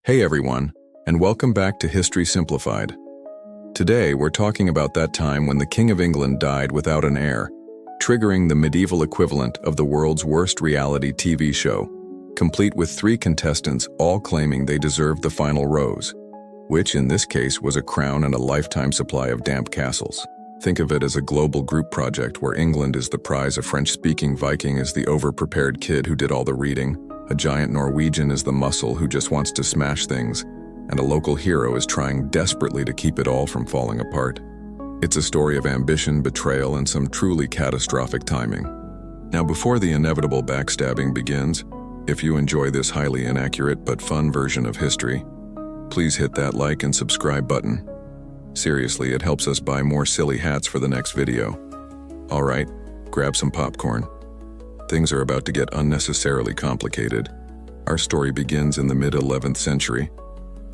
Hey everyone, and welcome back to History Simplified. Today we're talking about that time when the King of England died without an heir, triggering the medieval equivalent of the world's worst reality TV show, complete with 3 contestants all claiming they deserved the final rose, which in this case was a crown and a lifetime supply of damp castles. Think of it as a global group project where England is the prize, a French-speaking Viking is the over-prepared kid who did all the reading, a giant Norwegian is the muscle who just wants to smash things, and a local hero is trying desperately to keep it all from falling apart. It's a story of ambition, betrayal, and some truly catastrophic timing. Now, before the inevitable backstabbing begins, if you enjoy this highly inaccurate but fun version of history, please hit that like and subscribe button. Seriously, it helps us buy more silly hats for the next video. Alright, grab some popcorn. Things are about to get unnecessarily complicated. Our story begins in the mid-11th century,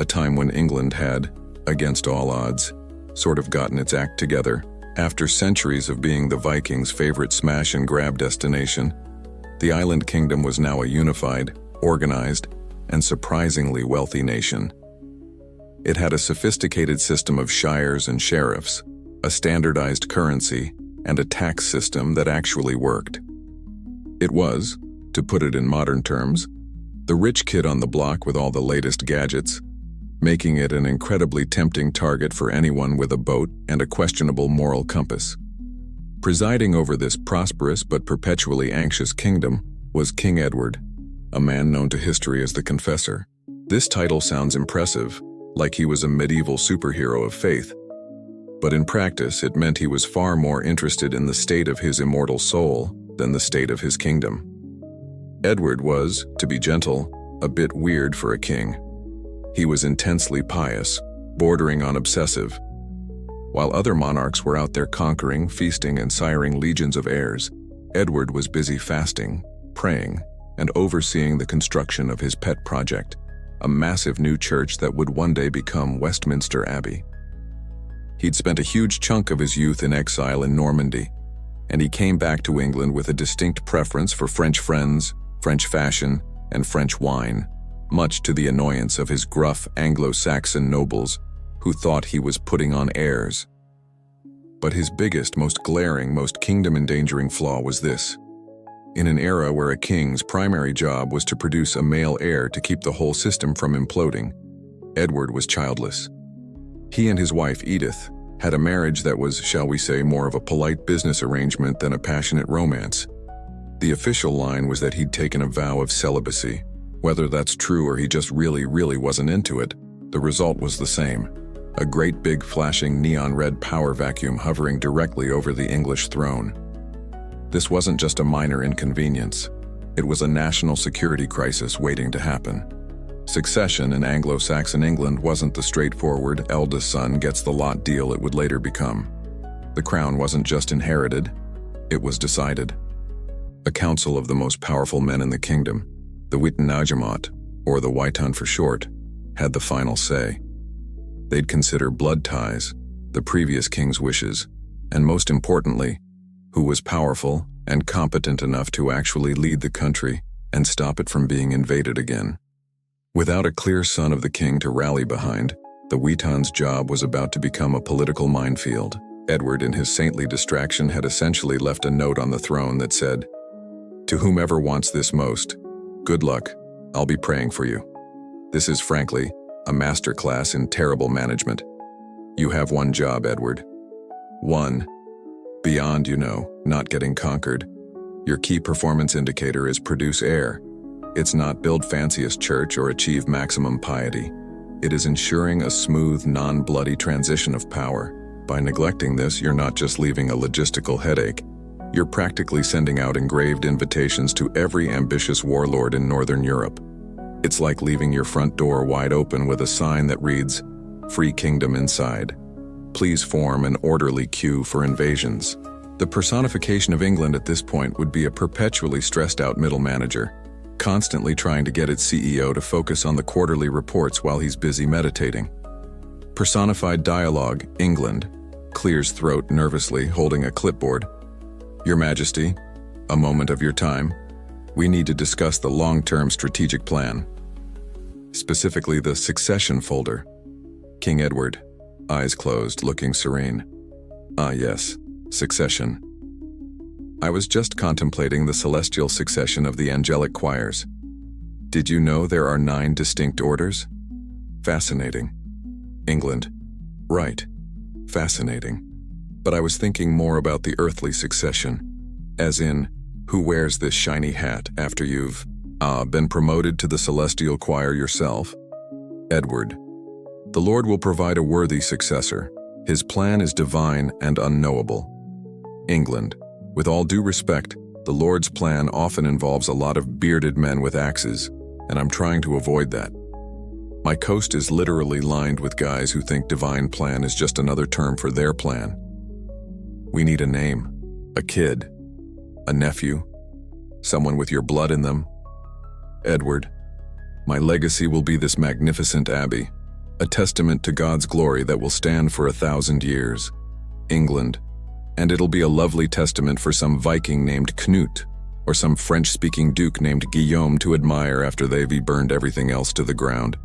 a time when England had, against all odds, sort of gotten its act together. After centuries of being the Vikings' favorite smash-and-grab destination, the island kingdom was now a unified, organized, and surprisingly wealthy nation. It had a sophisticated system of shires and sheriffs, a standardized currency, and a tax system that actually worked. It was, to put it in modern terms, the rich kid on the block with all the latest gadgets, making it an incredibly tempting target for anyone with a boat and a questionable moral compass. Presiding over this prosperous but perpetually anxious kingdom was King Edward, a man known to history as the Confessor. This title sounds impressive, like he was a medieval superhero of faith. But in practice, it meant he was far more interested in the state of his immortal soul than the state of his kingdom. Edward was, to be gentle, a bit weird for a king. He was intensely pious, bordering on obsessive. While other monarchs were out there conquering, feasting, and siring legions of heirs, Edward was busy fasting, praying, and overseeing the construction of his pet project, a massive new church that would one day become Westminster Abbey. He'd spent a huge chunk of his youth in exile in Normandy, and he came back to England with a distinct preference for French friends, French fashion, and French wine, much to the annoyance of his gruff Anglo-Saxon nobles who thought he was putting on airs. But his biggest, most glaring, most kingdom-endangering flaw was this. In an era where a king's primary job was to produce a male heir to keep the whole system from imploding, Edward was childless. He and his wife, Edith, had a marriage that was, shall we say, more of a polite business arrangement than a passionate romance. The official line was that he'd taken a vow of celibacy. Whether that's true or he just really wasn't into it, the result was the same. A great big flashing neon red power vacuum hovering directly over the English throne. This wasn't just a minor inconvenience. It was a national security crisis waiting to happen. Succession in Anglo-Saxon England wasn't the straightforward eldest son gets the lot deal it would later become. The crown wasn't just inherited, it was decided. A council of the most powerful men in the kingdom, the Witenagemot, or the Witan for short, had the final say. They'd consider blood ties, the previous king's wishes, and most importantly, who was powerful and competent enough to actually lead the country and stop it from being invaded again. Without a clear son of the king to rally behind, the Witan's job was about to become a political minefield. Edward, in his saintly distraction, had essentially left a note on the throne that said, "To whomever wants this most, good luck, I'll be praying for you." This is, frankly, a masterclass in terrible management. You have one job, Edward. One, beyond, not getting conquered. Your key performance indicator is produce heir. It's not build fanciest church or achieve maximum piety. It is ensuring a smooth, non-bloody transition of power. By neglecting this, you're not just leaving a logistical headache. You're practically sending out engraved invitations to every ambitious warlord in Northern Europe. It's like leaving your front door wide open with a sign that reads, "Free Kingdom inside. Please form an orderly queue for invasions." The personification of England at this point would be a perpetually stressed-out middle manager, constantly trying to get its CEO to focus on the quarterly reports while he's busy meditating. Personified dialogue, England, clears throat nervously, holding a clipboard. "Your Majesty, a moment of your time. We need to discuss the long-term strategic plan." specifically the succession folder. King Edward, eyes closed, looking serene. Ah yes, succession. I was just contemplating the celestial succession of the angelic choirs. Did you know there are 9 distinct orders? Fascinating. England. Right. Fascinating. But I was thinking more about the earthly succession, as in, who wears this shiny hat after you've, been promoted to the celestial choir yourself? Edward. The Lord will provide a worthy successor. His plan is divine and unknowable. England. With all due respect, the Lord's plan often involves a lot of bearded men with axes, and I'm trying to avoid that. My coast is literally lined with guys who think divine plan is just another term for their plan. We need a name, a kid, a nephew, someone with your blood in them. Edward, my legacy will be this magnificent abbey, a testament to God's glory that will stand for 1,000 years. England, and it'll be a lovely testament for some Viking named Knut, or some French-speaking duke named Guillaume to admire after they've burned everything else to the ground.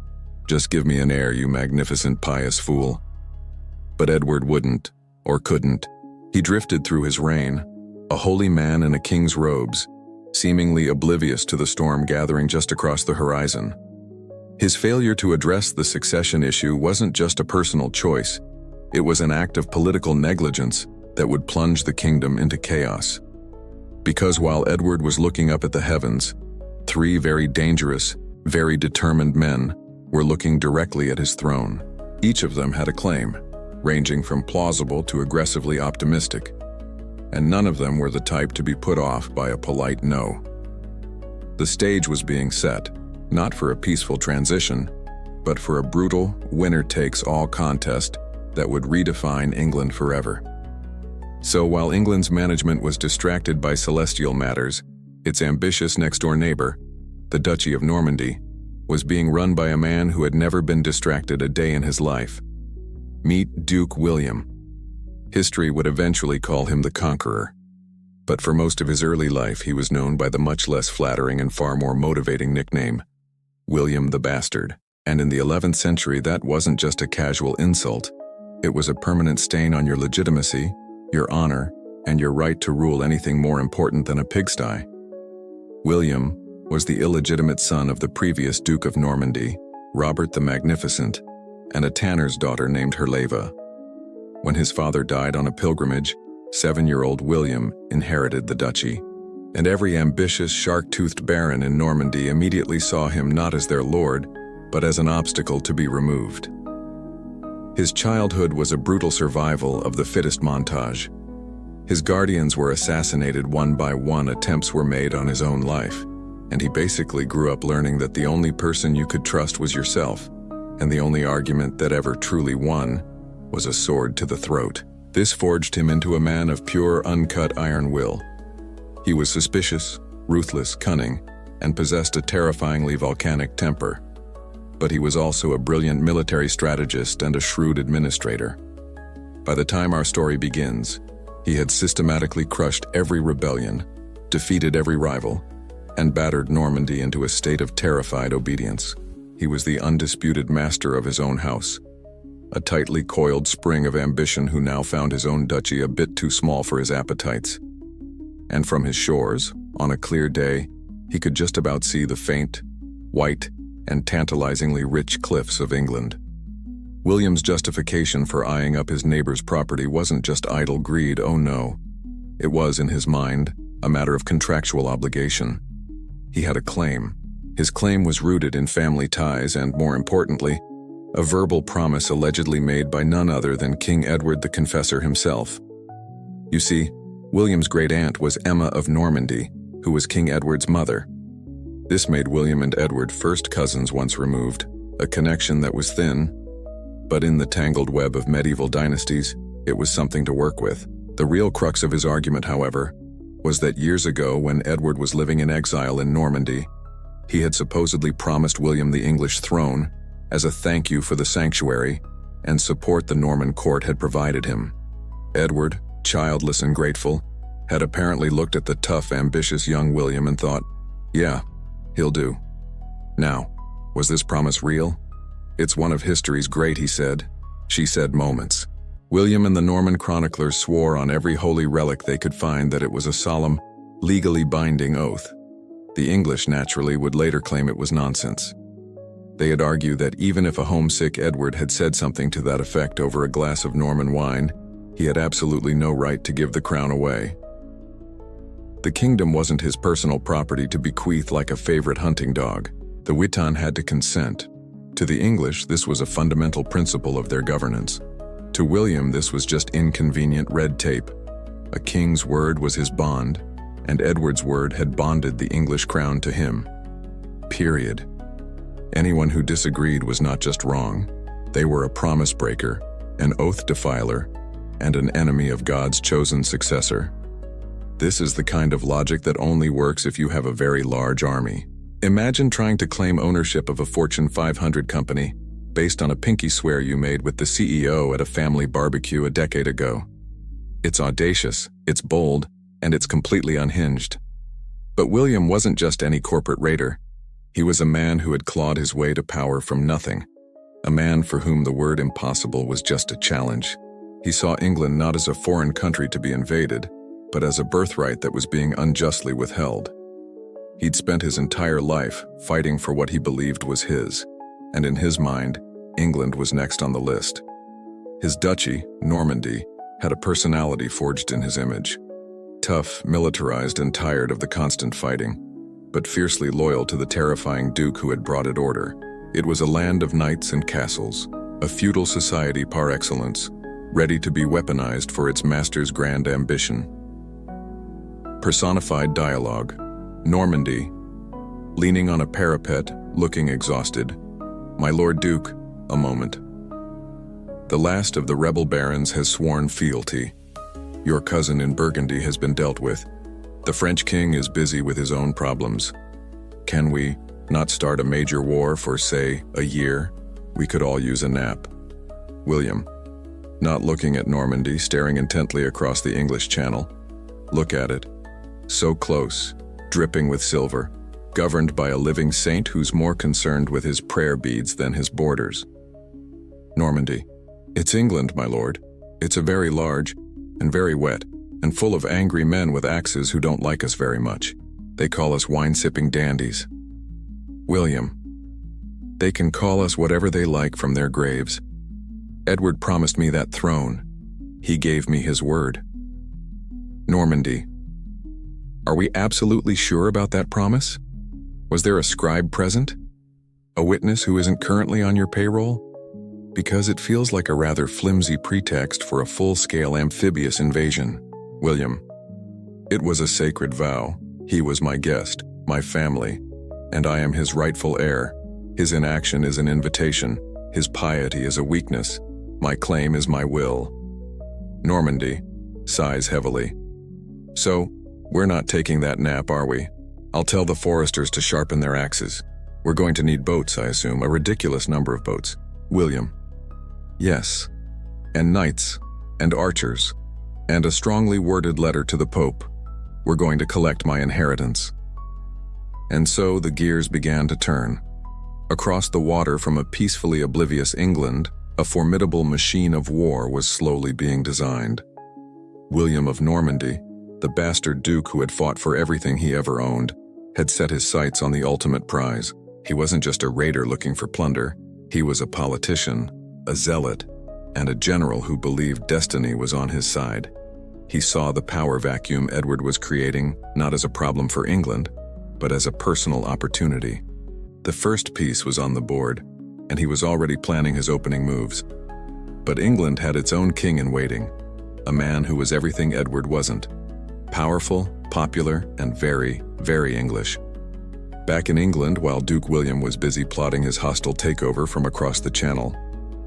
Just give me an heir, you magnificent pious fool. But Edward wouldn't, or couldn't. He drifted through his reign, a holy man in a king's robes, seemingly oblivious to the storm gathering just across the horizon. His failure to address the succession issue wasn't just a personal choice, it was an act of political negligence that would plunge the kingdom into chaos. Because while Edward was looking up at the heavens, 3 very dangerous, very determined men were looking directly at his throne. Each of them had a claim, ranging from plausible to aggressively optimistic, and none of them were the type to be put off by a polite no. The stage was being set, not for a peaceful transition, but for a brutal, winner-takes-all contest that would redefine England forever. So while England's management was distracted by celestial matters, its ambitious next-door neighbor, the Duchy of Normandy, was being run by a man who had never been distracted a day in his life. Meet Duke William. History would eventually call him the Conqueror, but for most of his early life he was known by the much less flattering and far more motivating nickname, William the Bastard. And in the 11th century that wasn't just a casual insult, it was a permanent stain on your legitimacy, your honor, and your right to rule anything more important than a pigsty. William was the illegitimate son of the previous Duke of Normandy, Robert the Magnificent, and a tanner's daughter named Herleva. When his father died on a pilgrimage, 7-year-old William inherited the duchy, and every ambitious, shark-toothed baron in Normandy immediately saw him not as their lord, but as an obstacle to be removed. His childhood was a brutal survival of the fittest montage. His guardians were assassinated one by one, attempts were made on his own life, and he basically grew up learning that the only person you could trust was yourself, and the only argument that ever truly won was a sword to the throat. This forged him into a man of pure, uncut iron will. He was suspicious, ruthless, cunning, and possessed a terrifyingly volcanic temper. But he was also a brilliant military strategist and a shrewd administrator. By the time our story begins, he had systematically crushed every rebellion, defeated every rival, and battered Normandy into a state of terrified obedience. He was the undisputed master of his own house, a tightly coiled spring of ambition who now found his own duchy a bit too small for his appetites. And from his shores, on a clear day, he could just about see the faint, white, and tantalizingly rich cliffs of England. William's justification for eyeing up his neighbor's property wasn't just idle greed, oh no. It was, in his mind, a matter of contractual obligation. He had a claim. His claim was rooted in family ties and, more importantly, a verbal promise allegedly made by none other than King Edward the Confessor himself. You see, William's great-aunt was Emma of Normandy, who was King Edward's mother. This made William and Edward first cousins once removed, a connection that was thin, but in the tangled web of medieval dynasties, it was something to work with. The real crux of his argument, however, was that years ago, when Edward was living in exile in Normandy, he had supposedly promised William the English throne as a thank you for the sanctuary and support the Norman court had provided him. Edward, childless and grateful, had apparently looked at the tough, ambitious young William and thought, yeah, he'll do. Now, Was this promise real? It's one of history's great, he said. She said moments. William and the Norman chroniclers swore on every holy relic they could find that it was a solemn, legally binding oath. The English, naturally, would later claim it was nonsense. They had argued that even if a homesick Edward had said something to that effect over a glass of Norman wine, he had absolutely no right to give the crown away. The kingdom wasn't his personal property to bequeath like a favorite hunting dog. The Witan had to consent. To the English, this was a fundamental principle of their governance. To William, this was just inconvenient red tape. A king's word was his bond, and Edward's word had bonded the English crown to him. Period. Anyone who disagreed was not just wrong. They were a promise breaker, an oath defiler, and an enemy of God's chosen successor. This is the kind of logic that only works if you have a very large army. Imagine trying to claim ownership of a Fortune 500 company based on a pinky swear you made with the CEO at a family barbecue a decade ago. It's audacious, it's bold, and it's completely unhinged. But William wasn't just any corporate raider. He was a man who had clawed his way to power from nothing, a man for whom the word impossible was just a challenge. He saw England not as a foreign country to be invaded, but as a birthright that was being unjustly withheld. He'd spent his entire life fighting for what he believed was his, and in his mind, England was next on the list. His duchy, Normandy, had a personality forged in his image. Tough, militarized, and tired of the constant fighting, but fiercely loyal to the terrifying duke who had brought it order. It was a land of knights and castles, a feudal society par excellence, ready to be weaponized for its master's grand ambition. Personified dialogue. Normandy, leaning on a parapet, looking exhausted. My Lord Duke, a moment. The last of the rebel barons has sworn fealty. Your cousin in Burgundy has been dealt with. The French king is busy with his own problems. Can we not start a major war for, say, a year? We could all use a nap. William, not looking at Normandy, staring intently across the English Channel. Look at it. So close, dripping with silver, governed by a living saint who's more concerned with his prayer beads than his borders. Normandy. It's England, my lord. It's a very large and very wet and full of angry men with axes who don't like us very much. They call us wine-sipping dandies. William. They can call us whatever they like from their graves. Edward promised me that throne. He gave me his word. Normandy. Are we absolutely sure about that promise? Was there a scribe present? A witness who isn't currently on your payroll? Because it feels like a rather flimsy pretext for a full-scale amphibious invasion. William. It was a sacred vow. He was my guest, my family, and I am his rightful heir. His inaction is an invitation. His piety is a weakness. My claim is my will. Normandy sighs heavily. So, we're not taking that nap, are we? I'll tell the foresters to sharpen their axes. We're going to need boats, I assume, a ridiculous number of boats. William. Yes. And knights, and archers, and a strongly worded letter to the Pope. We're going to collect my inheritance. And so the gears began to turn. Across the water from a peacefully oblivious England, a formidable machine of war was slowly being designed. William of Normandy, the bastard duke who had fought for everything he ever owned, had set his sights on the ultimate prize. He wasn't just a raider looking for plunder. He was a politician, a zealot, and a general who believed destiny was on his side. He saw the power vacuum Edward was creating not as a problem for England, but as a personal opportunity. The first piece was on the board, and he was already planning his opening moves. But England had its own king in waiting, a man who was everything Edward wasn't. Powerful, popular, and very, very English. Back in England, while Duke William was busy plotting his hostile takeover from across the Channel,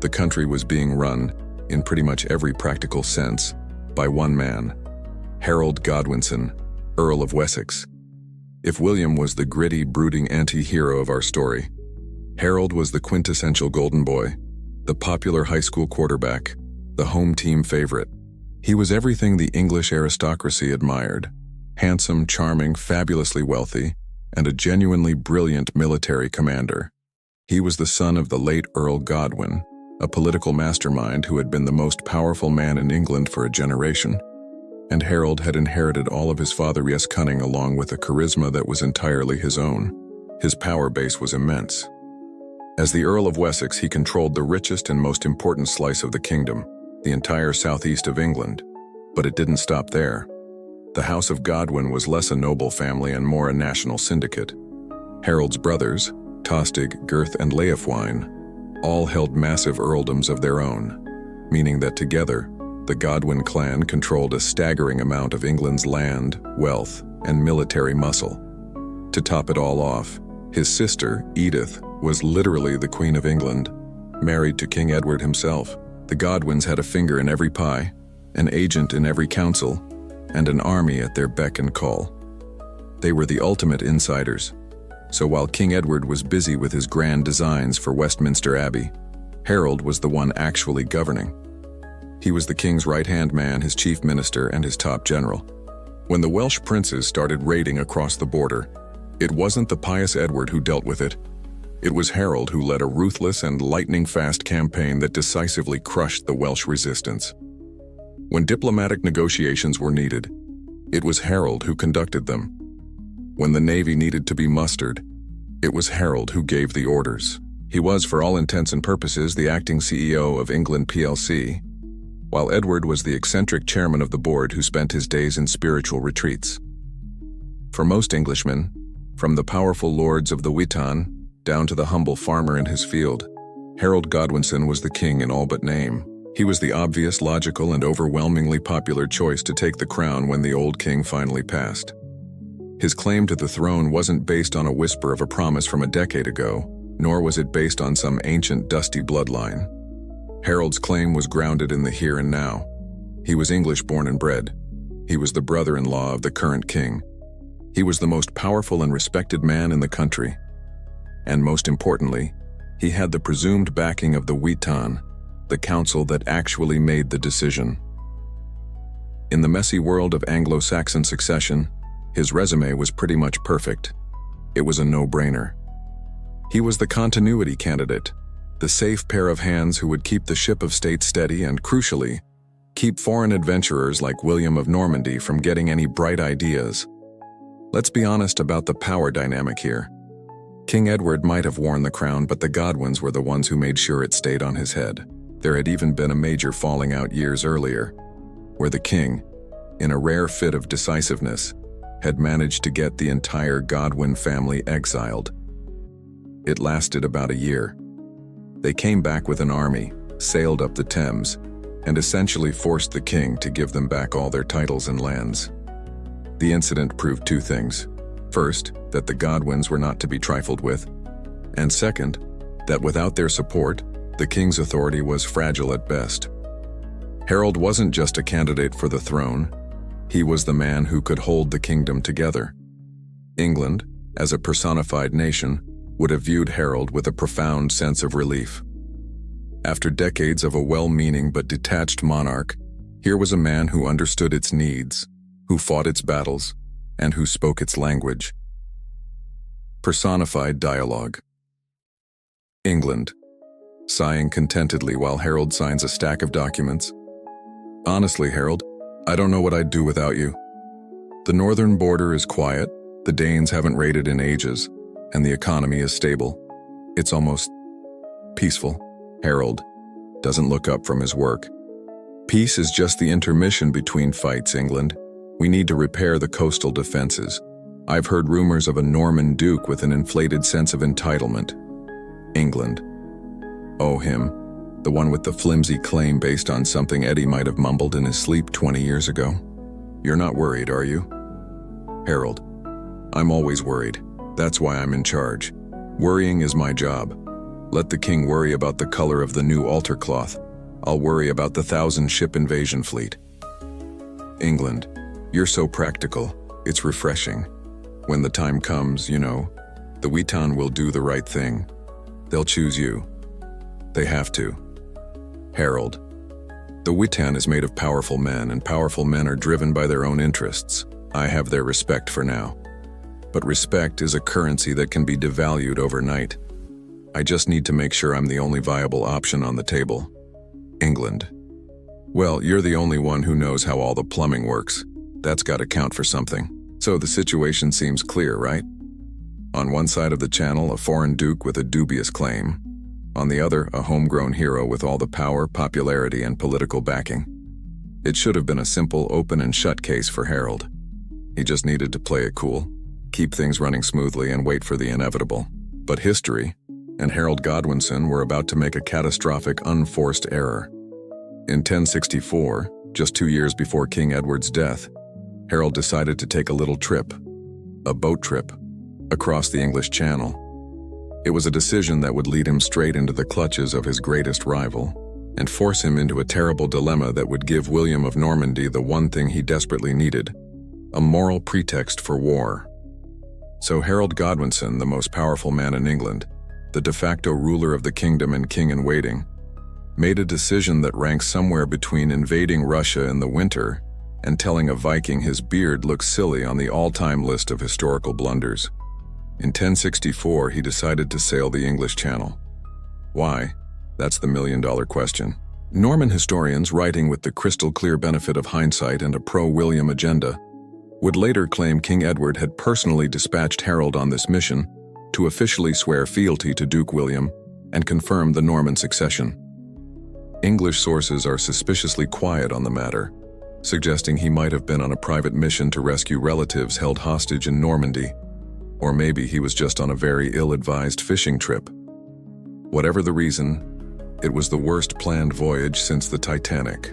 the country was being run, in pretty much every practical sense, by one man, Harold Godwinson, Earl of Wessex. If William was the gritty, brooding anti-hero of our story, Harold was the quintessential golden boy, the popular high school quarterback, the home team favorite. He was everything the English aristocracy admired: handsome, charming, fabulously wealthy, and a genuinely brilliant military commander. He was the son of the late Earl Godwin, a political mastermind who had been the most powerful man in England for a generation. And Harold had inherited all of his father's cunning along with a charisma that was entirely his own. His power base was immense. As the Earl of Wessex, he controlled the richest and most important slice of the kingdom, the entire southeast of England. But it didn't stop there. The House of Godwin was less a noble family and more a national syndicate. Harold's brothers, Tostig, Gurth, and Leofwine, all held massive earldoms of their own, meaning that together, the Godwin clan controlled a staggering amount of England's land, wealth, and military muscle. To top it all off, his sister, Edith, was literally the Queen of England, married to King Edward himself. The Godwins had a finger in every pie, an agent in every council, and an army at their beck and call. They were the ultimate insiders. So while King Edward was busy with his grand designs for Westminster Abbey, Harold was the one actually governing. He was the king's right-hand man, his chief minister, and his top general. When the Welsh princes started raiding across the border, it wasn't the pious Edward who dealt with it. It was Harold who led a ruthless and lightning-fast campaign that decisively crushed the Welsh resistance. When diplomatic negotiations were needed, it was Harold who conducted them. When the navy needed to be mustered, it was Harold who gave the orders. He was, for all intents and purposes, the acting CEO of England plc, while Edward was the eccentric chairman of the board who spent his days in spiritual retreats. For most Englishmen, from the powerful lords of the Witan down to the humble farmer in his field, Harold Godwinson was the king in all but name. He was the obvious, logical, and overwhelmingly popular choice to take the crown when the old king finally passed. His claim to the throne wasn't based on a whisper of a promise from a decade ago, nor was it based on some ancient, dusty bloodline. Harold's claim was grounded in the here and now. He was English born and bred. He was the brother-in-law of the current king. He was the most powerful and respected man in the country. And most importantly, he had the presumed backing of the Witan, the council that actually made the decision. In the messy world of Anglo-Saxon succession, his resume was pretty much perfect. It was a no-brainer. He was the continuity candidate, the safe pair of hands who would keep the ship of state steady and, crucially, keep foreign adventurers like William of Normandy from getting any bright ideas. Let's be honest about the power dynamic here. King Edward might have worn the crown, but the Godwins were the ones who made sure it stayed on his head. There had even been a major falling out years earlier, where the king, in a rare fit of decisiveness, had managed to get the entire Godwin family exiled. It lasted about a year. They came back with an army, sailed up the Thames, and essentially forced the king to give them back all their titles and lands. The incident proved two things. First, that the Godwins were not to be trifled with, and second, that without their support, the king's authority was fragile at best. Harold wasn't just a candidate for the throne, he was the man who could hold the kingdom together. England, as a personified nation, would have viewed Harold with a profound sense of relief. After decades of a well-meaning but detached monarch, here was a man who understood its needs, who fought its battles, and who spoke its language. Personified dialogue. England, sighing contentedly while Harold signs a stack of documents. Honestly, Harold, I don't know what I'd do without you. The northern border is quiet, the Danes haven't raided in ages, and the economy is stable. It's almost peaceful. Harold doesn't look up from his work. Peace is just the intermission between fights, England. We need to repair the coastal defenses. I've heard rumors of a Norman duke with an inflated sense of entitlement. England. Oh, him. The one with the flimsy claim based on something Eddie might have mumbled in his sleep 20 years ago. You're not worried, are you? Harold. I'm always worried. That's why I'm in charge. Worrying is my job. Let the king worry about the color of the new altar cloth. I'll worry about the 1,000-ship invasion fleet. England. You're so practical. It's refreshing. When the time comes, you know, the Witan will do the right thing. They'll choose you. They have to. Harold. The Witan is made of powerful men, and powerful men are driven by their own interests. I have their respect for now. But respect is a currency that can be devalued overnight. I just need to make sure I'm the only viable option on the table. England. Well, you're the only one who knows how all the plumbing works. That's got to count for something. So the situation seems clear, right? On one side of the channel, a foreign duke with a dubious claim. On the other, a homegrown hero with all the power, popularity, and political backing. It should have been a simple open and shut case for Harold. He just needed to play it cool, keep things running smoothly, and wait for the inevitable. But history and Harold Godwinson were about to make a catastrophic, unforced error. In 1064, just 2 years before King Edward's death, Harold decided to take a little trip, a boat trip, across the English Channel. It was a decision that would lead him straight into the clutches of his greatest rival and force him into a terrible dilemma that would give William of Normandy the one thing he desperately needed, a moral pretext for war. So Harold Godwinson, the most powerful man in England, the de facto ruler of the kingdom and king in waiting, made a decision that ranks somewhere between invading Russia in the winter and telling a Viking his beard looks silly on the all-time list of historical blunders. In 1064, he decided to sail the English Channel. Why? That's the million-dollar question. Norman historians, writing with the crystal-clear benefit of hindsight and a pro-William agenda, would later claim King Edward had personally dispatched Harold on this mission to officially swear fealty to Duke William and confirm the Norman succession. English sources are suspiciously quiet on the matter, suggesting he might have been on a private mission to rescue relatives held hostage in Normandy, or maybe he was just on a very ill-advised fishing trip. Whatever the reason, it was the worst planned voyage since the Titanic.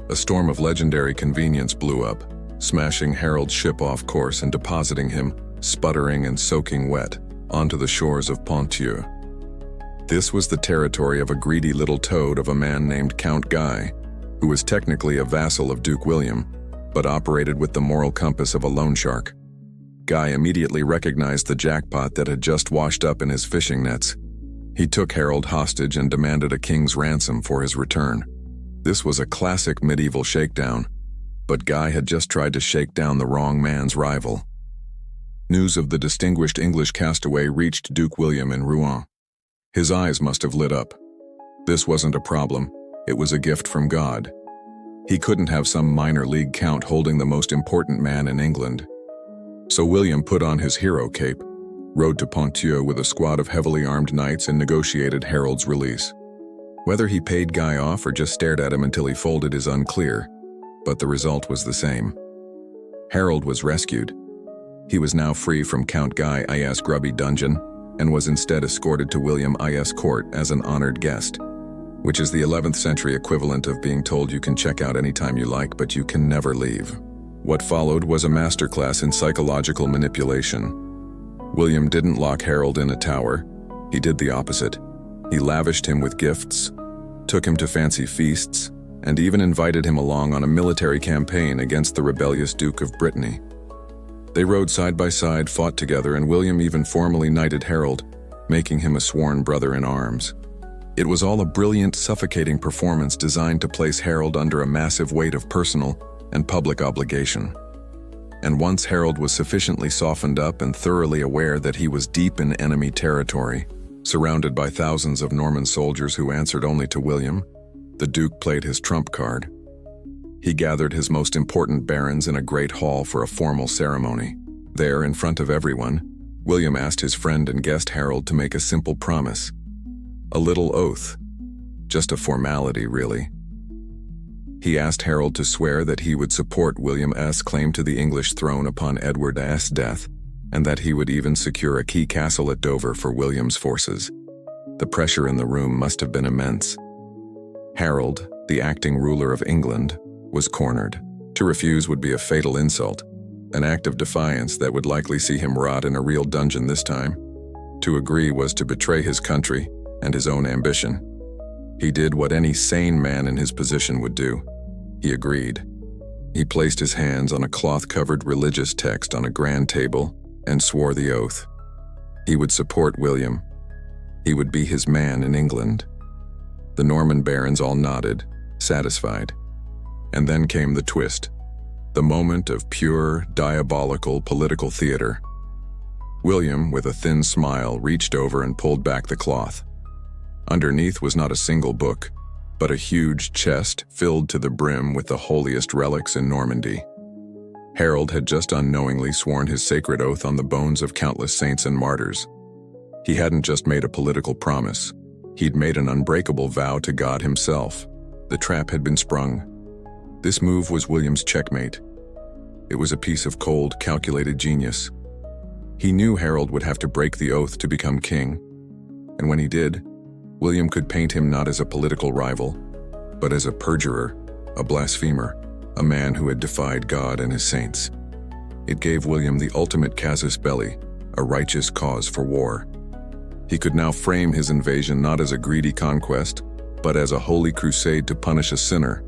A storm of legendary convenience blew up, smashing Harold's ship off course and depositing him, sputtering and soaking wet, onto the shores of Ponthieu. This was the territory of a greedy little toad of a man named Count Guy, who was technically a vassal of Duke William, but operated with the moral compass of a loan shark. Guy immediately recognized the jackpot that had just washed up in his fishing nets. He took Harold hostage and demanded a king's ransom for his return. This was a classic medieval shakedown, but Guy had just tried to shake down the wrong man's rival. News of the distinguished English castaway reached Duke William in Rouen. His eyes must have lit up. This wasn't a problem, it was a gift from God. He couldn't have some minor league count holding the most important man in England. So William put on his hero cape, rode to Ponthieu with a squad of heavily armed knights and negotiated Harold's release. Whether he paid Guy off or just stared at him until he folded is unclear, but the result was the same. Harold was rescued. He was now free from Count Guy I.'s grubby dungeon and was instead escorted to William I.'s court as an honored guest, which is the 11th century equivalent of being told you can check out anytime you like, but you can never leave. What followed was a masterclass in psychological manipulation. William didn't lock Harold in a tower. He did the opposite. He lavished him with gifts, took him to fancy feasts, and even invited him along on a military campaign against the rebellious Duke of Brittany. They rode side by side, fought together, and William even formally knighted Harold, making him a sworn brother in arms. It was all a brilliant, suffocating performance designed to place Harold under a massive weight of personal and public obligation. And once Harold was sufficiently softened up and thoroughly aware that he was deep in enemy territory, surrounded by thousands of Norman soldiers who answered only to William, the Duke played his trump card. He gathered his most important barons in a great hall for a formal ceremony. There, in front of everyone, William asked his friend and guest Harold to make a simple promise. A little oath. Just a formality, really. He asked Harold to swear that he would support William's claim to the English throne upon Edward's death, and that he would even secure a key castle at Dover for William's forces. The pressure in the room must have been immense. Harold, the acting ruler of England, was cornered. To refuse would be a fatal insult, an act of defiance that would likely see him rot in a real dungeon this time. To agree was to betray his country and his own ambition. He did what any sane man in his position would do. He agreed. He placed his hands on a cloth-covered religious text on a grand table and swore the oath. He would support William. He would be his man in England. The Norman barons all nodded, satisfied. And then came the twist, the moment of pure, diabolical political theater. William, with a thin smile, reached over and pulled back the cloth. Underneath was not a single book, but a huge chest filled to the brim with the holiest relics in Normandy. Harold had just unknowingly sworn his sacred oath on the bones of countless saints and martyrs. He hadn't just made a political promise. He'd made an unbreakable vow to God himself. The trap had been sprung. This move was William's checkmate. It was a piece of cold, calculated genius. He knew Harold would have to break the oath to become king, and when he did, William could paint him not as a political rival, but as a perjurer, a blasphemer, a man who had defied God and his saints. It gave William the ultimate casus belli, a righteous cause for war. He could now frame his invasion not as a greedy conquest, but as a holy crusade to punish a sinner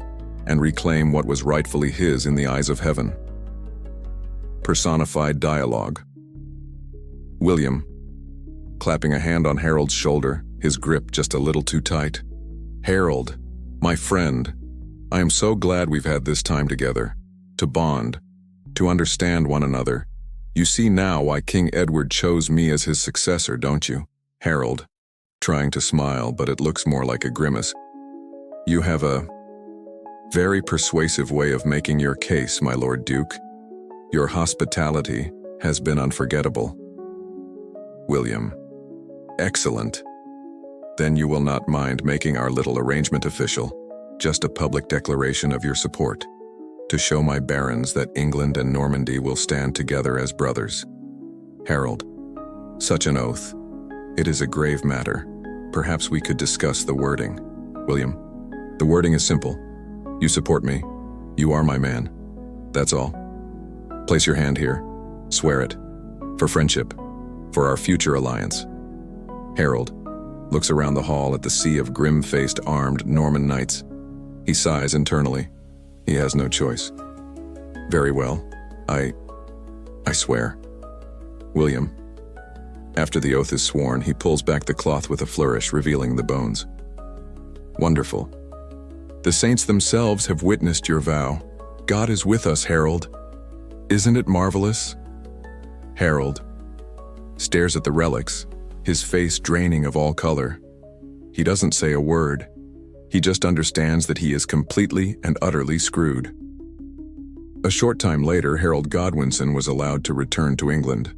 and reclaim what was rightfully his in the eyes of heaven. Personified dialogue. William, clapping a hand on Harold's shoulder, his grip just a little too tight. Harold, my friend, I am so glad we've had this time together, to bond, to understand one another. You see now why King Edward chose me as his successor, don't you? Harold, trying to smile, but it looks more like a grimace. You have a very persuasive way of making your case, my Lord Duke. Your hospitality has been unforgettable. William, excellent. Then you will not mind making our little arrangement official, just a public declaration of your support, to show my barons that England and Normandy will stand together as brothers. Harold, such an oath. It is a grave matter. Perhaps we could discuss the wording. William, the wording is simple. You support me. You are my man. That's all. Place your hand here. Swear it. For friendship. For our future alliance. Harold looks around the hall at the sea of grim-faced armed Norman knights. He sighs internally. He has no choice. Very well. I swear. William. After the oath is sworn, he pulls back the cloth with a flourish, revealing the bones. Wonderful. The saints themselves have witnessed your vow. God is with us, Harold. Isn't it marvelous? Harold stares at the relics, his face draining of all color. He doesn't say a word. He just understands that he is completely and utterly screwed. A short time later, Harold Godwinson was allowed to return to England.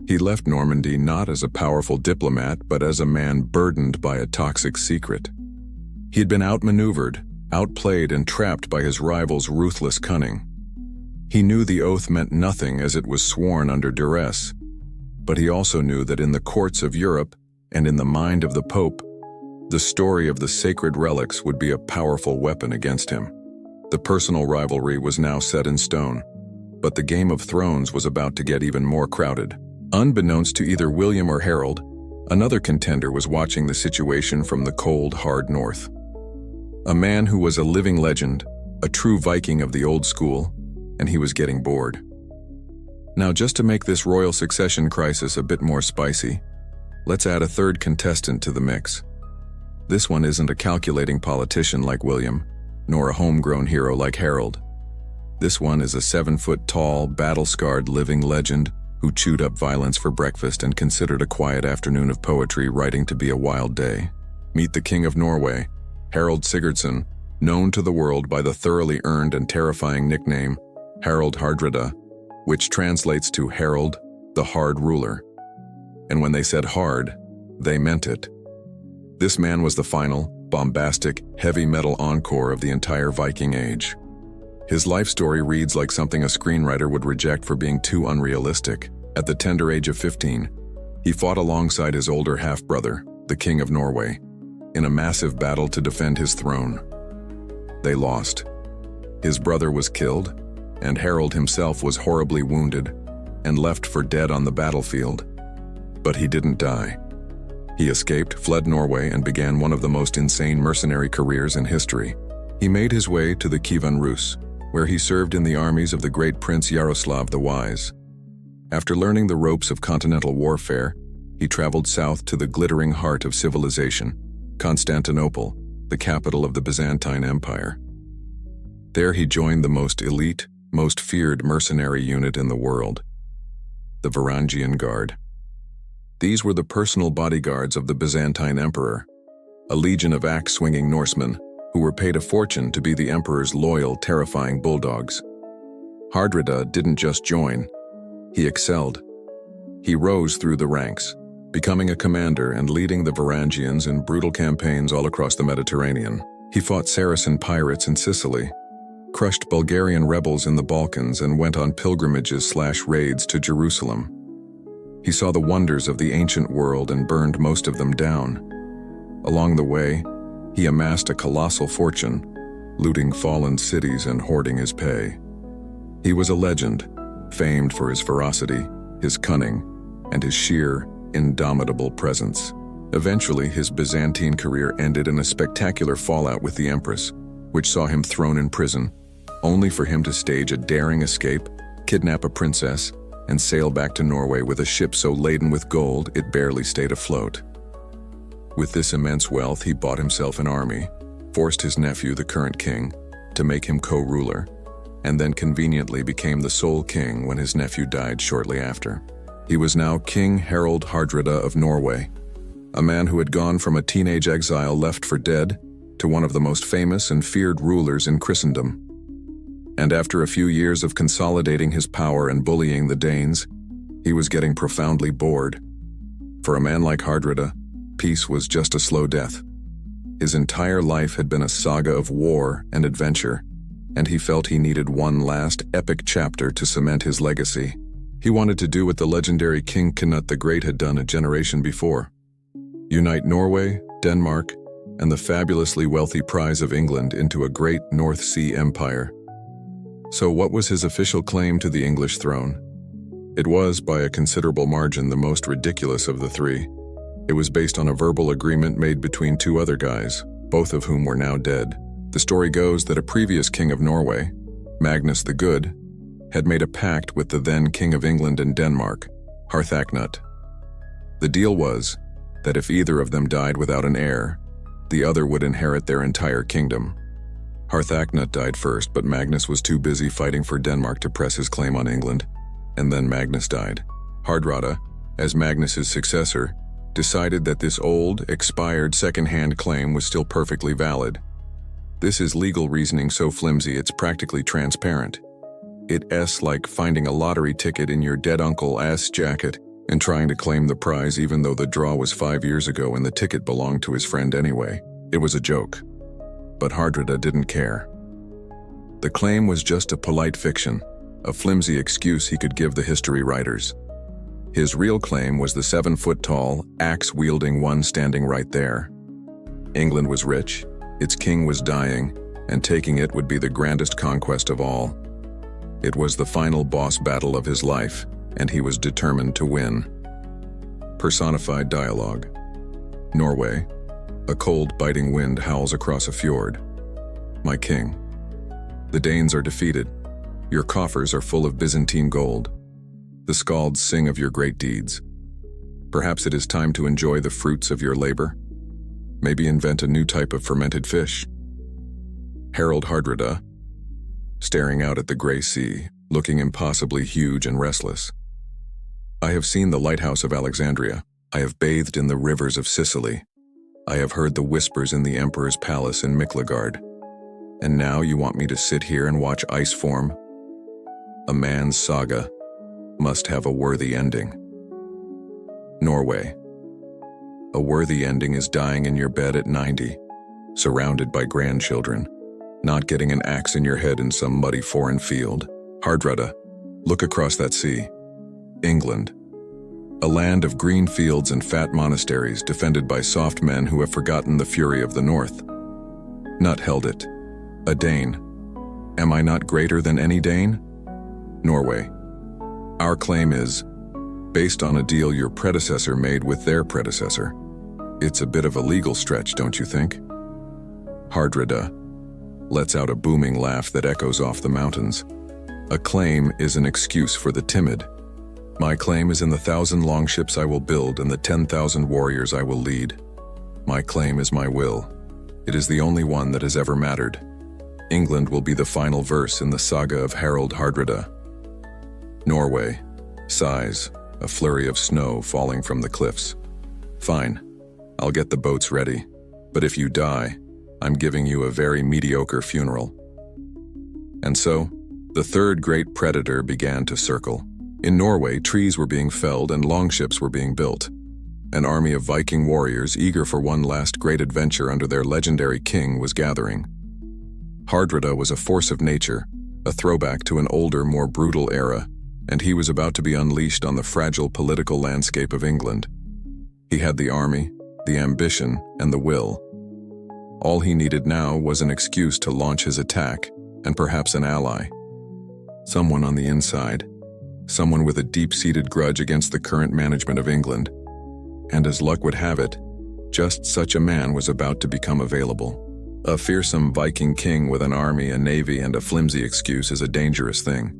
He left Normandy not as a powerful diplomat, but as a man burdened by a toxic secret. He had been outmaneuvered, outplayed, and trapped by his rival's ruthless cunning. He knew the oath meant nothing as it was sworn under duress, but he also knew that in the courts of Europe and in the mind of the Pope, the story of the sacred relics would be a powerful weapon against him. The personal rivalry was now set in stone, but the Game of Thrones was about to get even more crowded. Unbeknownst to either William or Harold, another contender was watching the situation from the cold, hard north. A man who was a living legend, a true Viking of the old school, and he was getting bored. Now, just to make this royal succession crisis a bit more spicy, let's add a third contestant to the mix. This one isn't a calculating politician like William, nor a homegrown hero like Harold. This one is a 7-foot-tall, battle-scarred living legend who chewed up violence for breakfast and considered a quiet afternoon of poetry writing to be a wild day. Meet the King of Norway, Harold Sigurdsson, known to the world by the thoroughly earned and terrifying nickname Harald Hardrada, which translates to Harold, the Hard Ruler. And when they said hard, they meant it. This man was the final, bombastic, heavy metal encore of the entire Viking Age. His life story reads like something a screenwriter would reject for being too unrealistic. At the tender age of 15, he fought alongside his older half-brother, the King of Norway, in a massive battle to defend his throne. They lost. His brother was killed, and Harold himself was horribly wounded and left for dead on the battlefield. But he didn't die. He escaped, fled Norway, and began one of the most insane mercenary careers in history. He made his way to the Kievan Rus, where he served in the armies of the great Prince Yaroslav the Wise. After learning the ropes of continental warfare, he traveled south to the glittering heart of civilization, Constantinople, the capital of the Byzantine Empire. There he joined the most elite, most feared mercenary unit in the world, the Varangian Guard. These were the personal bodyguards of the Byzantine emperor, a legion of axe-swinging Norsemen who were paid a fortune to be the emperor's loyal, terrifying bulldogs. Hardrada didn't just join, he excelled. He rose through the ranks, becoming a commander and leading the Varangians in brutal campaigns all across the Mediterranean. He fought Saracen pirates in Sicily, crushed Bulgarian rebels in the Balkans, and went on pilgrimages/raids to Jerusalem. He saw the wonders of the ancient world and burned most of them down. Along the way, he amassed a colossal fortune, looting fallen cities and hoarding his pay. He was a legend, famed for his ferocity, his cunning, and his sheer, indomitable presence. Eventually, his Byzantine career ended in a spectacular fallout with the Empress, which saw him thrown in prison, only for him to stage a daring escape, kidnap a princess, and sail back to Norway with a ship so laden with gold it barely stayed afloat. With this immense wealth, he bought himself an army, forced his nephew, the current king, to make him co-ruler, and then conveniently became the sole king when his nephew died shortly after. He was now King Harald Hardrada of Norway, a man who had gone from a teenage exile left for dead to one of the most famous and feared rulers in Christendom. And after a few years of consolidating his power and bullying the Danes, he was getting profoundly bored. For a man like Hardrada, peace was just a slow death. His entire life had been a saga of war and adventure, and he felt he needed one last epic chapter to cement his legacy. He wanted to do what the legendary King Canute the Great had done a generation before: unite Norway, Denmark, and the fabulously wealthy prize of England into a great North Sea empire. So what was his official claim to the English throne? It was, by a considerable margin, the most ridiculous of the three. It was based on a verbal agreement made between two other guys, both of whom were now dead. The story goes that a previous king of Norway, Magnus the Good, had made a pact with the then King of England and Denmark, Harthacnut. The deal was that if either of them died without an heir, the other would inherit their entire kingdom. Harthacnut died first, but Magnus was too busy fighting for Denmark to press his claim on England, and then Magnus died. Hardrada, as Magnus's successor, decided that this old, expired second-hand claim was still perfectly valid. This is legal reasoning so flimsy it's practically transparent. It's like finding a lottery ticket in your dead uncle's jacket and trying to claim the prize even though the draw was 5 years ago and the ticket belonged to his friend anyway. It was a joke. But Hardrada didn't care. The claim was just a polite fiction, a flimsy excuse he could give the history writers. His real claim was the 7-foot-tall, axe-wielding one standing right there. England was rich, its king was dying, and taking it would be the grandest conquest of all. It was the final boss battle of his life, and he was determined to win. Personified dialogue. Norway. A cold, biting wind howls across a fjord. My king. The Danes are defeated. Your coffers are full of Byzantine gold. The skalds sing of your great deeds. Perhaps it is time to enjoy the fruits of your labor. Maybe invent a new type of fermented fish. Harald Hardrada, staring out at the gray sea, looking impossibly huge and restless. I have seen the lighthouse of Alexandria. I have bathed in the rivers of Sicily. I have heard the whispers in the emperor's palace in Miklagard. And now you want me to sit here and watch ice form? A man's saga must have a worthy ending. Norway. A worthy ending is dying in your bed at 90, surrounded by grandchildren, not getting an axe in your head in some muddy foreign field. Hardrada, look across that sea. England. A land of green fields and fat monasteries defended by soft men who have forgotten the fury of the north. Nut held it. A Dane. Am I not greater than any Dane? Norway. Our claim is based on a deal your predecessor made with their predecessor. It's a bit of a legal stretch, don't you think? Hardrada lets out a booming laugh that echoes off the mountains. A claim is an excuse for the timid. My claim is in the 1,000 longships I will build and the 10,000 warriors I will lead. My claim is my will. It is the only one that has ever mattered. England will be the final verse in the saga of Harald Hardrada. Norway. Sighs. a flurry of snow falling from the cliffs. "Fine, I'll get the boats ready, but if you die, I'm giving you a very mediocre funeral." And so, the third great predator began to circle. In Norway, trees were being felled and longships were being built. An army of Viking warriors eager for one last great adventure under their legendary king was gathering. Hardrada was a force of nature, a throwback to an older, more brutal era, and he was about to be unleashed on the fragile political landscape of England. He had the army, the ambition, and the will. All he needed now was an excuse to launch his attack, and perhaps an ally. Someone on the inside, someone with a deep-seated grudge against the current management of England. And as luck would have it, just such a man was about to become available. A fearsome Viking king with an army, a navy, and a flimsy excuse is a dangerous thing.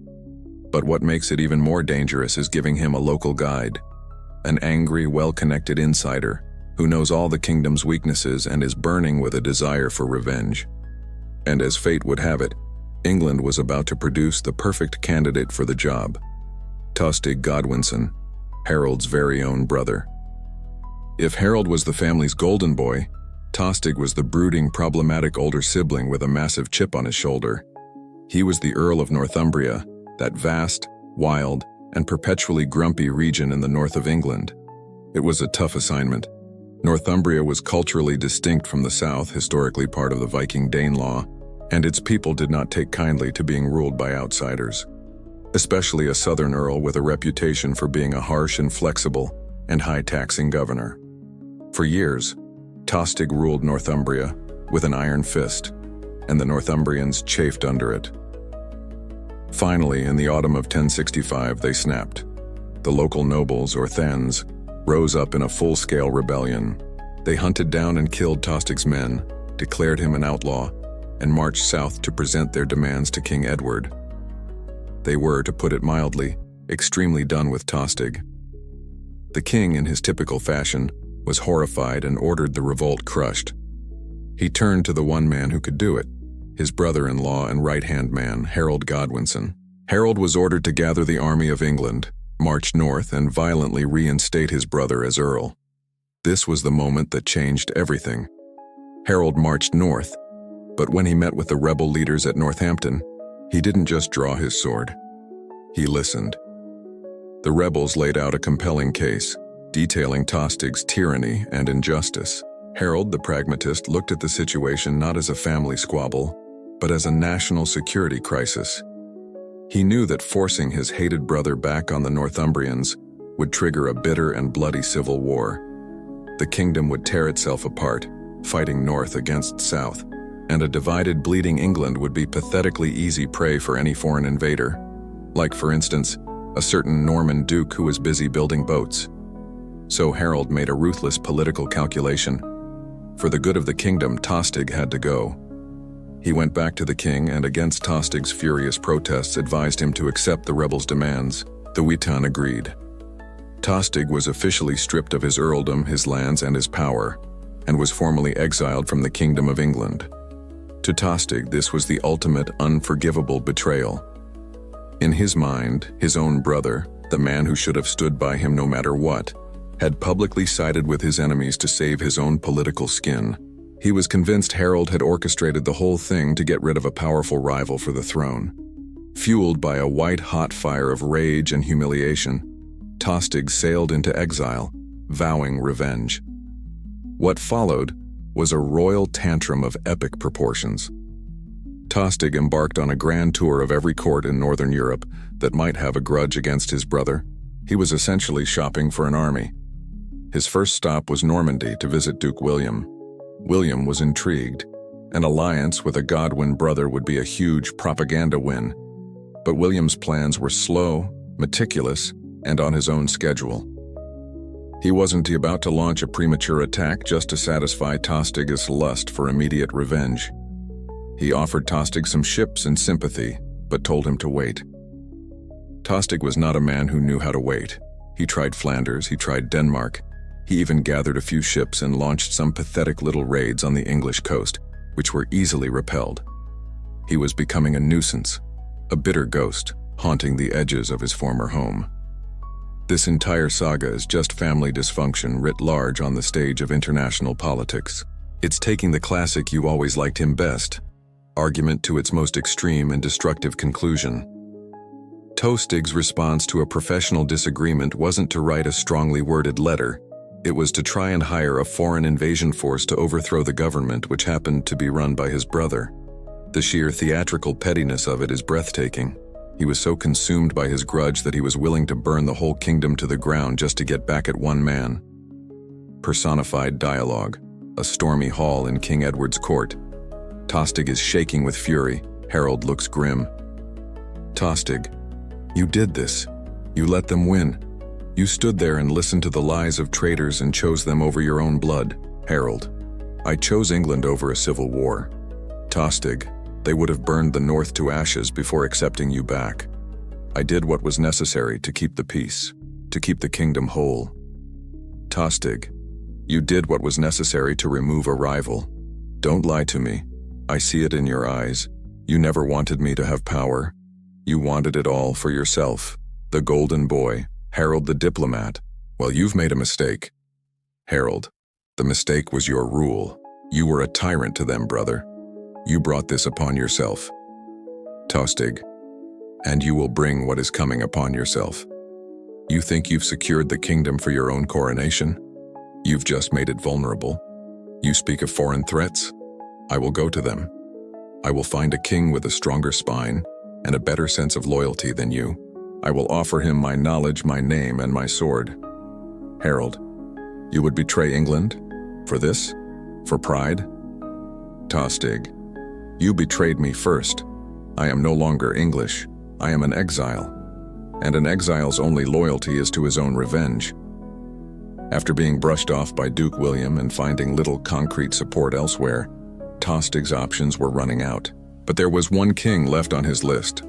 But what makes it even more dangerous is giving him a local guide, an angry, well-connected insider who knows all the kingdom's weaknesses and is burning with a desire for revenge. And as fate would have it, England was about to produce the perfect candidate for the job. Tostig Godwinson, Harold's very own brother. If Harold was the family's golden boy, Tostig was the brooding, problematic older sibling with a massive chip on his shoulder. He was the Earl of Northumbria, that vast, wild, and perpetually grumpy region in the north of England. It was a tough assignment. Northumbria was culturally distinct from the south, historically part of the Viking Danelaw, and its people did not take kindly to being ruled by outsiders, especially a southern earl with a reputation for being a harsh, inflexible, and high-taxing governor. For years, Tostig ruled Northumbria with an iron fist, and the Northumbrians chafed under it. Finally, in the autumn of 1065, they snapped. The local nobles, or thegns, rose up in a full-scale rebellion. They hunted down and killed Tostig's men, declared him an outlaw, and marched south to present their demands to King Edward. They were, to put it mildly, extremely done with Tostig. The king, in his typical fashion, was horrified and ordered the revolt crushed. He turned to the one man who could do it, his brother-in-law and right-hand man, Harold Godwinson. Harold was ordered to gather the army of England, march north, and violently reinstate his brother as earl. This was the moment that changed everything. Harold marched north, but when he met with the rebel leaders at Northampton, he didn't just draw his sword. He listened. The rebels laid out a compelling case, detailing Tostig's tyranny and injustice. Harold, the pragmatist, looked at the situation not as a family squabble, but as a national security crisis. He knew that forcing his hated brother back on the Northumbrians would trigger a bitter and bloody civil war. The kingdom would tear itself apart, fighting north against south, and a divided, bleeding England would be pathetically easy prey for any foreign invader, like, for instance, a certain Norman duke who was busy building boats. So Harold made a ruthless political calculation. For the good of the kingdom, Tostig had to go. He went back to the king and, against Tostig's furious protests, advised him to accept the rebels' demands. The Witan agreed. Tostig was officially stripped of his earldom, his lands, and his power, and was formally exiled from the Kingdom of England. To Tostig, this was the ultimate, unforgivable betrayal. In his mind, his own brother, the man who should have stood by him no matter what, had publicly sided with his enemies to save his own political skin. He was convinced Harold had orchestrated the whole thing to get rid of a powerful rival for the throne. Fueled by a white-hot fire of rage and humiliation, Tostig sailed into exile, vowing revenge. What followed was a royal tantrum of epic proportions. Tostig embarked on a grand tour of every court in northern Europe that might have a grudge against his brother. He was essentially shopping for an army. His first stop was Normandy to visit Duke William. William was intrigued. An alliance with a Godwin brother would be a huge propaganda win. But William's plans were slow, meticulous, and on his own schedule. He wasn't about to launch a premature attack just to satisfy Tostig's lust for immediate revenge. He offered Tostig some ships and sympathy, but told him to wait. Tostig was not a man who knew how to wait. He tried Flanders, he tried Denmark. He even gathered a few ships and launched some pathetic little raids on the English coast, which were easily repelled. He was becoming a nuisance, a bitter ghost, haunting the edges of his former home. This entire saga is just family dysfunction writ large on the stage of international politics. It's taking the classic "you always liked him best" argument to its most extreme and destructive conclusion. Tostig's response to a professional disagreement wasn't to write a strongly worded letter. It was to try and hire a foreign invasion force to overthrow the government, which happened to be run by his brother. The sheer theatrical pettiness of it is breathtaking. He was so consumed by his grudge that he was willing to burn the whole kingdom to the ground just to get back at one man. Personified dialogue. A stormy hall in King Edward's court. Tostig is shaking with fury. Harold looks grim. Tostig, you did this. You let them win. You stood there and listened to the lies of traitors and chose them over your own blood. Harold, I chose England over a civil war. Tostig, they would have burned the north to ashes before accepting you back. I did what was necessary to keep the peace, to keep the kingdom whole. Tostig, you did what was necessary to remove a rival. Don't lie to me. I see it in your eyes. You never wanted me to have power. You wanted it all for yourself. The golden boy, Harold the diplomat. Well, you've made a mistake. Harold, the mistake was your rule. You were a tyrant to them, brother. You brought this upon yourself. Tostig, and you will bring what is coming upon yourself. You think you've secured the kingdom for your own coronation? You've just made it vulnerable. You speak of foreign threats? I will go to them. I will find a king with a stronger spine and a better sense of loyalty than you. I will offer him my knowledge, my name, and my sword. Harold, you would betray England? For this? For pride? Tostig, you betrayed me first. I am no longer English. I am an exile. And an exile's only loyalty is to his own revenge. After being brushed off by Duke William and finding little concrete support elsewhere, Tostig's options were running out. But there was one king left on his list.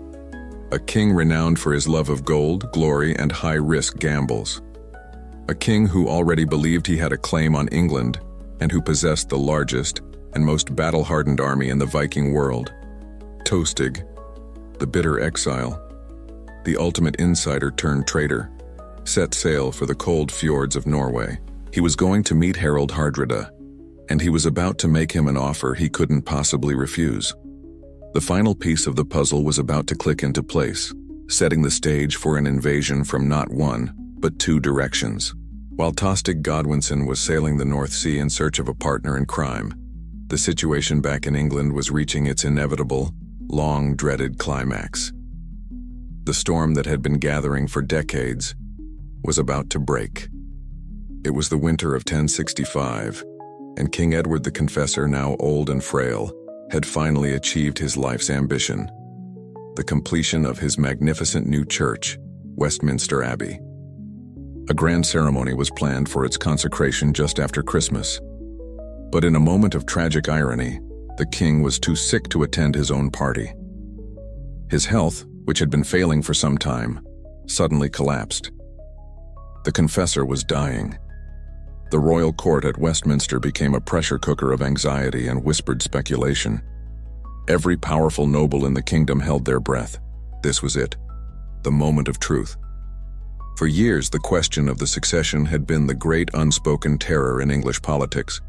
A king renowned for his love of gold, glory, and high-risk gambles. A king who already believed he had a claim on England and who possessed the largest and most battle-hardened army in the Viking world. Tostig, the bitter exile, the ultimate insider turned traitor, set sail for the cold fjords of Norway. He was going to meet Harald Hardrada, and he was about to make him an offer he couldn't possibly refuse. The final piece of the puzzle was about to click into place, setting the stage for an invasion from not one, but two directions. While Tostig Godwinson was sailing the North Sea in search of a partner in crime, the situation back in England was reaching its inevitable, long-dreaded climax. The storm that had been gathering for decades was about to break. It was the winter of 1065, and King Edward the Confessor, now old and frail, had finally achieved his life's ambition, the completion of his magnificent new church, Westminster Abbey. A grand ceremony was planned for its consecration just after Christmas. But in a moment of tragic irony, the king was too sick to attend his own party. His health, which had been failing for some time, suddenly collapsed. The confessor was dying. The royal court at Westminster became a pressure cooker of anxiety and whispered speculation. Every powerful noble in the kingdom held their breath. This was it, the moment of truth. For years, the question of the succession had been the great unspoken terror in English politics.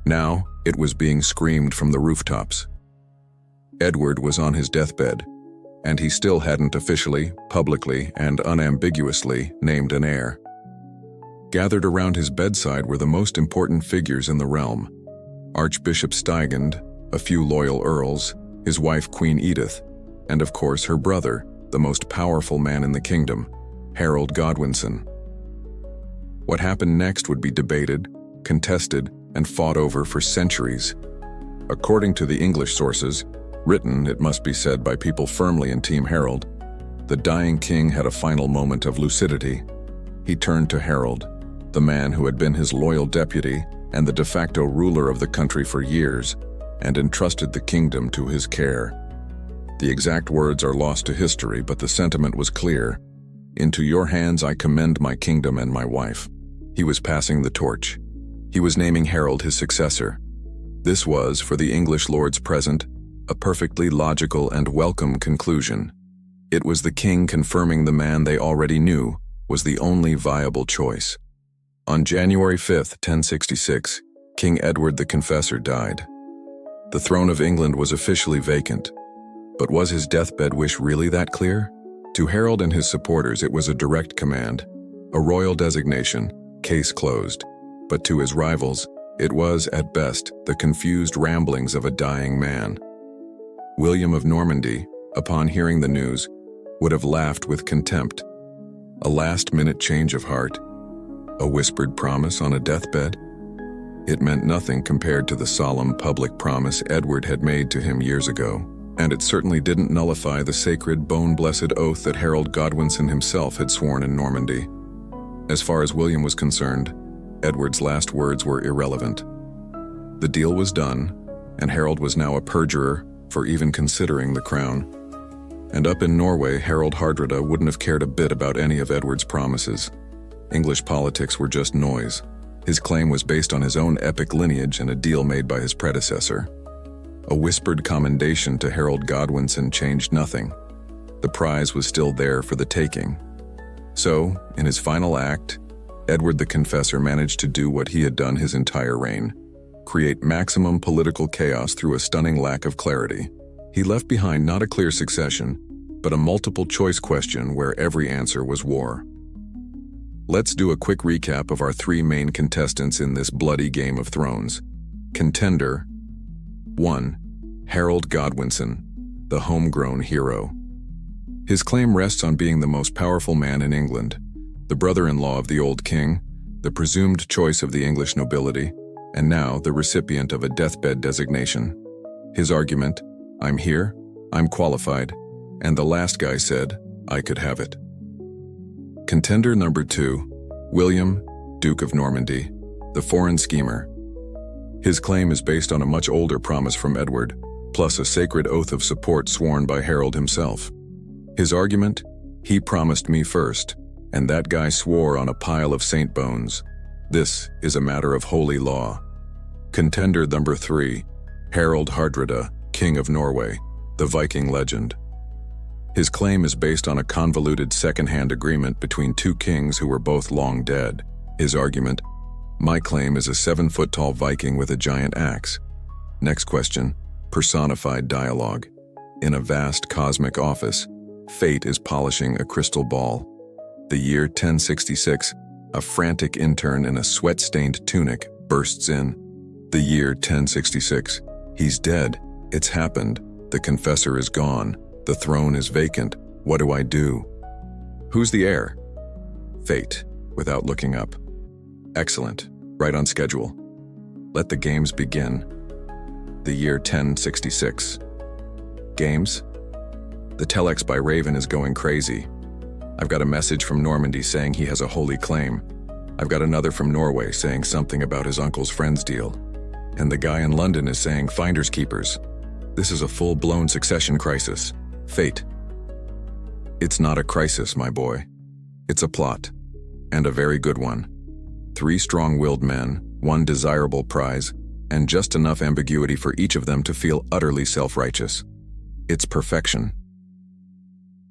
Now, it was being screamed from the rooftops. Edward was on his deathbed, and he still hadn't officially, publicly, and unambiguously named an heir. Gathered around his bedside were the most important figures in the realm: Archbishop Stigand, a few loyal earls, his wife Queen Edith, and of course her brother, the most powerful man in the kingdom, Harold Godwinson. What happened next would be debated, contested, and fought over for centuries. According to the English sources, written, it must be said, by people firmly in Team Harold, the dying king had a final moment of lucidity. He turned to Harold, the man who had been his loyal deputy and the de facto ruler of the country for years, and entrusted the kingdom to his care. The exact words are lost to history, but the sentiment was clear. "Into your hands I commend my kingdom and my wife." He was passing the torch. He was naming Harold his successor. This was, for the English lords present, a perfectly logical and welcome conclusion. It was the king confirming the man they already knew was the only viable choice. On January 5, 1066, King Edward the Confessor died. The throne of England was officially vacant. But was his deathbed wish really that clear? To Harold and his supporters, it was a direct command, a royal designation, case closed. But to his rivals, it was, at best, the confused ramblings of a dying man. William of Normandy, upon hearing the news, would have laughed with contempt. A last-minute change of heart, a whispered promise on a deathbed. It meant nothing compared to the solemn public promise Edward had made to him years ago, and it certainly didn't nullify the sacred bone-blessed oath that Harold Godwinson himself had sworn in Normandy. As far as William was concerned, Edward's last words were irrelevant. The deal was done, and Harold was now a perjurer for even considering the crown. And up in Norway, Harold Hardrada wouldn't have cared a bit about any of Edward's promises. English politics were just noise. His claim was based on his own epic lineage and a deal made by his predecessor. A whispered commendation to Harold Godwinson changed nothing. The prize was still there for the taking. So, in his final act, Edward the Confessor managed to do what he had done his entire reign: create maximum political chaos through a stunning lack of clarity. He left behind not a clear succession, but a multiple-choice question where every answer was war. Let's do a quick recap of our three main contestants in this bloody Game of Thrones. Contender 1. Harold Godwinson, the homegrown hero. His claim rests on being the most powerful man in England, the brother-in-law of the old king, the presumed choice of the English nobility, and now the recipient of a deathbed designation. His argument: I'm here, I'm qualified, and the last guy said, I could have it. Contender number 2, William, Duke of Normandy, the foreign schemer. His claim is based on a much older promise from Edward, plus a sacred oath of support sworn by Harold himself. His argument: he promised me first, and that guy swore on a pile of saint bones. This is a matter of holy law. Contender number 3, Harold Hardrada, King of Norway, the Viking legend. His claim is based on a convoluted second-hand agreement between two kings who were both long dead. His argument: my claim is a 7-foot-tall Viking with a giant axe. Next question: personified dialogue. In a vast cosmic office, fate is polishing a crystal ball. The year 1066, a frantic intern in a sweat-stained tunic bursts in. The year 1066, he's dead. It's happened. The confessor is gone. The throne is vacant. What do I do? Who's the heir? Fate, without looking up. Excellent. Right on schedule. Let the games begin. The year 1066. Games? The telex by Raven is going crazy. I've got a message from Normandy saying he has a holy claim. I've got another from Norway saying something about his uncle's friend's deal. And the guy in London is saying finders keepers. This is a full-blown succession crisis. Fate. It's not a crisis, my boy. It's a plot. And a very good one. 3 strong-willed men, 1 desirable prize, and just enough ambiguity for each of them to feel utterly self-righteous. It's perfection.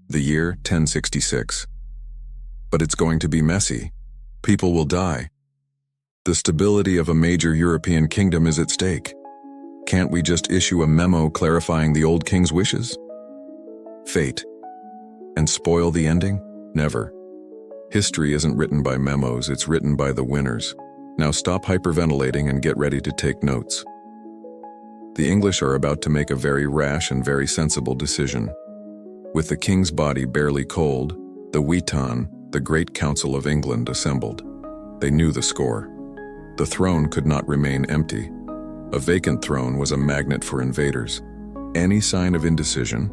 The year 1066. But it's going to be messy. People will die. The stability of a major European kingdom is at stake. Can't we just issue a memo clarifying the old king's wishes? Fate. And spoil the ending? Never. History isn't written by memos, it's written by the winners. Now stop hyperventilating and get ready to take notes. The English are about to make a very rash and very sensible decision. With the king's body barely cold, the Witan, the Great Council of England, assembled. They knew the score. The throne could not remain empty. A vacant throne was a magnet for invaders. Any sign of indecision,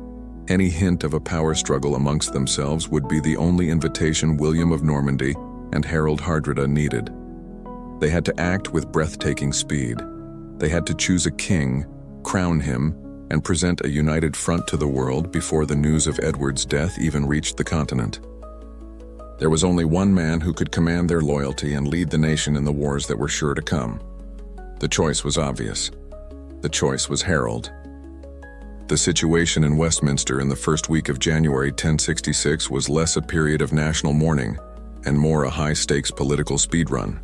any hint of a power struggle amongst themselves would be the only invitation William of Normandy and Harold Hardrada needed. They had to act with breathtaking speed. They had to choose a king, crown him, and present a united front to the world before the news of Edward's death even reached the continent. There was only one man who could command their loyalty and lead the nation in the wars that were sure to come. The choice was obvious. The choice was Harold. The situation in Westminster in the first week of January 1066 was less a period of national mourning and more a high-stakes political speedrun.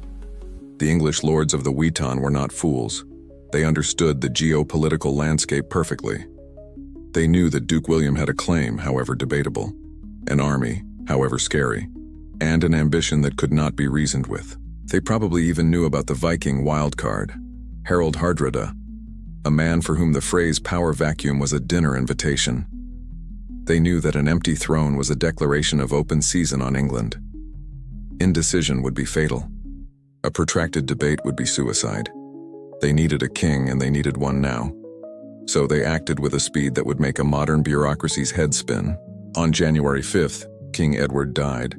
The English lords of the Witan were not fools. They understood the geopolitical landscape perfectly. They knew that Duke William had a claim, however debatable, an army, however scary, and an ambition that could not be reasoned with. They probably even knew about the Viking wildcard, Harald Hardrada, a man for whom the phrase power vacuum was a dinner invitation. They knew that an empty throne was a declaration of open season on England. Indecision would be fatal. A protracted debate would be suicide. They needed a king, and they needed one now. So they acted with a speed that would make a modern bureaucracy's head spin. On January 5th, King Edward died.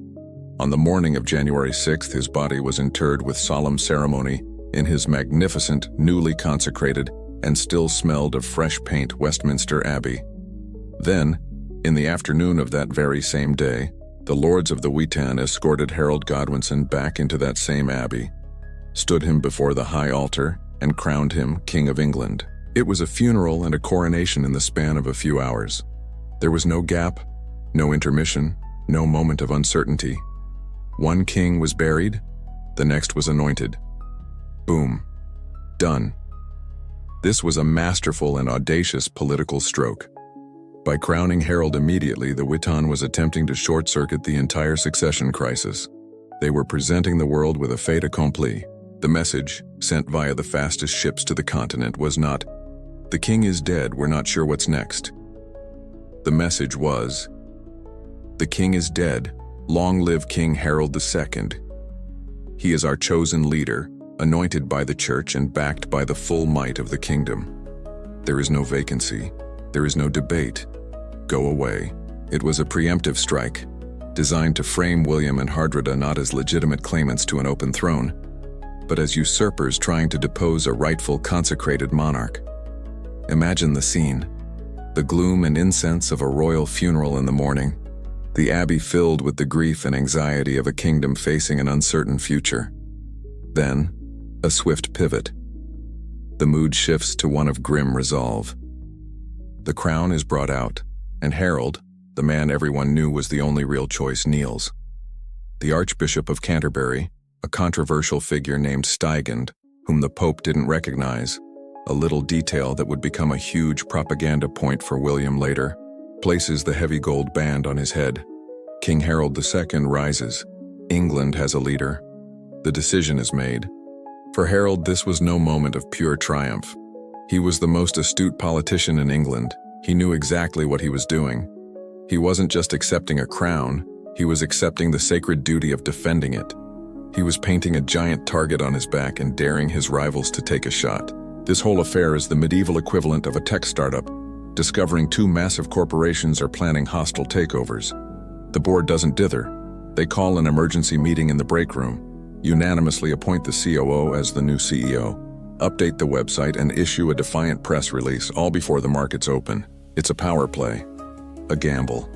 On the morning of January 6th, his body was interred with solemn ceremony in his magnificent, newly consecrated, and still smelled of fresh paint Westminster Abbey. Then, in the afternoon of that very same day, the lords of the Witan escorted Harold Godwinson back into that same abbey, stood him before the high altar, and crowned him King of England. It was a funeral and a coronation in the span of a few hours. There was no gap, no intermission, no moment of uncertainty. One king was buried, the next was anointed. Boom. Done. This was a masterful and audacious political stroke. By crowning Harold immediately, the Witan was attempting to short-circuit the entire succession crisis. They were presenting the world with a fait accompli. The message, sent via the fastest ships to the continent, was not, "The king is dead, we're not sure what's next." The message was, "The king is dead, long live King Harold II. He is our chosen leader, anointed by the church and backed by the full might of the kingdom. There is no vacancy, there is no debate. Go away." It was a preemptive strike, designed to frame William and Hardrada not as legitimate claimants to an open throne, but as usurpers trying to depose a rightful consecrated monarch. Imagine the scene. The gloom and incense of a royal funeral in the morning, the abbey filled with the grief and anxiety of a kingdom facing an uncertain future. Then, a swift pivot. The mood shifts to one of grim resolve. The crown is brought out, and Harold, the man everyone knew was the only real choice, kneels. The Archbishop of Canterbury, a controversial figure named Stigand, whom the Pope didn't recognize, a little detail that would become a huge propaganda point for William later, places the heavy gold band on his head. King Harold II rises. England has a leader. The decision is made. For Harold, this was no moment of pure triumph. He was the most astute politician in England. He knew exactly what he was doing. He wasn't just accepting a crown, he was accepting the sacred duty of defending it. He was painting a giant target on his back and daring his rivals to take a shot. This whole affair is the medieval equivalent of a tech startup, discovering two massive corporations are planning hostile takeovers. The board doesn't dither. They call an emergency meeting in the break room, unanimously appoint the COO as the new CEO, update the website, and issue a defiant press release, all before the markets open. It's a power play, a gamble.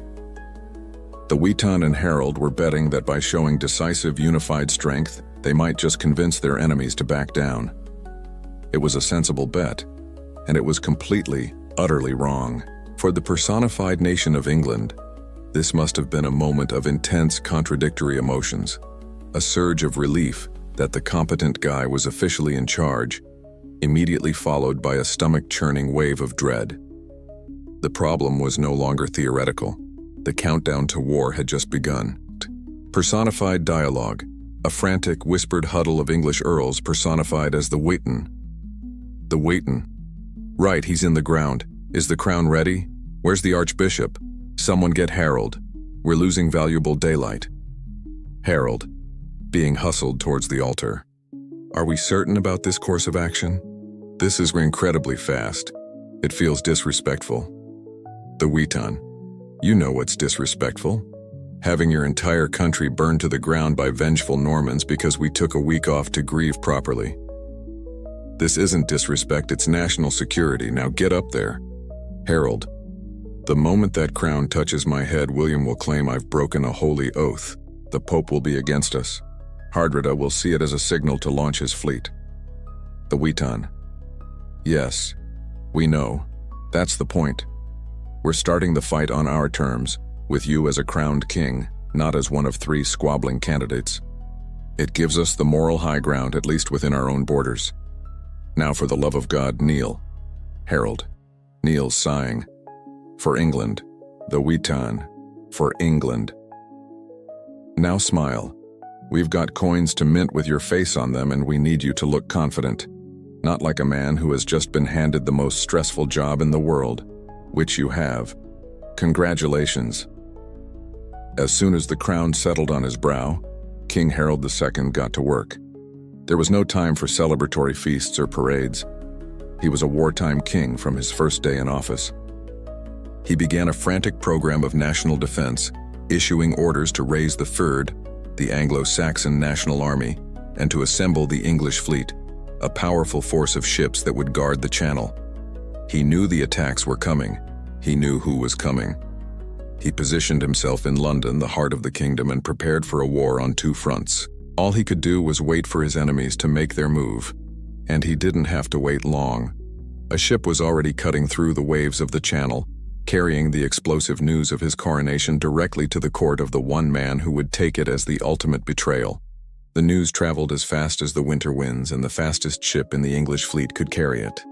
The Witan and Harold were betting that by showing decisive unified strength, they might just convince their enemies to back down. It was a sensible bet, and it was completely, utterly wrong. For the personified nation of England, this must have been a moment of intense contradictory emotions, a surge of relief that the competent guy was officially in charge, immediately followed by a stomach-churning wave of dread. The problem was no longer theoretical. The countdown to war had just begun. Personified dialogue, a frantic, whispered huddle of English earls personified as the Witan. The Witan. Right, he's in the ground. Is the crown ready? Where's the Archbishop? Someone get Harold. We're losing valuable daylight. Harold, being hustled towards the altar. Are we certain about this course of action? This is incredibly fast. It feels disrespectful. The Witan. You know what's disrespectful. Having your entire country burned to the ground by vengeful Normans because we took a week off to grieve properly. This isn't disrespect, it's national security. Now get up there. Harold. The moment that crown touches my head, William will claim I've broken a holy oath. The Pope will be against us. Hardrada will see it as a signal to launch his fleet. The Witan. Yes, we know. That's the point. We're starting the fight on our terms, with you as a crowned king. not as one of three squabbling candidates. It gives us the moral high ground, at least within our own borders. Now for the love of God, kneel. Harold. Kneels sighing. For England. The Witan. For England. Now smile. We've got coins to mint with your face on them, and we need you to look confident. Not like a man who has just been handed the most stressful job in the world, which you have. Congratulations. As soon as the crown settled on his brow, King Harold II got to work. There was no time for celebratory feasts or parades. He was a wartime king from his first day in office. He began a frantic program of national defense, issuing orders to raise the Fyrd, the Anglo-Saxon national army, and to assemble the English fleet, a powerful force of ships that would guard the channel. He knew the attacks were coming. He knew who was coming. He positioned himself in London, the heart of the kingdom, and prepared for a war on two fronts. All he could do was wait for his enemies to make their move. And he didn't have to wait long. A ship was already cutting through the waves of the channel, carrying the explosive news of his coronation directly to the court of the one man who would take it as the ultimate betrayal. The news traveled as fast as the winter winds, and the fastest ship in the English fleet could carry it.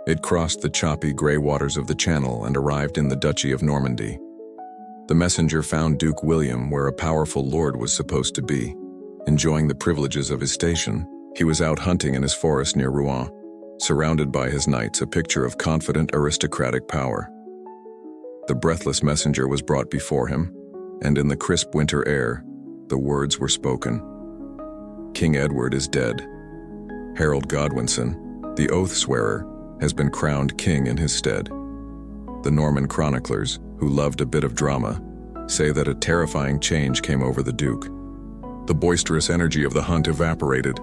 It crossed the choppy gray waters of the Channel and arrived in the Duchy of Normandy. The messenger found Duke William where a powerful lord was supposed to be. Enjoying the privileges of his station, he was out hunting in his forest near Rouen, surrounded by his knights, a picture of confident aristocratic power. The breathless messenger was brought before him, and in the crisp winter air, the words were spoken. King Edward is dead. Harold Godwinson, the oath-swearer, has been crowned king in his stead. The Norman chroniclers, who loved a bit of drama, say that a terrifying change came over the Duke. The boisterous energy of the hunt evaporated.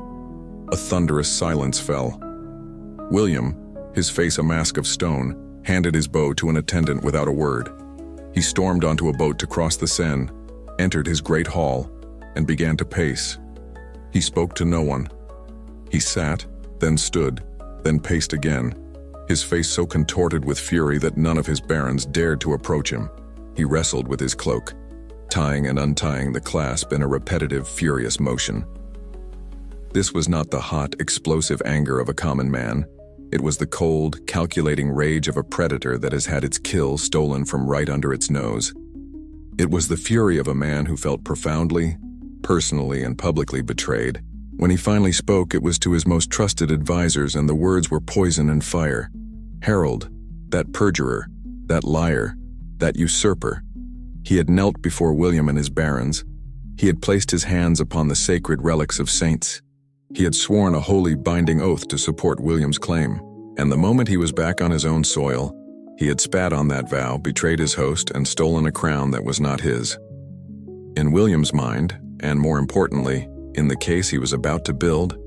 A thunderous silence fell. William, his face a mask of stone, handed his bow to an attendant without a word. He stormed onto a boat to cross the Seine, entered his great hall, and began to pace. He spoke to no one. He sat, then stood, then paced again, his face so contorted with fury that none of his barons dared to approach him. He wrestled with his cloak, tying and untying the clasp in a repetitive, furious motion. This was not the hot, explosive anger of a common man. It was the cold, calculating rage of a predator that has had its kill stolen from right under its nose. It was the fury of a man who felt profoundly, personally, and publicly betrayed. When he finally spoke, it was to his most trusted advisors, and the words were poison and fire. Harold, that perjurer, that liar, that usurper. He had knelt before William and his barons. He had placed his hands upon the sacred relics of saints. He had sworn a holy binding oath to support William's claim. And the moment he was back on his own soil, he had spat on that vow, betrayed his host, and stolen a crown that was not his. In William's mind, and more importantly, in the case he was about to build,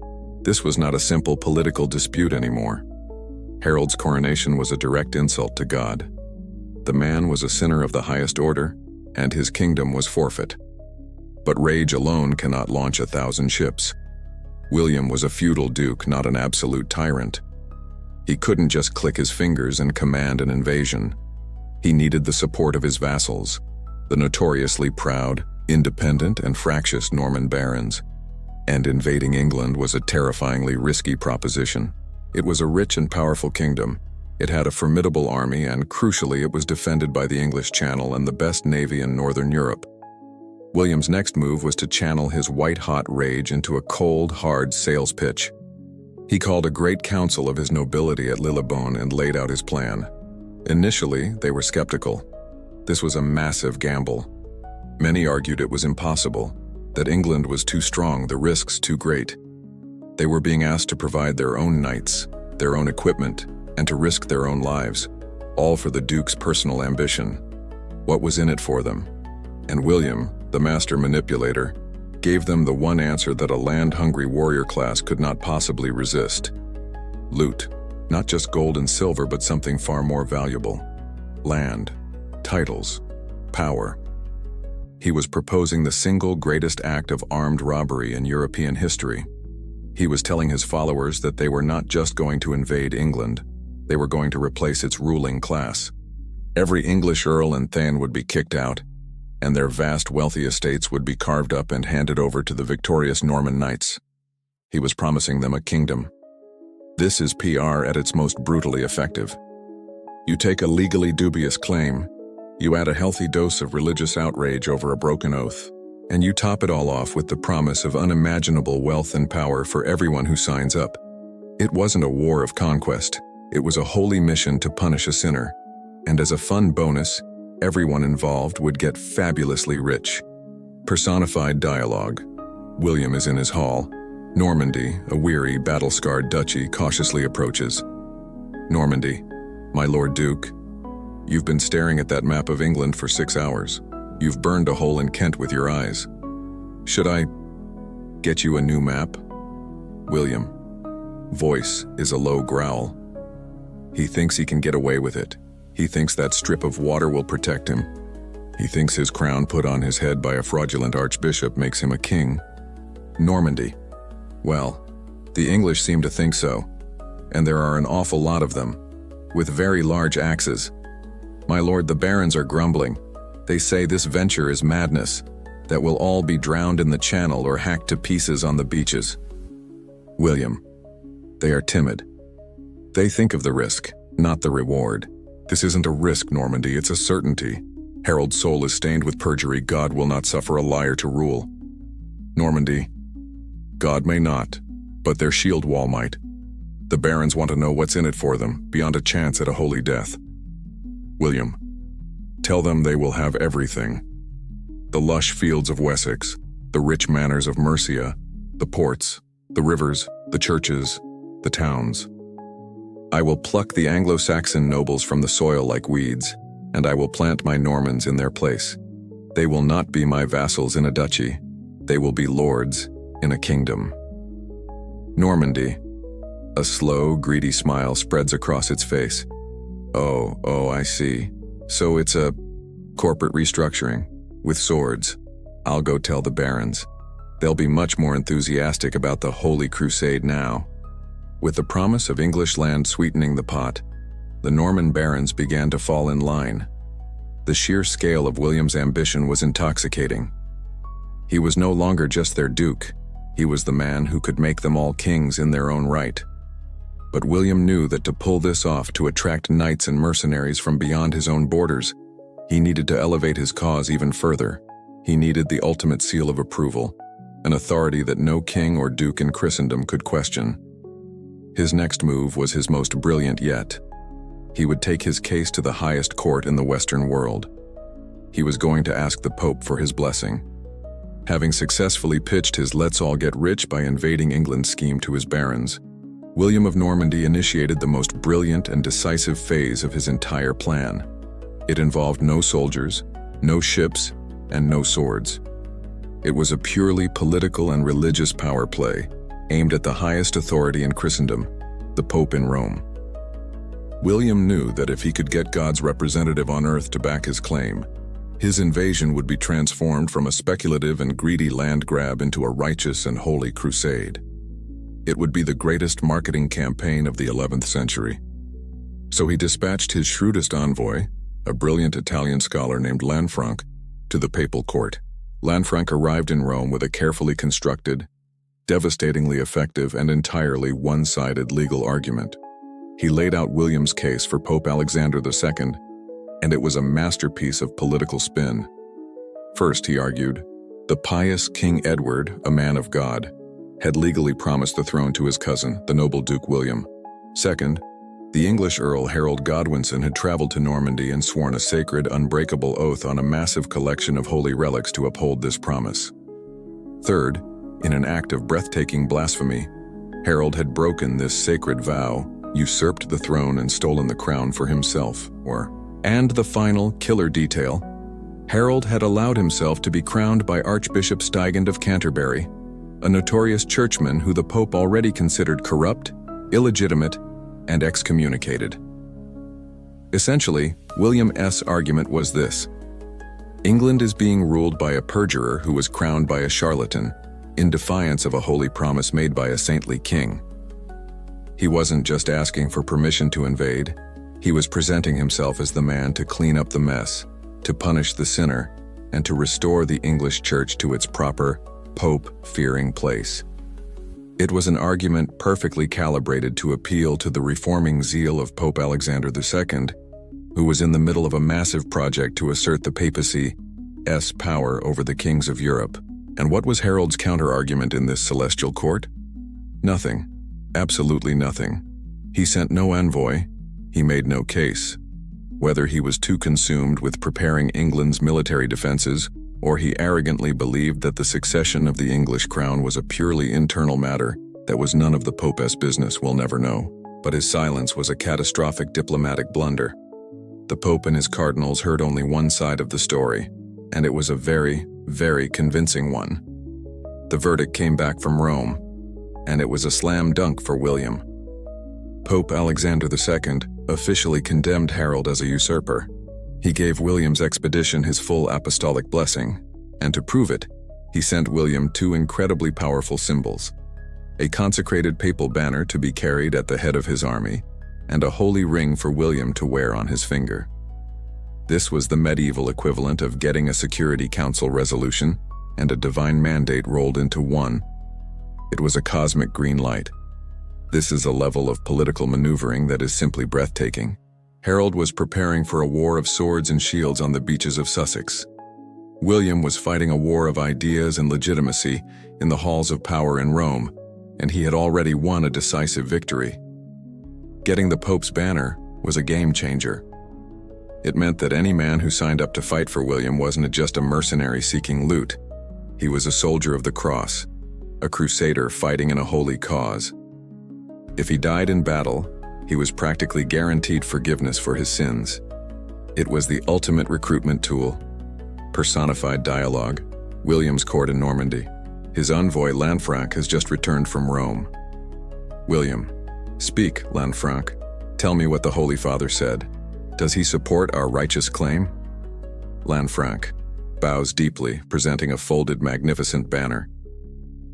this was not a simple political dispute anymore. Harold's coronation was a direct insult to God. The man was a sinner of the highest order, and his kingdom was forfeit. But rage alone cannot launch 1,000 ships. William was a feudal duke, not an absolute tyrant. He couldn't just click his fingers and command an invasion. He needed the support of his vassals, the notoriously proud, independent, and fractious Norman barons. And invading England was a terrifyingly risky proposition. It was a rich and powerful kingdom. It had a formidable army, and crucially, it was defended by the English Channel and the best navy in Northern Europe. William's next move was to channel his white-hot rage into a cold, hard sales pitch. He called a great council of his nobility at Lillebonne and laid out his plan. Initially, they were skeptical. This was a massive gamble. Many argued it was impossible, that England was too strong, the risks too great. They were being asked to provide their own knights, their own equipment, and to risk their own lives, all for the Duke's personal ambition. What was in it for them? And William, the master manipulator, gave them the one answer that a land-hungry warrior class could not possibly resist. Loot, not just gold and silver, but something far more valuable. Land, titles, power. He was proposing the single greatest act of armed robbery in European history. He was telling his followers that they were not just going to invade England, they were going to replace its ruling class. Every English earl and thane would be kicked out, and their vast wealthy estates would be carved up and handed over to the victorious Norman knights. He was promising them a kingdom. This is PR at its most brutally effective. You take a legally dubious claim, you add a healthy dose of religious outrage over a broken oath, and you top it all off with the promise of unimaginable wealth and power for everyone who signs up. It wasn't a war of conquest, it was a holy mission to punish a sinner, and as a fun bonus, everyone involved would get fabulously rich. Personified dialogue. William is in his hall. Normandy, a weary, battle-scarred duchy, cautiously approaches. Normandy, my Lord Duke, you've been staring at that map of England for 6 hours. You've burned a hole in Kent with your eyes. Should I get you a new map? William. Voice is a low growl. He thinks he can get away with it. He thinks that strip of water will protect him. He thinks his crown put on his head by a fraudulent archbishop makes him a king. Normandy. Well, the English seem to think so, and there are an awful lot of them, with very large axes. My lord, the barons are grumbling. They say this venture is madness, that we'll all be drowned in the channel or hacked to pieces on the beaches. William. They are timid. They think of the risk, not the reward. This isn't a risk, Normandy, it's a certainty. Harold's soul is stained with perjury. God will not suffer a liar to rule. Normandy. God may not, but their shield wall might. The barons want to know what's in it for them, beyond a chance at a holy death. William. Tell them they will have everything. The lush fields of Wessex, the rich manors of Mercia, the ports, the rivers, the churches, the towns. I will pluck the Anglo-Saxon nobles from the soil like weeds, and I will plant my Normans in their place. They will not be my vassals in a duchy. They will be lords in a kingdom. Normandy. A slow, greedy smile spreads across its face. Oh, I see. So it's a corporate restructuring, with swords. I'll go tell the barons. They'll be much more enthusiastic about the Holy Crusade now. With the promise of English land sweetening the pot, the Norman barons began to fall in line. The sheer scale of William's ambition was intoxicating. He was no longer just their duke, he was the man who could make them all kings in their own right. But William knew that to pull this off, to attract knights and mercenaries from beyond his own borders, he needed to elevate his cause even further. He needed the ultimate seal of approval, an authority that no king or duke in Christendom could question. His next move was his most brilliant yet. He would take his case to the highest court in the Western world. He was going to ask the Pope for his blessing. Having successfully pitched his let's all get rich by invading England scheme to his barons, William of Normandy initiated the most brilliant and decisive phase of his entire plan. It involved no soldiers, no ships, and no swords. It was a purely political and religious power play, aimed at the highest authority in Christendom, the Pope in Rome. William knew that if he could get God's representative on earth to back his claim, his invasion would be transformed from a speculative and greedy land grab into a righteous and holy crusade. It would be the greatest marketing campaign of the 11th century. So he dispatched his shrewdest envoy, a brilliant Italian scholar named Lanfranc, to the papal court. Lanfranc arrived in Rome with a carefully constructed, devastatingly effective, and entirely one-sided legal argument. He laid out William's case for Pope Alexander II, and it was a masterpiece of political spin. First, he argued, the pious King Edward, a man of God, had legally promised the throne to his cousin, the noble Duke William. Second, the English Earl Harold Godwinson had traveled to Normandy and sworn a sacred, unbreakable oath on a massive collection of holy relics to uphold this promise. Third, in an act of breathtaking blasphemy, Harold had broken this sacred vow, usurped the throne and stolen the crown for himself, and the final killer detail, Harold had allowed himself to be crowned by Archbishop Stigand of Canterbury, a notorious churchman who the Pope already considered corrupt, illegitimate, and excommunicated. Essentially, William's argument was this: England is being ruled by a perjurer who was crowned by a charlatan, in defiance of a holy promise made by a saintly king. He wasn't just asking for permission to invade, he was presenting himself as the man to clean up the mess, to punish the sinner, and to restore the English Church to its proper, Pope-fearing place. It was an argument perfectly calibrated to appeal to the reforming zeal of Pope Alexander II, who was in the middle of a massive project to assert the papacy's power over the kings of Europe. And what was Harold's counter-argument in this celestial court? Nothing. Absolutely nothing. He sent no envoy. He made no case. Whether he was too consumed with preparing England's military defenses, or he arrogantly believed that the succession of the English crown was a purely internal matter that was none of the Pope's business, we'll never know. But his silence was a catastrophic diplomatic blunder. The Pope and his cardinals heard only one side of the story, and it was a very, very convincing one. The verdict came back from Rome, and it was a slam dunk for William. Pope Alexander II officially condemned Harold as a usurper. He gave William's expedition his full apostolic blessing, and to prove it, he sent William two incredibly powerful symbols: a consecrated papal banner to be carried at the head of his army, and a holy ring for William to wear on his finger. This was the medieval equivalent of getting a Security Council resolution and a divine mandate rolled into one. It was a cosmic green light. This is a level of political maneuvering that is simply breathtaking. Harold was preparing for a war of swords and shields on the beaches of Sussex. William was fighting a war of ideas and legitimacy in the halls of power in Rome, and he had already won a decisive victory. Getting the Pope's banner was a game changer. It meant that any man who signed up to fight for William wasn't just a mercenary seeking loot. He was a soldier of the cross, a crusader fighting in a holy cause. If he died in battle, he was practically guaranteed forgiveness for his sins. It was the ultimate recruitment tool. Personified dialogue. William's court in Normandy. His envoy Lanfranc has just returned from Rome. William: "Speak, Lanfranc. Tell me what the Holy Father said. Does he support our righteous claim?" Lanfranc bows deeply, presenting a folded, magnificent banner.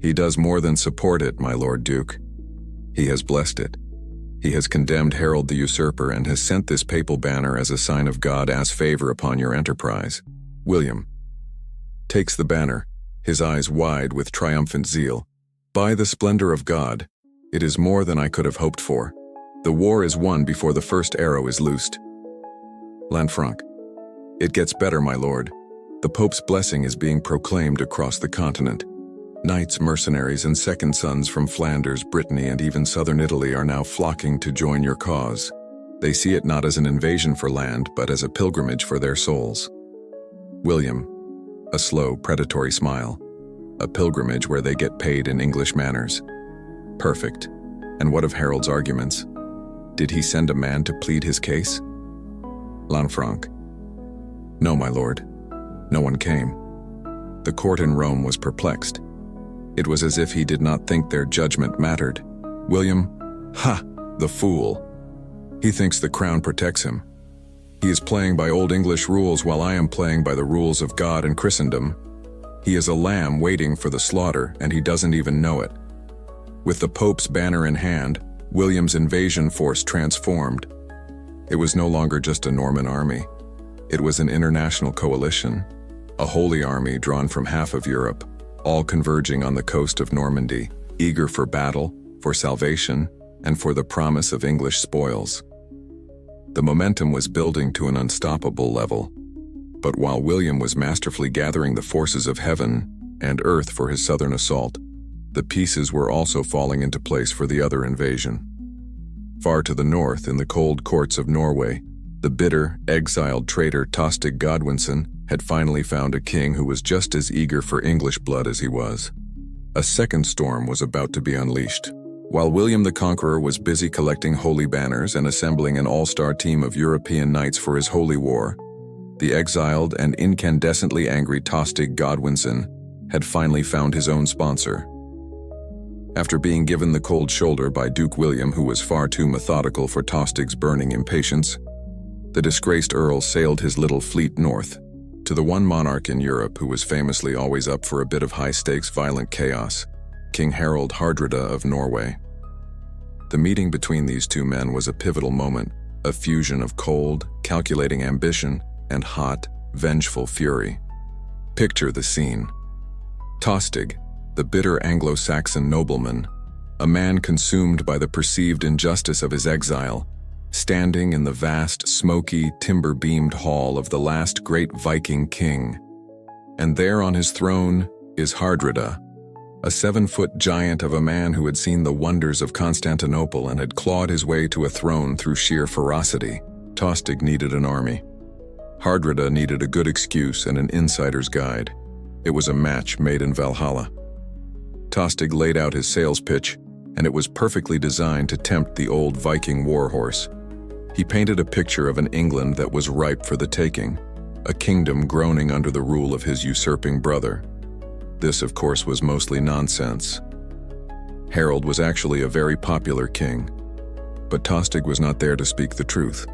"He does more than support it, my Lord Duke. He has blessed it. He has condemned Harold the usurper and has sent this papal banner as a sign of God's favor upon your enterprise." William takes the banner, his eyes wide with triumphant zeal. "By the splendor of God, it is more than I could have hoped for. The war is won before the first arrow is loosed." Lanfranc: "It gets better, my lord. The Pope's blessing is being proclaimed across the continent. Knights, mercenaries, and second sons from Flanders, Brittany, and even southern Italy are now flocking to join your cause. They see it not as an invasion for land, but as a pilgrimage for their souls." William, a slow, predatory smile. "A pilgrimage where they get paid in English manners. Perfect. And what of Harold's arguments? Did he send a man to plead his case?" Lanfranc: "No, my lord. No one came." The court in Rome was perplexed. It was as if he did not think their judgment mattered. William: "Ha! The fool. He thinks the crown protects him. He is playing by old English rules while I am playing by the rules of God and Christendom. He is a lamb waiting for the slaughter, and he doesn't even know it." With the Pope's banner in hand, William's invasion force transformed. It was no longer just a Norman army. It was an international coalition, a holy army drawn from half of Europe, all converging on the coast of Normandy, eager for battle, for salvation, and for the promise of English spoils. The momentum was building to an unstoppable level. But while William was masterfully gathering the forces of heaven and earth for his southern assault, the pieces were also falling into place for the other invasion. Far to the north, in the cold courts of Norway, the bitter, exiled traitor Tostig Godwinson had finally found a king who was just as eager for English blood as he was. A second storm was about to be unleashed. While William the Conqueror was busy collecting holy banners and assembling an all-star team of European knights for his holy war, the exiled and incandescently angry Tostig Godwinson had finally found his own sponsor. After being given the cold shoulder by Duke William, who was far too methodical for Tostig's burning impatience, the disgraced earl sailed his little fleet north, to the one monarch in Europe who was famously always up for a bit of high-stakes violent chaos, King Harald Hardrada of Norway. The meeting between these two men was a pivotal moment, a fusion of cold, calculating ambition and hot, vengeful fury. Picture the scene. Tostig, the bitter Anglo-Saxon nobleman, a man consumed by the perceived injustice of his exile, standing in the vast, smoky, timber-beamed hall of the last great Viking king. And there on his throne is Hardrada, a 7-foot giant of a man who had seen the wonders of Constantinople and had clawed his way to a throne through sheer ferocity. Tostig needed an army. Hardrada needed a good excuse and an insider's guide. It was a match made in Valhalla. Tostig laid out his sales pitch, and it was perfectly designed to tempt the old Viking warhorse. He painted a picture of an England that was ripe for the taking, a kingdom groaning under the rule of his usurping brother. This, of course, was mostly nonsense. Harold was actually a very popular king, but Tostig was not there to speak the truth.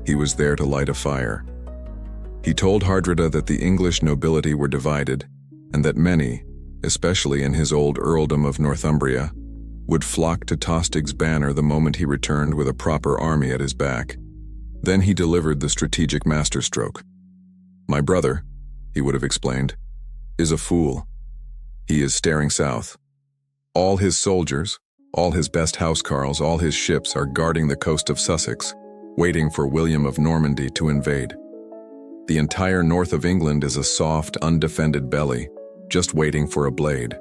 He was there to light a fire. He told Hardrada that the English nobility were divided, and that many, especially in his old earldom of Northumbria, would flock to Tostig's banner the moment he returned with a proper army at his back. Then he delivered the strategic masterstroke. "My brother," he would have explained, "is a fool. He is staring south. All his soldiers, all his best housecarls, all his ships are guarding the coast of Sussex, waiting for William of Normandy to invade. The entire north of England is a soft, undefended belly, just waiting for a blade."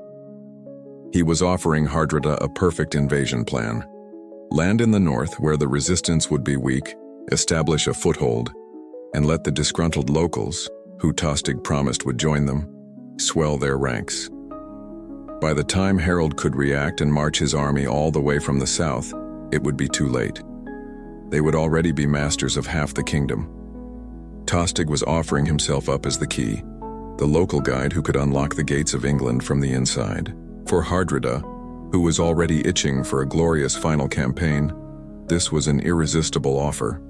He was offering Hardrada a perfect invasion plan. Land in the north where the resistance would be weak, establish a foothold, and let the disgruntled locals, who Tostig promised would join them, swell their ranks. By the time Harold could react and march his army all the way from the south, it would be too late. They would already be masters of half the kingdom. Tostig was offering himself up as the key, the local guide who could unlock the gates of England from the inside. For Hardrada, who was already itching for a glorious final campaign, this was an irresistible offer.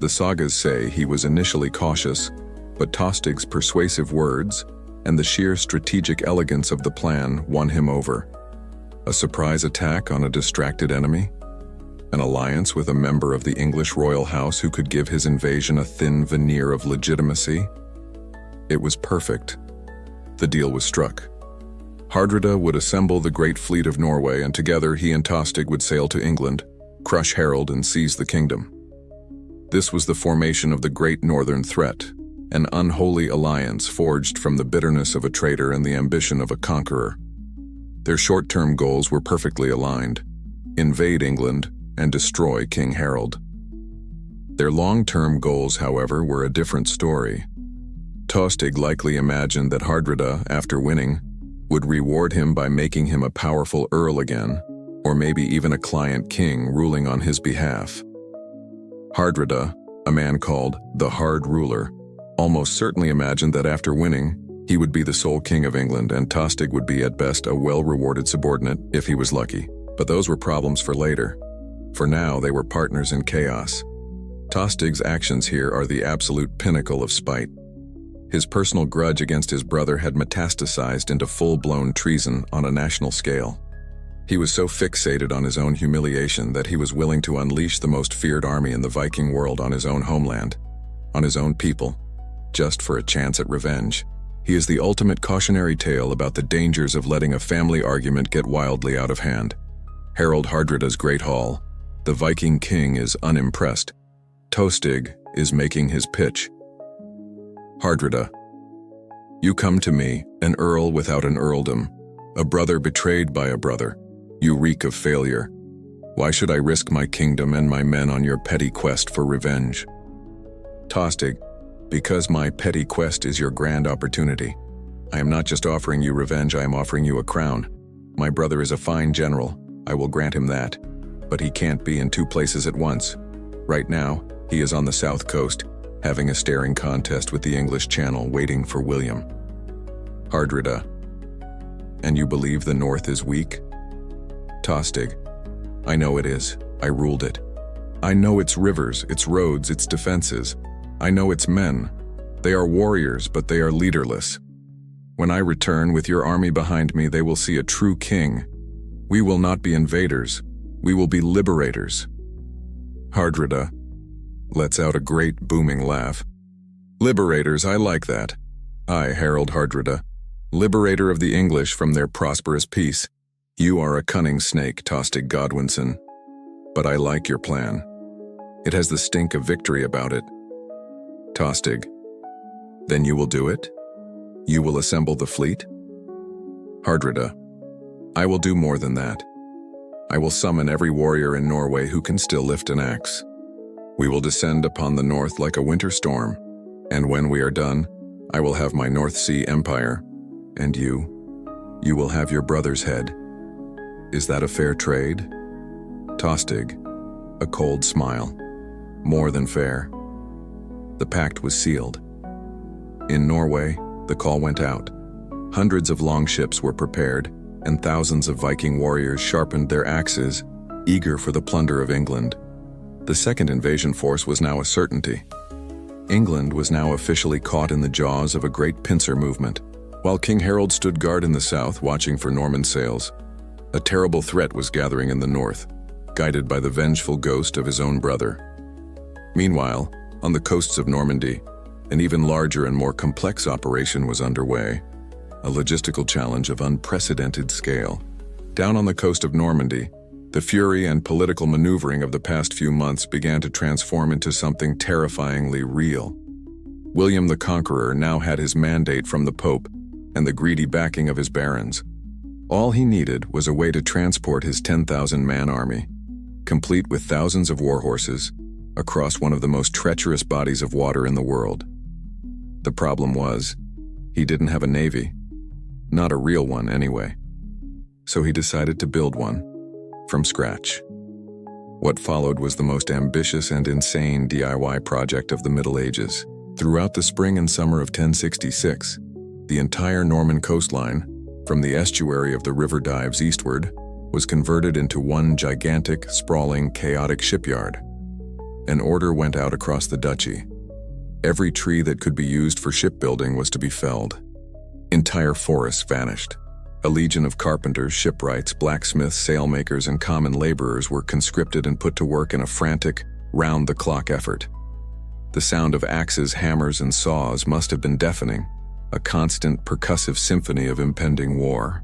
The sagas say he was initially cautious, but Tostig's persuasive words and the sheer strategic elegance of the plan won him over. A surprise attack on a distracted enemy? An alliance with a member of the English royal house who could give his invasion a thin veneer of legitimacy? It was perfect. The deal was struck. Hardrada would assemble the great fleet of Norway, and together he and Tostig would sail to England, crush Harold and seize the kingdom. This was the formation of the Great Northern Threat, an unholy alliance forged from the bitterness of a traitor and the ambition of a conqueror. Their short-term goals were perfectly aligned: invade England and destroy King Harold. Their long-term goals, however, were a different story. Tostig likely imagined that Hardrada, after winning, would reward him by making him a powerful earl again, or maybe even a client king ruling on his behalf. Hardrada, a man called the Hard Ruler, almost certainly imagined that after winning, he would be the sole king of England and Tostig would be at best a well-rewarded subordinate if he was lucky. But those were problems for later. For now, they were partners in chaos. Tostig's actions here are the absolute pinnacle of spite. His personal grudge against his brother had metastasized into full-blown treason on a national scale. He was so fixated on his own humiliation that he was willing to unleash the most feared army in the Viking world on his own homeland, on his own people, just for a chance at revenge. He is the ultimate cautionary tale about the dangers of letting a family argument get wildly out of hand. Harold Hardrada's great hall. The Viking king is unimpressed. Tostig is making his pitch. Hardrada, you come to me, an earl without an earldom, a brother betrayed by a brother. You reek of failure. Why should I risk my kingdom and my men on your petty quest for revenge? Tostig, because my petty quest is your grand opportunity. I am not just offering you revenge, I am offering you a crown. My brother is a fine general, I will grant him that, but he can't be in two places at once. Right now, he is on the south coast, having a staring contest with the English Channel waiting for William. Hardrada, and you believe the north is weak? Tostig, I know it is, I ruled it. I know its rivers, its roads, its defenses. I know its men. They are warriors, but they are leaderless. When I return with your army behind me, they will see a true king. We will not be invaders. We will be liberators. Hardrada lets out a great booming laugh. Liberators, I like that. I, Harold Hardrada, liberator of the English from their prosperous peace. You are a cunning snake, Tostig Godwinson. But I like your plan. It has the stink of victory about it. Tostig, then you will do it? You will assemble the fleet? Hardrada, I will do more than that. I will summon every warrior in Norway who can still lift an axe. We will descend upon the north like a winter storm, and when we are done, I will have my North Sea empire, and you will have your brother's head. Is that a fair trade? Tostig, a cold smile. More than fair. The pact was sealed. In Norway, the call went out. Hundreds of longships were prepared, and thousands of Viking warriors sharpened their axes, eager for the plunder of England. The second invasion force was now a certainty. England was now officially caught in the jaws of a great pincer movement. While King Harold stood guard in the south, watching for Norman sails, a terrible threat was gathering in the north, guided by the vengeful ghost of his own brother. Meanwhile, on the coasts of Normandy, an even larger and more complex operation was underway, a logistical challenge of unprecedented scale. Down on the coast of Normandy, the fury and political maneuvering of the past few months began to transform into something terrifyingly real. William the Conqueror now had his mandate from the Pope and the greedy backing of his barons. All he needed was a way to transport his 10,000-man army, complete with thousands of war horses, across one of the most treacherous bodies of water in the world. The problem was, he didn't have a navy. Not a real one, anyway. So he decided to build one, from scratch. What followed was the most ambitious and insane DIY project of the Middle Ages. Throughout the spring and summer of 1066, the entire Norman coastline, from the estuary of the river Dives eastward, was converted into one gigantic, sprawling, chaotic shipyard. An order went out across the duchy. Every tree that could be used for shipbuilding was to be felled. Entire forests vanished. A legion of carpenters, shipwrights, blacksmiths, sailmakers, and common laborers were conscripted and put to work in a frantic, round-the-clock effort. The sound of axes, hammers, and saws must have been deafening, a constant, percussive symphony of impending war.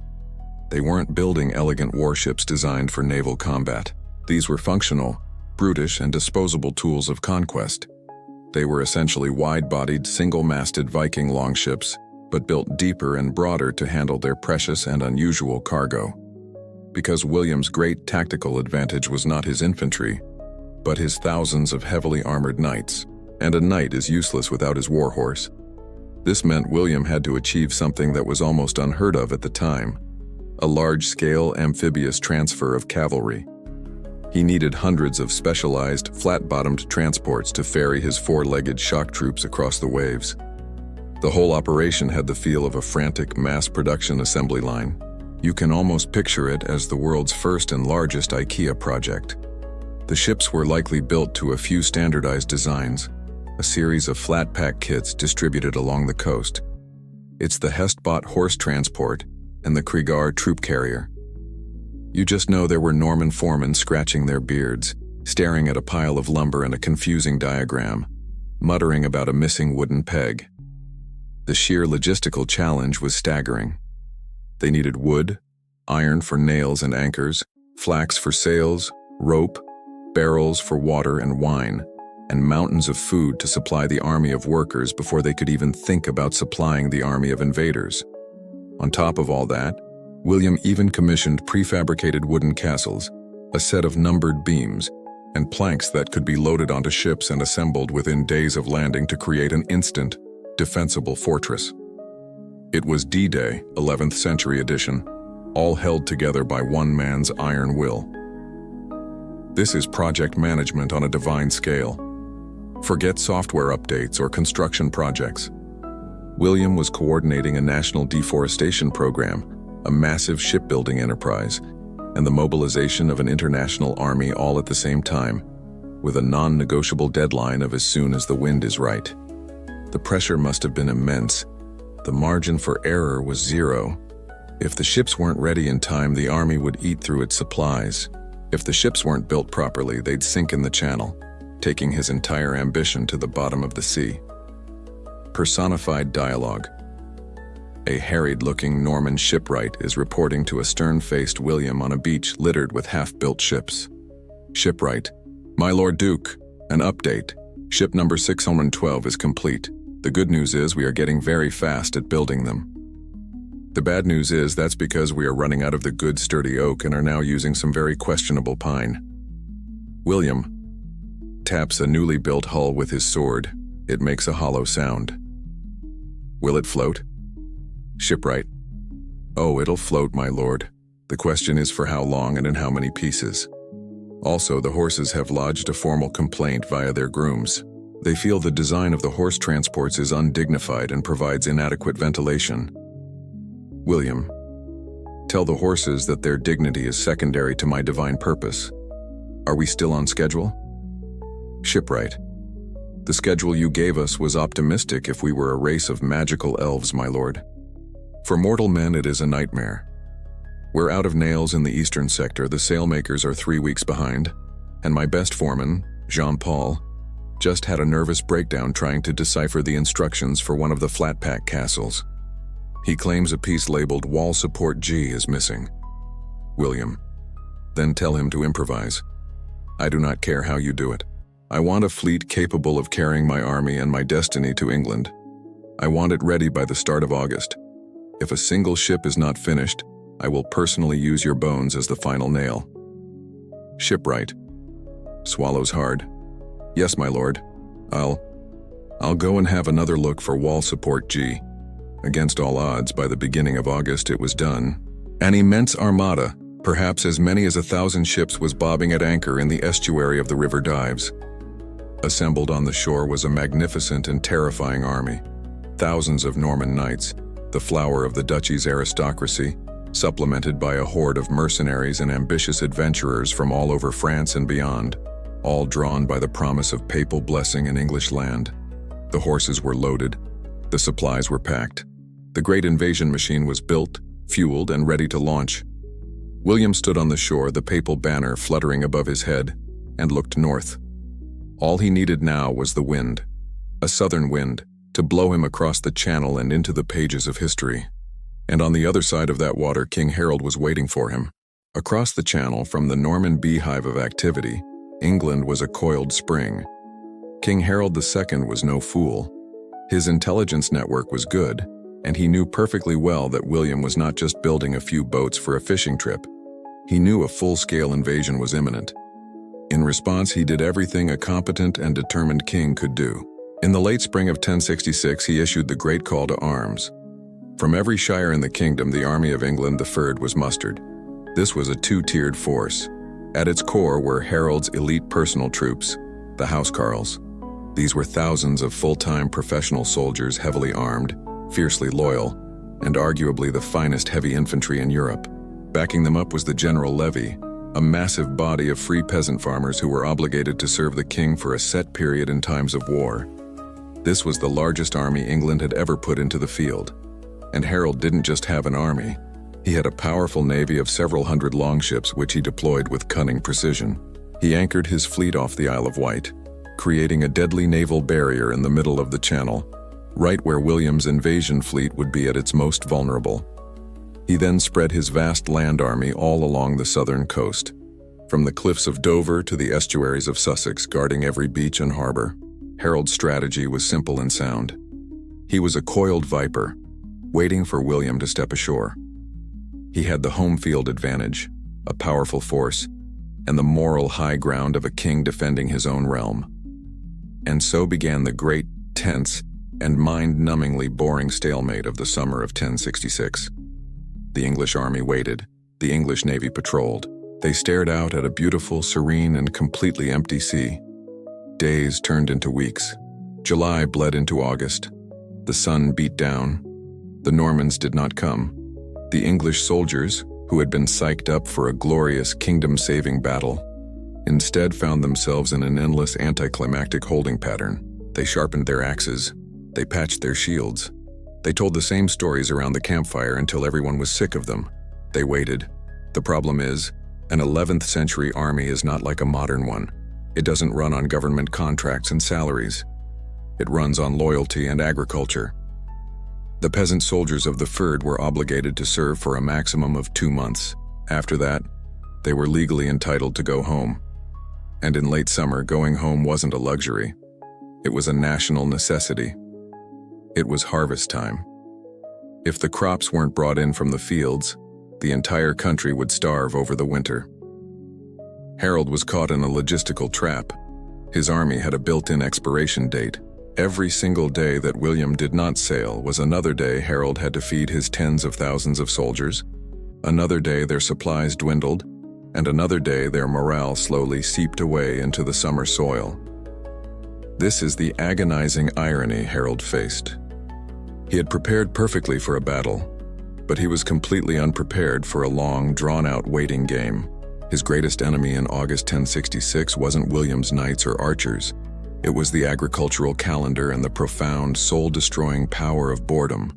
They weren't building elegant warships designed for naval combat. These were functional, brutish, and disposable tools of conquest. They were essentially wide-bodied, single-masted Viking longships, but built deeper and broader to handle their precious and unusual cargo. Because William's great tactical advantage was not his infantry, but his thousands of heavily armored knights, and a knight is useless without his warhorse. This meant William had to achieve something that was almost unheard of at the time: a large-scale amphibious transfer of cavalry. He needed hundreds of specialized, flat-bottomed transports to ferry his four-legged shock troops across the waves. The whole operation had the feel of a frantic mass-production assembly line. You can almost picture it as the world's first and largest IKEA project. The ships were likely built to a few standardized designs, a series of flat-pack kits distributed along the coast. It's the Hestbot horse transport and the Kriegar troop carrier. You just know there were Norman foremen scratching their beards, staring at a pile of lumber and a confusing diagram, muttering about a missing wooden peg. The sheer logistical challenge was staggering. They needed wood, iron for nails and anchors, flax for sails, rope, barrels for water and wine, and mountains of food to supply the army of workers before they could even think about supplying the army of invaders. On top of all that, William even commissioned prefabricated wooden castles, a set of numbered beams, and planks that could be loaded onto ships and assembled within days of landing to create an instant, defensible fortress. It was D-Day, 11th century edition, all held together by one man's iron will. This is project management on a divine scale. Forget software updates or construction projects. William was coordinating a national deforestation program, a massive shipbuilding enterprise, and the mobilization of an international army all at the same time, with a non-negotiable deadline of as soon as the wind is right. The pressure must have been immense. The margin for error was zero. If the ships weren't ready in time, the army would eat through its supplies. If the ships weren't built properly, they'd sink in the channel, taking his entire ambition to the bottom of the sea. Personified dialogue, A harried-looking Norman shipwright is reporting to a stern-faced William on a beach littered with half-built ships. Shipwright: "My Lord Duke, an update. Ship number 612 is complete. The good news is we are getting very fast at building them. The bad news is that's because we are running out of the good sturdy oak and are now using some very questionable pine." William taps a newly built hull with his sword. It makes a hollow sound. "Will it float?" Shipwright: "Oh, it'll float, my lord. The question is for how long and in how many pieces. Also, the horses have lodged a formal complaint via their grooms. They feel the design of the horse transports is undignified and provides inadequate ventilation." William: "Tell the horses that their dignity is secondary to my divine purpose. Are we still on schedule?" Shipwright: "The schedule you gave us was optimistic if we were a race of magical elves, my lord. For mortal men it is a nightmare. We're out of nails in the eastern sector, the sailmakers are 3 weeks behind, and my best foreman, Jean-Paul, just had a nervous breakdown trying to decipher the instructions for one of the flat-pack castles. He claims a piece labeled Wall Support G is missing." William: "Then tell him to improvise. I do not care how you do it. I want a fleet capable of carrying my army and my destiny to England. I want it ready by the start of August. If a single ship is not finished, I will personally use your bones as the final nail." Shipwright swallows hard. "Yes, my lord. I'll go and have another look for Wall Support G." Against all odds, by the beginning of August it was done. An immense armada, perhaps as many as 1,000 ships, was bobbing at anchor in the estuary of the River Dives. Assembled on the shore was a magnificent and terrifying army. Thousands of Norman knights, the flower of the duchy's aristocracy, supplemented by a horde of mercenaries and ambitious adventurers from all over France and beyond, all drawn by the promise of papal blessing in English land. The horses were loaded. The supplies were packed. The great invasion machine was built, fueled, and ready to launch. William stood on the shore, the papal banner fluttering above his head, and looked north. All he needed now was the wind, a southern wind, to blow him across the channel and into the pages of history. And on the other side of that water, King Harold was waiting for him. Across the channel, from the Norman beehive of activity, England was a coiled spring. King Harold II was no fool. His intelligence network was good, and he knew perfectly well that William was not just building a few boats for a fishing trip. He knew a full-scale invasion was imminent. In response, he did everything a competent and determined king could do. In the late spring of 1066, he issued the Great Call to Arms. From every shire in the kingdom, the army of England III was mustered. This was a two-tiered force. At its core were Harold's elite personal troops, the housecarls. These were thousands of full-time professional soldiers, heavily armed, fiercely loyal, and arguably the finest heavy infantry in Europe. Backing them up was the general levy, a massive body of free peasant farmers who were obligated to serve the king for a set period in times of war. This was the largest army England had ever put into the field. And Harold didn't just have an army. He had a powerful navy of several hundred longships which he deployed with cunning precision. He anchored his fleet off the Isle of Wight, creating a deadly naval barrier in the middle of the channel, right where William's invasion fleet would be at its most vulnerable. He then spread his vast land army all along the southern coast, from the cliffs of Dover to the estuaries of Sussex, guarding every beach and harbor. Harold's strategy was simple and sound. He was a coiled viper, waiting for William to step ashore. He had the home field advantage, a powerful force, and the moral high ground of a king defending his own realm. And so began the great, tense, and mind-numbingly boring stalemate of the summer of 1066. The English army waited. The English navy patrolled. They stared out at a beautiful, serene, and completely empty sea. Days turned into weeks. July bled into August. The sun beat down. The Normans did not come. The English soldiers, who had been psyched up for a glorious kingdom-saving battle, instead found themselves in an endless anticlimactic holding pattern. They sharpened their axes. They patched their shields. They told the same stories around the campfire until everyone was sick of them. They waited. The problem is, an 11th century army is not like a modern one. It doesn't run on government contracts and salaries. It runs on loyalty and agriculture. The peasant soldiers of the Fyrd were obligated to serve for a maximum of 2 months. After that, they were legally entitled to go home. And in late summer, going home wasn't a luxury. It was a national necessity. It was harvest time. If the crops weren't brought in from the fields, the entire country would starve over the winter. Harold was caught in a logistical trap. His army had a built-in expiration date. Every single day that William did not sail was another day Harold had to feed his tens of thousands of soldiers. Another day their supplies dwindled, and another day their morale slowly seeped away into the summer soil. This is the agonizing irony Harold faced. He had prepared perfectly for a battle, but he was completely unprepared for a long, drawn-out waiting game. His greatest enemy in August 1066 wasn't William's knights or archers. It was the agricultural calendar and the profound, soul-destroying power of boredom.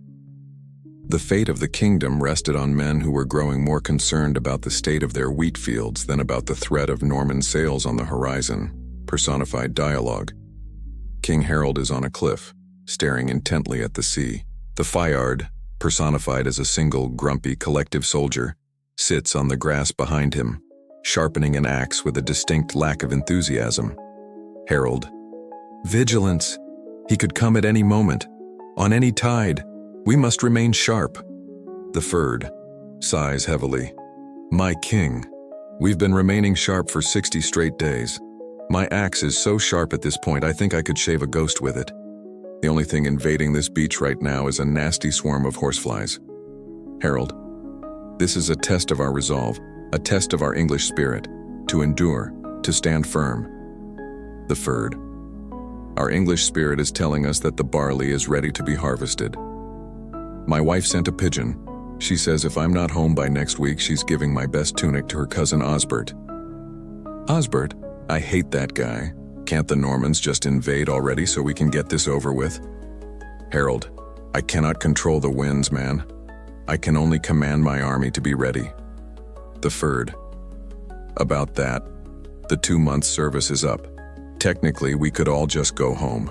The fate of the kingdom rested on men who were growing more concerned about the state of their wheat fields than about the threat of Norman sails on the horizon. Personified dialogue. King Harold is on a cliff, staring intently at the sea. The Fayard, personified as a single, grumpy, collective soldier, sits on the grass behind him, sharpening an axe with a distinct lack of enthusiasm. Harold. Vigilance. He could come at any moment. On any tide. We must remain sharp. The Fyrd sighs heavily. My king. We've been remaining sharp for 60 straight days. My axe is so sharp at this point I think I could shave a ghost with it. The only thing invading this beach right now is a nasty swarm of horseflies. Harold. This is a test of our resolve, a test of our English spirit, to endure, to stand firm. The Fyrd. Our English spirit is telling us that the barley is ready to be harvested. My wife sent a pigeon. She says if I'm not home by next week, she's giving my best tunic to her cousin Osbert. Osbert? I hate that guy. Can't the Normans just invade already so we can get this over with? Harold. I cannot control the winds, man. I can only command my army to be ready. The Fyrd. About that. The 2-month service is up. Technically, we could all just go home.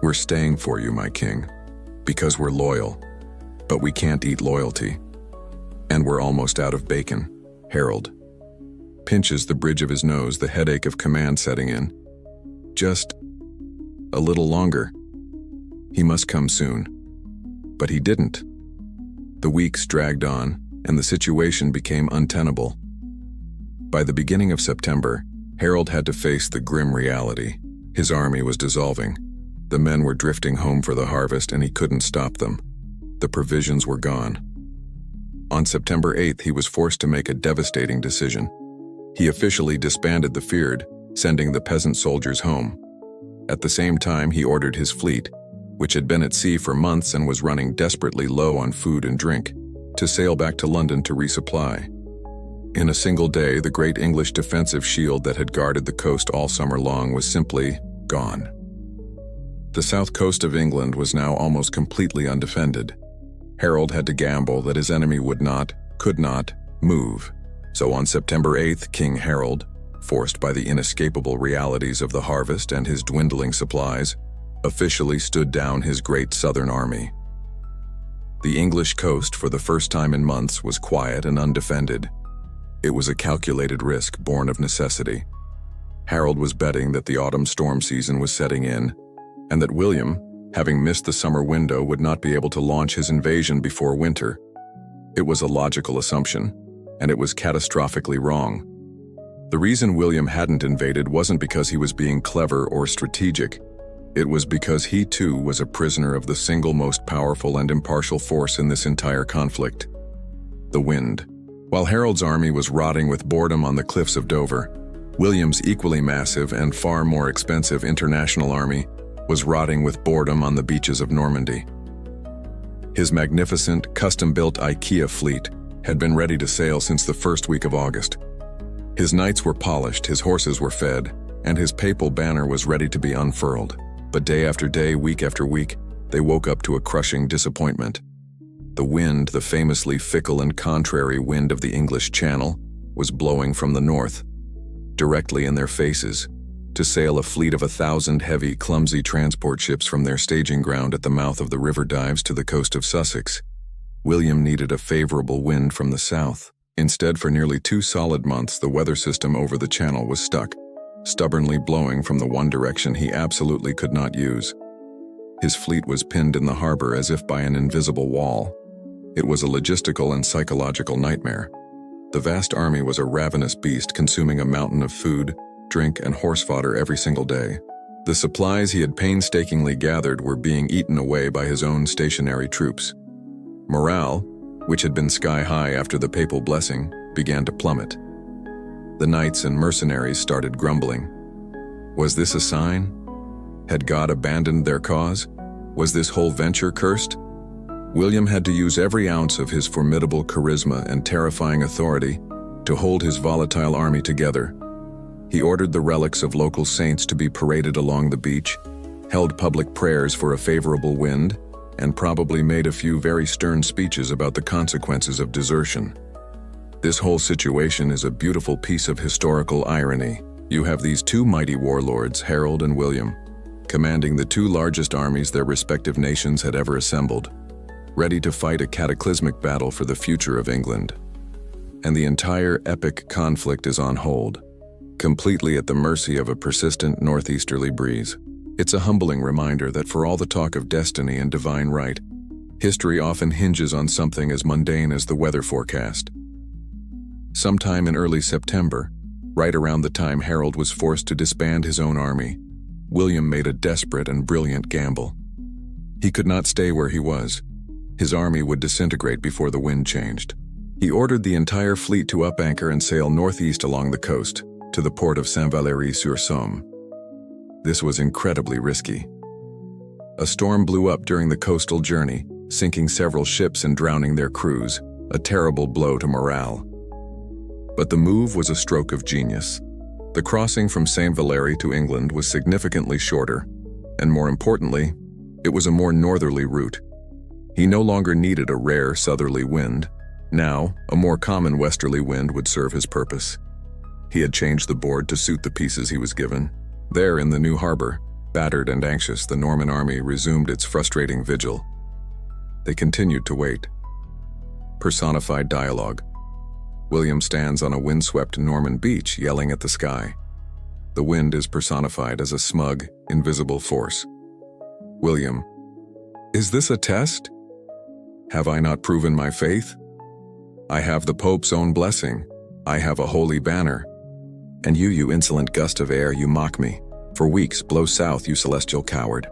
We're staying for you, my king, because we're loyal. But we can't eat loyalty. And we're almost out of bacon. Harold. Pinches the bridge of his nose, the headache of command setting in. Just a little longer. He must come soon. But he didn't. The weeks dragged on, and the situation became untenable. By the beginning of September, Harold had to face the grim reality. His army was dissolving. The men were drifting home for the harvest, and he couldn't stop them. The provisions were gone. On September 8th, he was forced to make a devastating decision. He officially disbanded the Fyrd, sending the peasant soldiers home. At the same time, he ordered his fleet, which had been at sea for months and was running desperately low on food and drink, to sail back to London to resupply. In a single day, the great English defensive shield that had guarded the coast all summer long was simply gone. The south coast of England was now almost completely undefended. Harold had to gamble that his enemy could not move. So on September 8th, King Harold, forced by the inescapable realities of the harvest and his dwindling supplies, officially stood down his great southern army. The English coast, for the first time in months, was quiet and undefended. It was a calculated risk born of necessity. Harold was betting that the autumn storm season was setting in, and that William, having missed the summer window, would not be able to launch his invasion before winter. It was a logical assumption, and it was catastrophically wrong. The reason William hadn't invaded wasn't because he was being clever or strategic. It was because he too was a prisoner of the single most powerful and impartial force in this entire conflict: the wind. While Harold's army was rotting with boredom on the cliffs of Dover, William's equally massive and far more expensive international army was rotting with boredom on the beaches of Normandy. His magnificent, custom-built IKEA fleet had been ready to sail since the first week of August. His knights were polished, his horses were fed, and his papal banner was ready to be unfurled. But day after day, week after week, they woke up to a crushing disappointment. The wind, the famously fickle and contrary wind of the English Channel, was blowing from the north, directly in their faces, to sail a fleet of 1,000 heavy, clumsy transport ships from their staging ground at the mouth of the River Dives to the coast of Sussex. William needed a favorable wind from the south. Instead, for nearly 2 solid months, the weather system over the channel was stuck, stubbornly blowing from the one direction he absolutely could not use. His fleet was pinned in the harbor as if by an invisible wall. It was a logistical and psychological nightmare. The vast army was a ravenous beast, consuming a mountain of food, drink, and horse fodder every single day. The supplies he had painstakingly gathered were being eaten away by his own stationary troops. Morale, which had been sky-high after the papal blessing, began to plummet. The knights and mercenaries started grumbling. Was this a sign? Had God abandoned their cause? Was this whole venture cursed? William had to use every ounce of his formidable charisma and terrifying authority to hold his volatile army together. He ordered the relics of local saints to be paraded along the beach, held public prayers for a favorable wind, and probably made a few very stern speeches about the consequences of desertion. This whole situation is a beautiful piece of historical irony. You have these two mighty warlords, Harold and William, commanding the 2 largest armies their respective nations had ever assembled, ready to fight a cataclysmic battle for the future of England. And the entire epic conflict is on hold, completely at the mercy of a persistent northeasterly breeze. It's a humbling reminder that for all the talk of destiny and divine right, history often hinges on something as mundane as the weather forecast. Sometime in early September, right around the time Harold was forced to disband his own army, William made a desperate and brilliant gamble. He could not stay where he was. His army would disintegrate before the wind changed. He ordered the entire fleet to up anchor and sail northeast along the coast, to the port of Saint-Valery-sur-Somme. This was incredibly risky. A storm blew up during the coastal journey, sinking several ships and drowning their crews, a terrible blow to morale. But the move was a stroke of genius. The crossing from Saint-Valery to England was significantly shorter, and more importantly, it was a more northerly route. He no longer needed a rare southerly wind. Now, a more common westerly wind would serve his purpose. He had changed the board to suit the pieces he was given. There in the new harbor, battered and anxious, the Norman army resumed its frustrating vigil. They continued to wait. Personified dialogue. William stands on a windswept Norman beach yelling at the sky. The wind is personified as a smug, invisible force. William: is this a test? Have I not proven my faith? I have the Pope's own blessing. I have a holy banner. And you insolent gust of air, you mock me. For weeks, blow south, you celestial coward.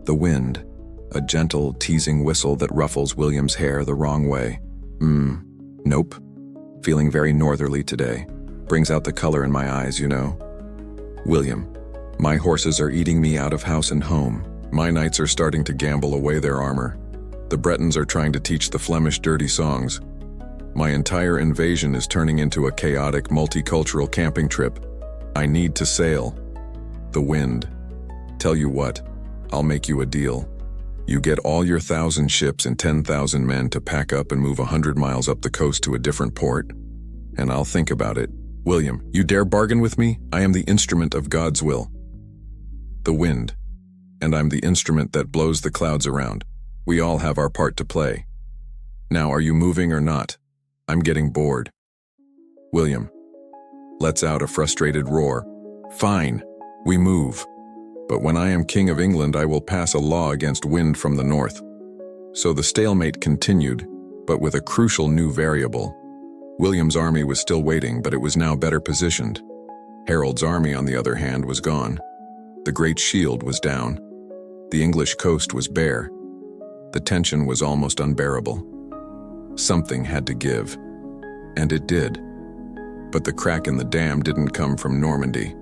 The wind, a gentle, teasing whistle that ruffles William's hair the wrong way. Nope. Feeling very northerly today. Brings out the color in my eyes, you know. William: my horses are eating me out of house and home. My knights are starting to gamble away their armor. The Bretons are trying to teach the Flemish dirty songs. My entire invasion is turning into a chaotic, multicultural camping trip. I need to sail. The wind: tell you what, I'll make you a deal. You get all your 1,000 ships and 10,000 men to pack up and move 100 miles up the coast to a different port, and I'll think about it. William: you dare bargain with me? I am the instrument of God's will. The wind: and I'm the instrument that blows the clouds around. We all have our part to play. Now, are you moving or not? I'm getting bored. William lets out a frustrated roar. Fine, we move. But when I am King of England, I will pass a law against wind from the north. So the stalemate continued, but with a crucial new variable. William's army was still waiting, but it was now better positioned. Harold's army, on the other hand, was gone. The Great Shield was down. The English coast was bare. The tension was almost unbearable. Something had to give, and it did. But the crack in the dam didn't come from Normandy.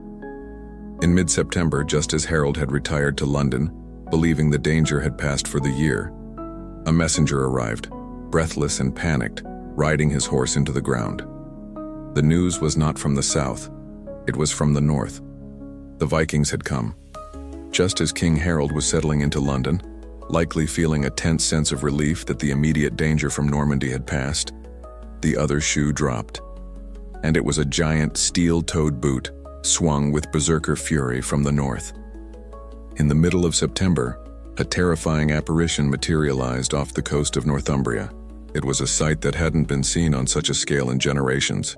In mid-September, just as Harold had retired to London, believing the danger had passed for the year, a messenger arrived, breathless and panicked, riding his horse into the ground. The news was not from the south, it was from the north. The Vikings had come. Just as King Harold was settling into London, likely feeling a tense sense of relief that the immediate danger from Normandy had passed, the other shoe dropped. And it was a giant steel-toed boot, swung with berserker fury from the north. In the middle of September, a terrifying apparition materialized off the coast of Northumbria. It was a sight that hadn't been seen on such a scale in generations,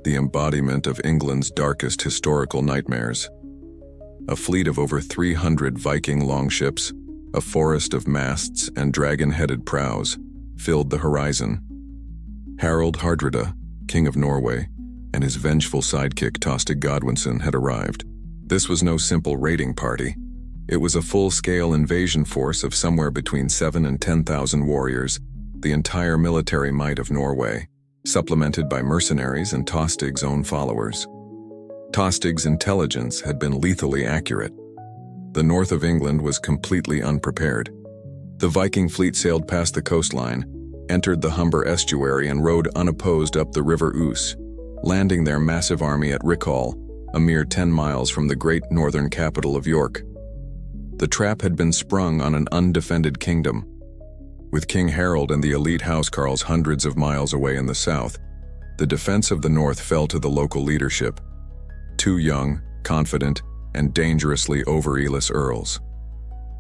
the embodiment of England's darkest historical nightmares. A fleet of over 300 Viking longships, a forest of masts and dragon-headed prows, filled the horizon. Harald Hardrada, King of Norway, and his vengeful sidekick Tostig Godwinson had arrived. This was no simple raiding party. It was a full-scale invasion force of somewhere between 7,000 and 10,000 warriors, the entire military might of Norway, supplemented by mercenaries and Tostig's own followers. Tostig's intelligence had been lethally accurate. The north of England was completely unprepared. The Viking fleet sailed past the coastline, entered the Humber estuary and rode unopposed up the River Ouse, landing their massive army at Rickhall, a mere 10 miles from the great northern capital of York. The trap had been sprung on an undefended kingdom. With King Harold and the elite housecarls hundreds of miles away in the south, the defense of the north fell to the local leadership. 2 young, confident, and dangerously overzealous earls.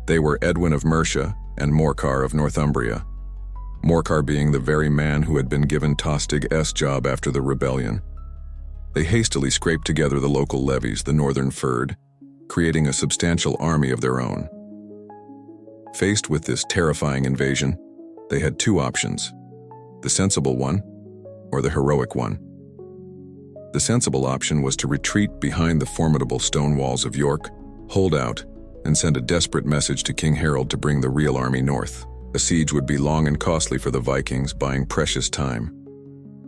They were Edwin of Mercia and Morcar of Northumbria. Morcar being the very man who had been given Tostig's job after the rebellion. They hastily scraped together the local levies the northern fyrd, creating a substantial army of their own. Faced with this terrifying invasion, they had 2 options: the sensible one or the heroic one. The sensible option was to retreat behind the formidable stone walls of York, hold out, and send a desperate message to King Harold to bring the real army north. A siege would be long and costly for the Vikings, buying precious time.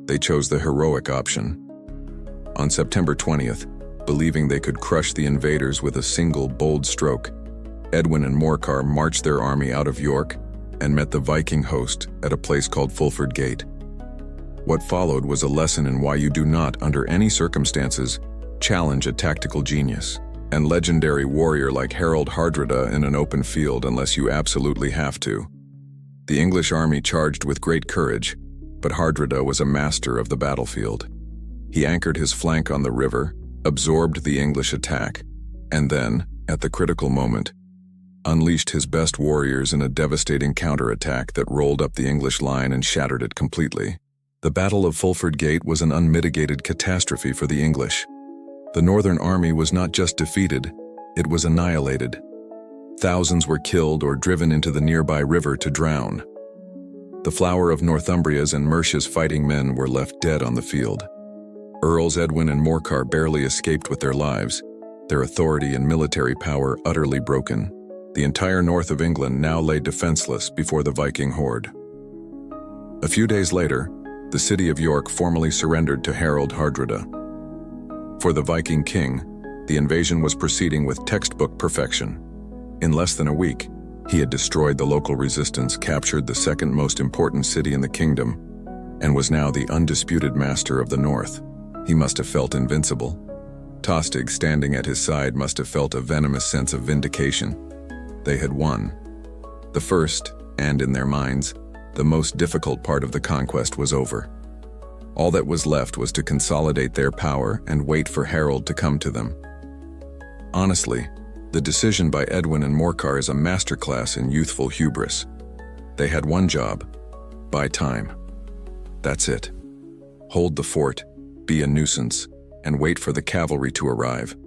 They chose the heroic option. On September 20th, believing they could crush the invaders with a single bold stroke, Edwin and Morcar marched their army out of York and met the Viking host at a place called Fulford Gate. What followed was a lesson in why you do not, under any circumstances, challenge a tactical genius and legendary warrior like Harald Hardrada in an open field unless you absolutely have to. The English army charged with great courage, but Hardrada was a master of the battlefield. He anchored his flank on the river, absorbed the English attack, and then, at the critical moment, unleashed his best warriors in a devastating counterattack that rolled up the English line and shattered it completely. The Battle of Fulford Gate was an unmitigated catastrophe for the English. The Northern Army was not just defeated, it was annihilated. Thousands were killed or driven into the nearby river to drown. The flower of Northumbria's and Mercia's fighting men were left dead on the field. Earls Edwin and Morcar barely escaped with their lives, their authority and military power utterly broken. The entire north of England now lay defenseless before the Viking horde. A few days later, the city of York formally surrendered to Harald Hardrada. For the Viking king, the invasion was proceeding with textbook perfection. In less than a week, he had destroyed the local resistance, captured the second most important city in the kingdom, and was now the undisputed master of the north. He must have felt invincible. Tostig, standing at his side, must have felt a venomous sense of vindication. They had won. The first, and in their minds, the most difficult part of the conquest was over. All that was left was to consolidate their power and wait for Harold to come to them. Honestly, the decision by Edwin and Morcar is a masterclass in youthful hubris. They had one job: buy time. That's it. Hold the fort, be a nuisance, and wait for the cavalry to arrive.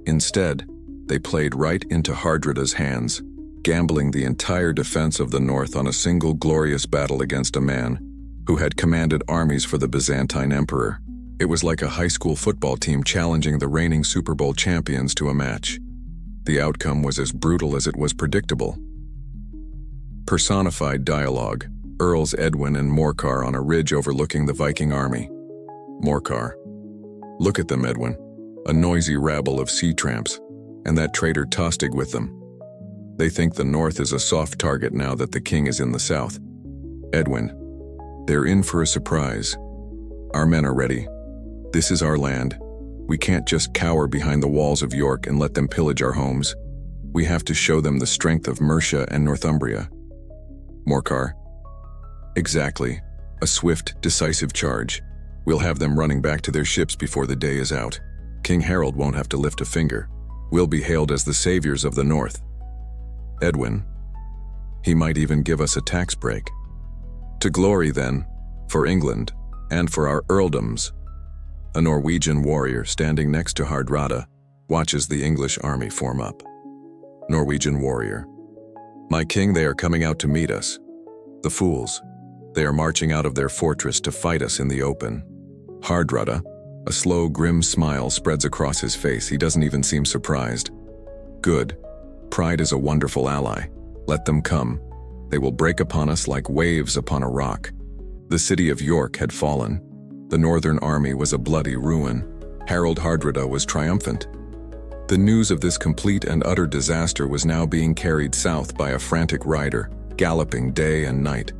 Instead, they played right into Hardrada's hands, gambling the entire defense of the north on a single glorious battle against a man who had commanded armies for the Byzantine emperor. It was like a high school football team challenging the reigning Super Bowl champions to a match. The outcome was as brutal as it was predictable. Personified dialogue: Earls Edwin and Morcar on a ridge overlooking the Viking army. Morcar: "Look at them, Edwin. A noisy rabble of sea tramps, and that traitor Tostig with them. They think the north is a soft target now that the king is in the south. Edwin: They're in for a surprise. Our men are ready. This is our land. We can't just cower behind the walls of York and let them pillage our homes. We have to show them the strength of Mercia and Northumbria." Morcar: "Exactly. A swift, decisive charge. We'll have them running back to their ships before the day is out." King Harold won't have to lift a finger. We'll be hailed as the saviors of the North. Edwin. He might even give us a tax break. To glory, then, for England, and for our earldoms. A Norwegian warrior standing next to Hardrada watches the English army form up. Norwegian warrior. My king, they are coming out to meet us. The fools. They are marching out of their fortress to fight us in the open. Hardrada. A slow, grim smile spreads across his face. He doesn't even seem surprised. Good. Pride is a wonderful ally. Let them come. They will break upon us like waves upon a rock. The city of York had fallen. The northern army was a bloody ruin. Harold Hardrada was triumphant. The news of this complete and utter disaster was now being carried south by a frantic rider, galloping day and night.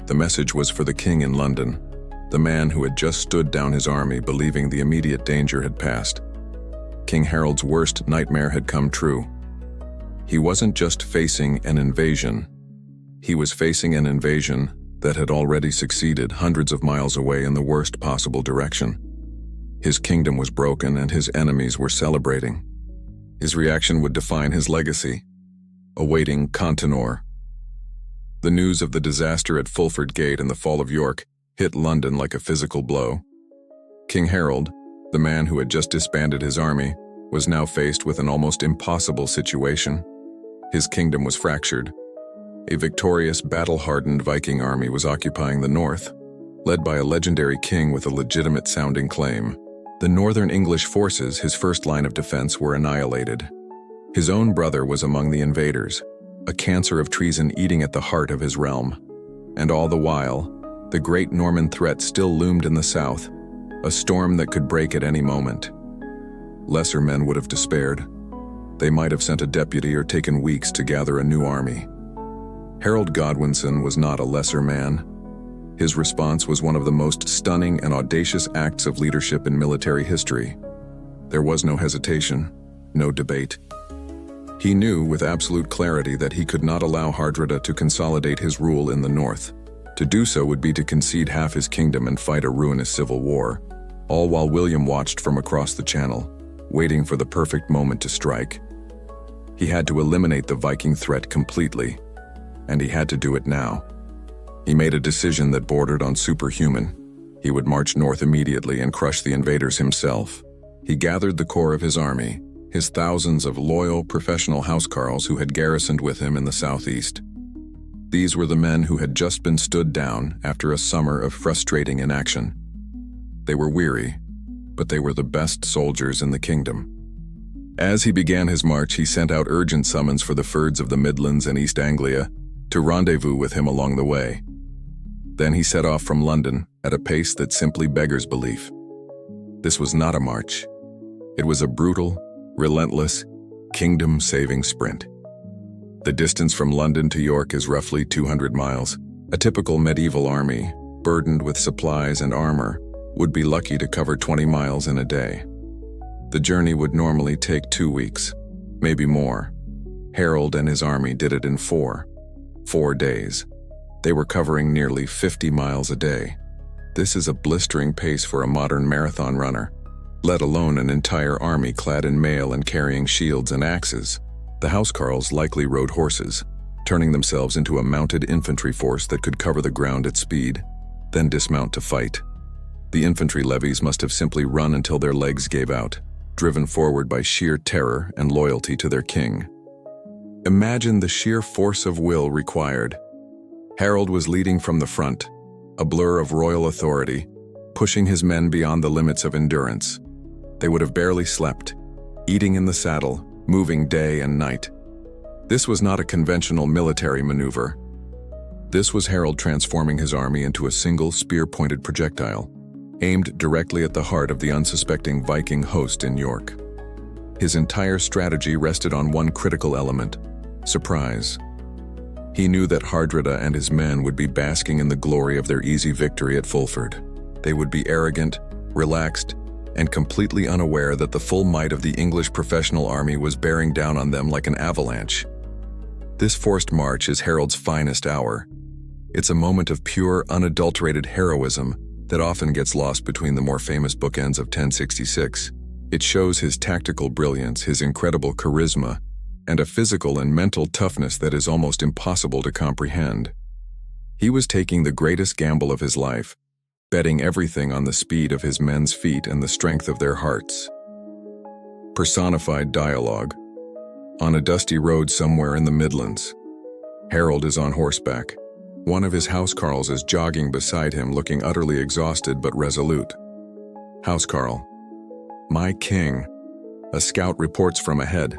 The message was for the king in London, the man who had just stood down his army believing the immediate danger had passed. King Harold's worst nightmare had come true. He wasn't just facing an invasion. He was facing an invasion that had already succeeded hundreds of miles away in the worst possible direction. His kingdom was broken and his enemies were celebrating. His reaction would define his legacy, awaiting Contenor. The news of the disaster at Fulford Gate and the fall of York hit London like a physical blow. King Harold, the man who had just disbanded his army, was now faced with an almost impossible situation. His kingdom was fractured. A victorious, battle-hardened Viking army was occupying the north, led by a legendary king with a legitimate-sounding claim. The northern English forces, his first line of defense, were annihilated. His own brother was among the invaders, a cancer of treason eating at the heart of his realm. And all the while, the great Norman threat still loomed in the south, a storm that could break at any moment. Lesser men would have despaired. They might have sent a deputy or taken weeks to gather a new army. Harold Godwinson was not a lesser man. His response was one of the most stunning and audacious acts of leadership in military history. There was no hesitation, no debate. He knew with absolute clarity that he could not allow Hardrada to consolidate his rule in the north. To do so would be to concede half his kingdom and fight a ruinous civil war, all while William watched from across the channel, waiting for the perfect moment to strike. He had to eliminate the Viking threat completely, and he had to do it now. He made a decision that bordered on superhuman. He would march north immediately and crush the invaders himself. He gathered the core of his army, his thousands of loyal, professional housecarls who had garrisoned with him in the southeast. These were the men who had just been stood down after a summer of frustrating inaction. They were weary, but they were the best soldiers in the kingdom. As he began his march, he sent out urgent summons for the Firds of the Midlands and East Anglia to rendezvous with him along the way. Then he set off from London at a pace that simply beggars belief. This was not a march. It was a brutal, relentless, kingdom-saving sprint. The distance from London to York is roughly 200 miles. A typical medieval army, burdened with supplies and armor, would be lucky to cover 20 miles in a day. The journey would normally take 2 weeks, maybe more. Harold and his army did it in 4 days. They were covering nearly 50 miles a day. This is a blistering pace for a modern marathon runner, let alone an entire army clad in mail and carrying shields and axes. The housecarls likely rode horses, turning themselves into a mounted infantry force that could cover the ground at speed, then dismount to fight. The infantry levies must have simply run until their legs gave out, driven forward by sheer terror and loyalty to their king. Imagine the sheer force of will required. Harold was leading from the front, a blur of royal authority, pushing his men beyond the limits of endurance. They would have barely slept, eating in the saddle, moving day and night. This was not a conventional military maneuver. This was Harold transforming his army into a single spear-pointed projectile, aimed directly at the heart of the unsuspecting Viking host in York. His entire strategy rested on one critical element: surprise. He knew that Hardrada and his men would be basking in the glory of their easy victory at Fulford. They would be arrogant, relaxed, and completely unaware that the full might of the English professional army was bearing down on them like an avalanche. This forced march is Harold's finest hour. It's a moment of pure, unadulterated heroism that often gets lost between the more famous bookends of 1066 It shows his tactical brilliance, his incredible charisma, and a physical and mental toughness that is almost impossible to comprehend. He was taking the greatest gamble of his life, betting everything on the speed of his men's feet and the strength of their hearts. Personified dialogue. On a dusty road somewhere in the Midlands, Harold is on horseback. One of his housecarls is jogging beside him, looking utterly exhausted but resolute. Housecarl: "My king." A scout reports from ahead.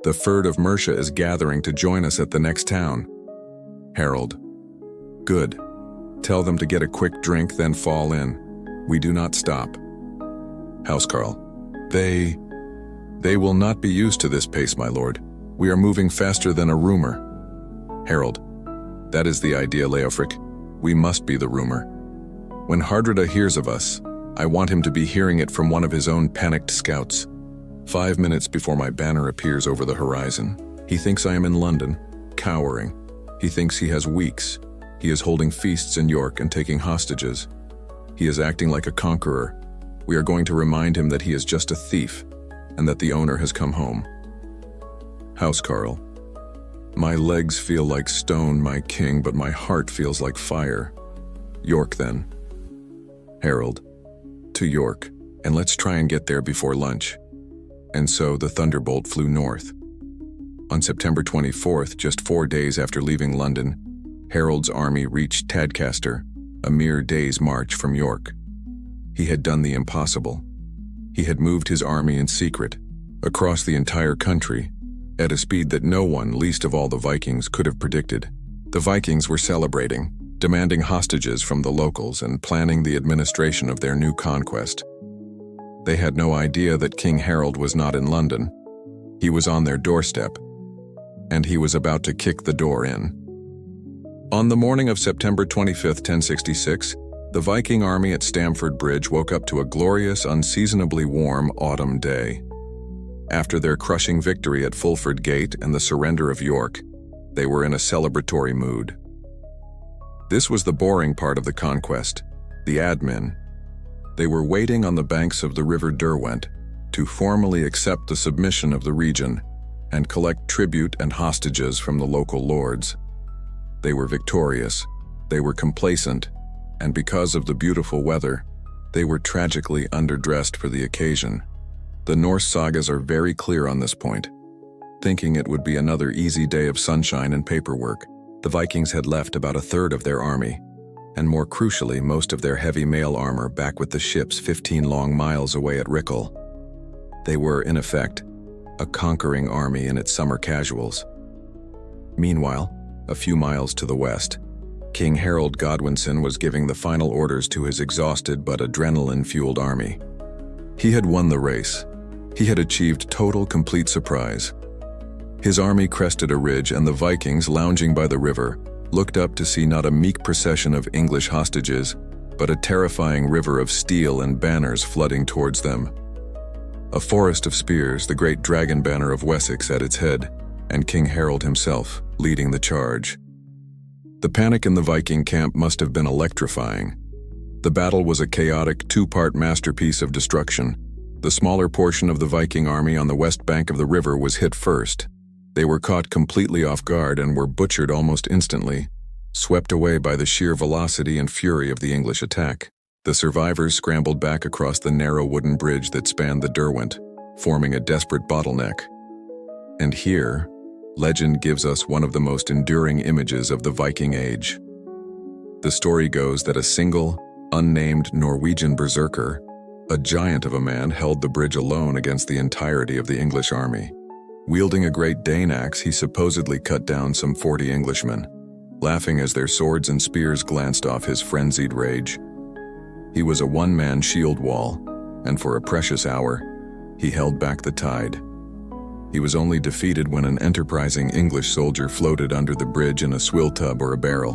"The Fyrd of Mercia is gathering to join us at the next town." Harold: "Good. Tell them to get a quick drink, then fall in. We do not stop." Housecarl: They will not be used to this pace, my lord. We are moving faster than a rumor." Harold: "That is the idea, Leofric. We must be the rumor. When Hardrada hears of us, I want him to be hearing it from one of his own panicked scouts. 5 minutes before my banner appears over the horizon, he thinks I am in London, cowering. He thinks he has weeks. He is holding feasts in York and taking hostages. He is acting like a conqueror. We are going to remind him that he is just a thief, and that the owner has come home." Housecarl: "My legs feel like stone, my king, but my heart feels like fire. York, then." Harold: "To York, and let's try and get there before lunch." And so the thunderbolt flew north. On September 24th, just 4 days after leaving London, Harold's army reached Tadcaster, a mere day's march from York. He had done the impossible. He had moved his army in secret, across the entire country, at a speed that no one, least of all the Vikings, could have predicted. The Vikings were celebrating, demanding hostages from the locals and planning the administration of their new conquest. They had no idea that King Harold was not in London. He was on their doorstep, and he was about to kick the door in. On the morning of September 25, 1066, the Viking army at Stamford Bridge woke up to a glorious, unseasonably warm autumn day. After their crushing victory at Fulford Gate and the surrender of York, they were in a celebratory mood. This was the boring part of the conquest, the admin. They were waiting on the banks of the River Derwent to formally accept the submission of the region and collect tribute and hostages from the local lords. They were victorious, they were complacent, and because of the beautiful weather, they were tragically underdressed for the occasion. The Norse sagas are very clear on this point. Thinking it would be another easy day of sunshine and paperwork, the Vikings had left about a third of their army, and more crucially, most of their heavy mail armor back with the ships 15 long miles away at Rickle. They were, in effect, a conquering army in its summer casuals. Meanwhile, a few miles to the west, King Harold Godwinson was giving the final orders to his exhausted but adrenaline-fueled army. He had won the race. He had achieved total, complete surprise. His army crested a ridge, and the Vikings, lounging by the river, looked up to see not a meek procession of English hostages, but a terrifying river of steel and banners flooding towards them. A forest of spears, the great dragon banner of Wessex at its head, and King Harold himself leading the charge. The panic in the Viking camp must have been electrifying. The battle was a chaotic, two-part masterpiece of destruction. The smaller portion of the Viking army on the west bank of the river was hit first. They were caught completely off guard and were butchered almost instantly, swept away by the sheer velocity and fury of the English attack. The survivors scrambled back across the narrow wooden bridge that spanned the Derwent, forming a desperate bottleneck. And here, legend gives us one of the most enduring images of the Viking Age. The story goes that a single, unnamed Norwegian berserker, a giant of a man, held the bridge alone against the entirety of the English army. Wielding a great Dane axe, he supposedly cut down some 40 Englishmen, laughing as their swords and spears glanced off his frenzied rage. He was a one-man shield wall, and for a precious hour, he held back the tide. He was only defeated when an enterprising English soldier floated under the bridge in a swill tub or a barrel,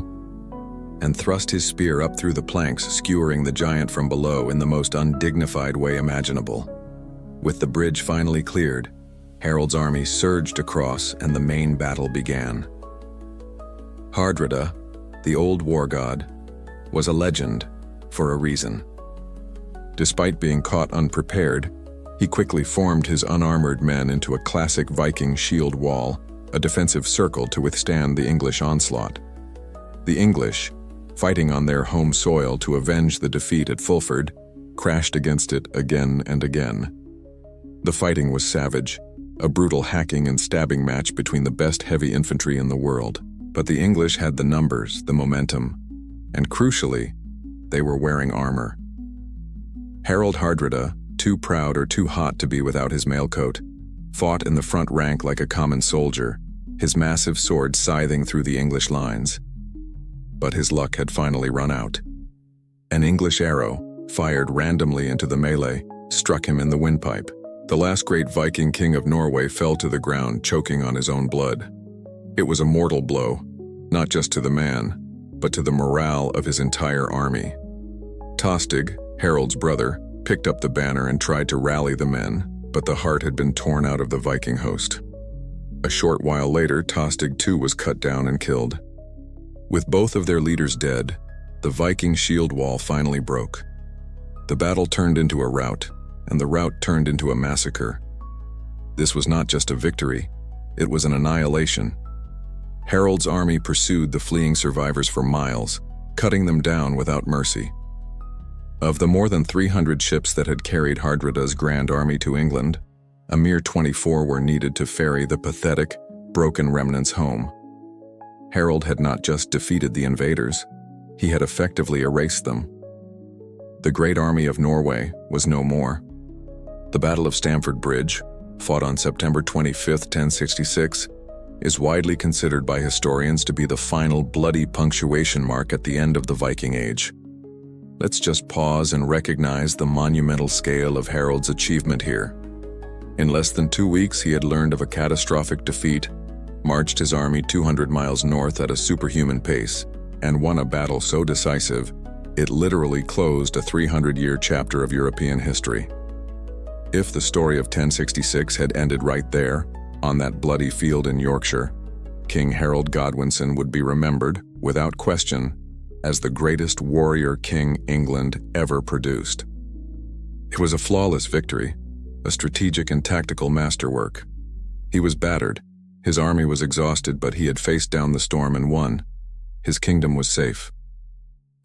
and thrust his spear up through the planks, skewering the giant from below in the most undignified way imaginable. With the bridge finally cleared, Harold's army surged across and the main battle began. Hardrada, the old war god, was a legend for a reason. Despite being caught unprepared, He quickly formed his unarmored men into a classic Viking shield wall, a defensive circle to withstand the English onslaught. The English, fighting on their home soil to avenge the defeat at Fulford, crashed against it again and again. The fighting was savage, a brutal hacking and stabbing match between the best heavy infantry in the world. But the English had the numbers, the momentum, and crucially, they were wearing armor. Harold Hardrada, too proud or too hot to be without his mailcoat, fought in the front rank like a common soldier, his massive sword scything through the English lines. But his luck had finally run out. An English arrow, fired randomly into the melee, struck him in the windpipe. The last great Viking king of Norway fell to the ground, choking on his own blood. It was a mortal blow, not just to the man, but to the morale of his entire army. Tostig, Harold's brother, picked up the banner and tried to rally the men, but the heart had been torn out of the Viking host. A short while later, Tostig too was cut down and killed. With both of their leaders dead, the Viking shield wall finally broke. The battle turned into a rout, and the rout turned into a massacre. This was not just a victory, it was an annihilation. Harold's army pursued the fleeing survivors for miles, cutting them down without mercy. Of the more than 300 ships that had carried Hardrada's grand army to England, a mere 24 were needed to ferry the pathetic, broken remnants home. Harold had not just defeated the invaders, he had effectively erased them. The great army of Norway was no more. The Battle of Stamford Bridge, fought on September 25, 1066, is widely considered by historians to be the final bloody punctuation mark at the end of the Viking Age. Let's just pause and recognize the monumental scale of Harold's achievement here. In less than 2 weeks, he had learned of a catastrophic defeat, marched his army 200 miles north at a superhuman pace, and won a battle so decisive, it literally closed a 300-year chapter of European history. If the story of 1066 had ended right there, on that bloody field in Yorkshire, King Harold Godwinson would be remembered, without question, as the greatest warrior king England ever produced. It was a flawless victory, a strategic and tactical masterwork. He was battered, his army was exhausted, but he had faced down the storm and won. His kingdom was safe.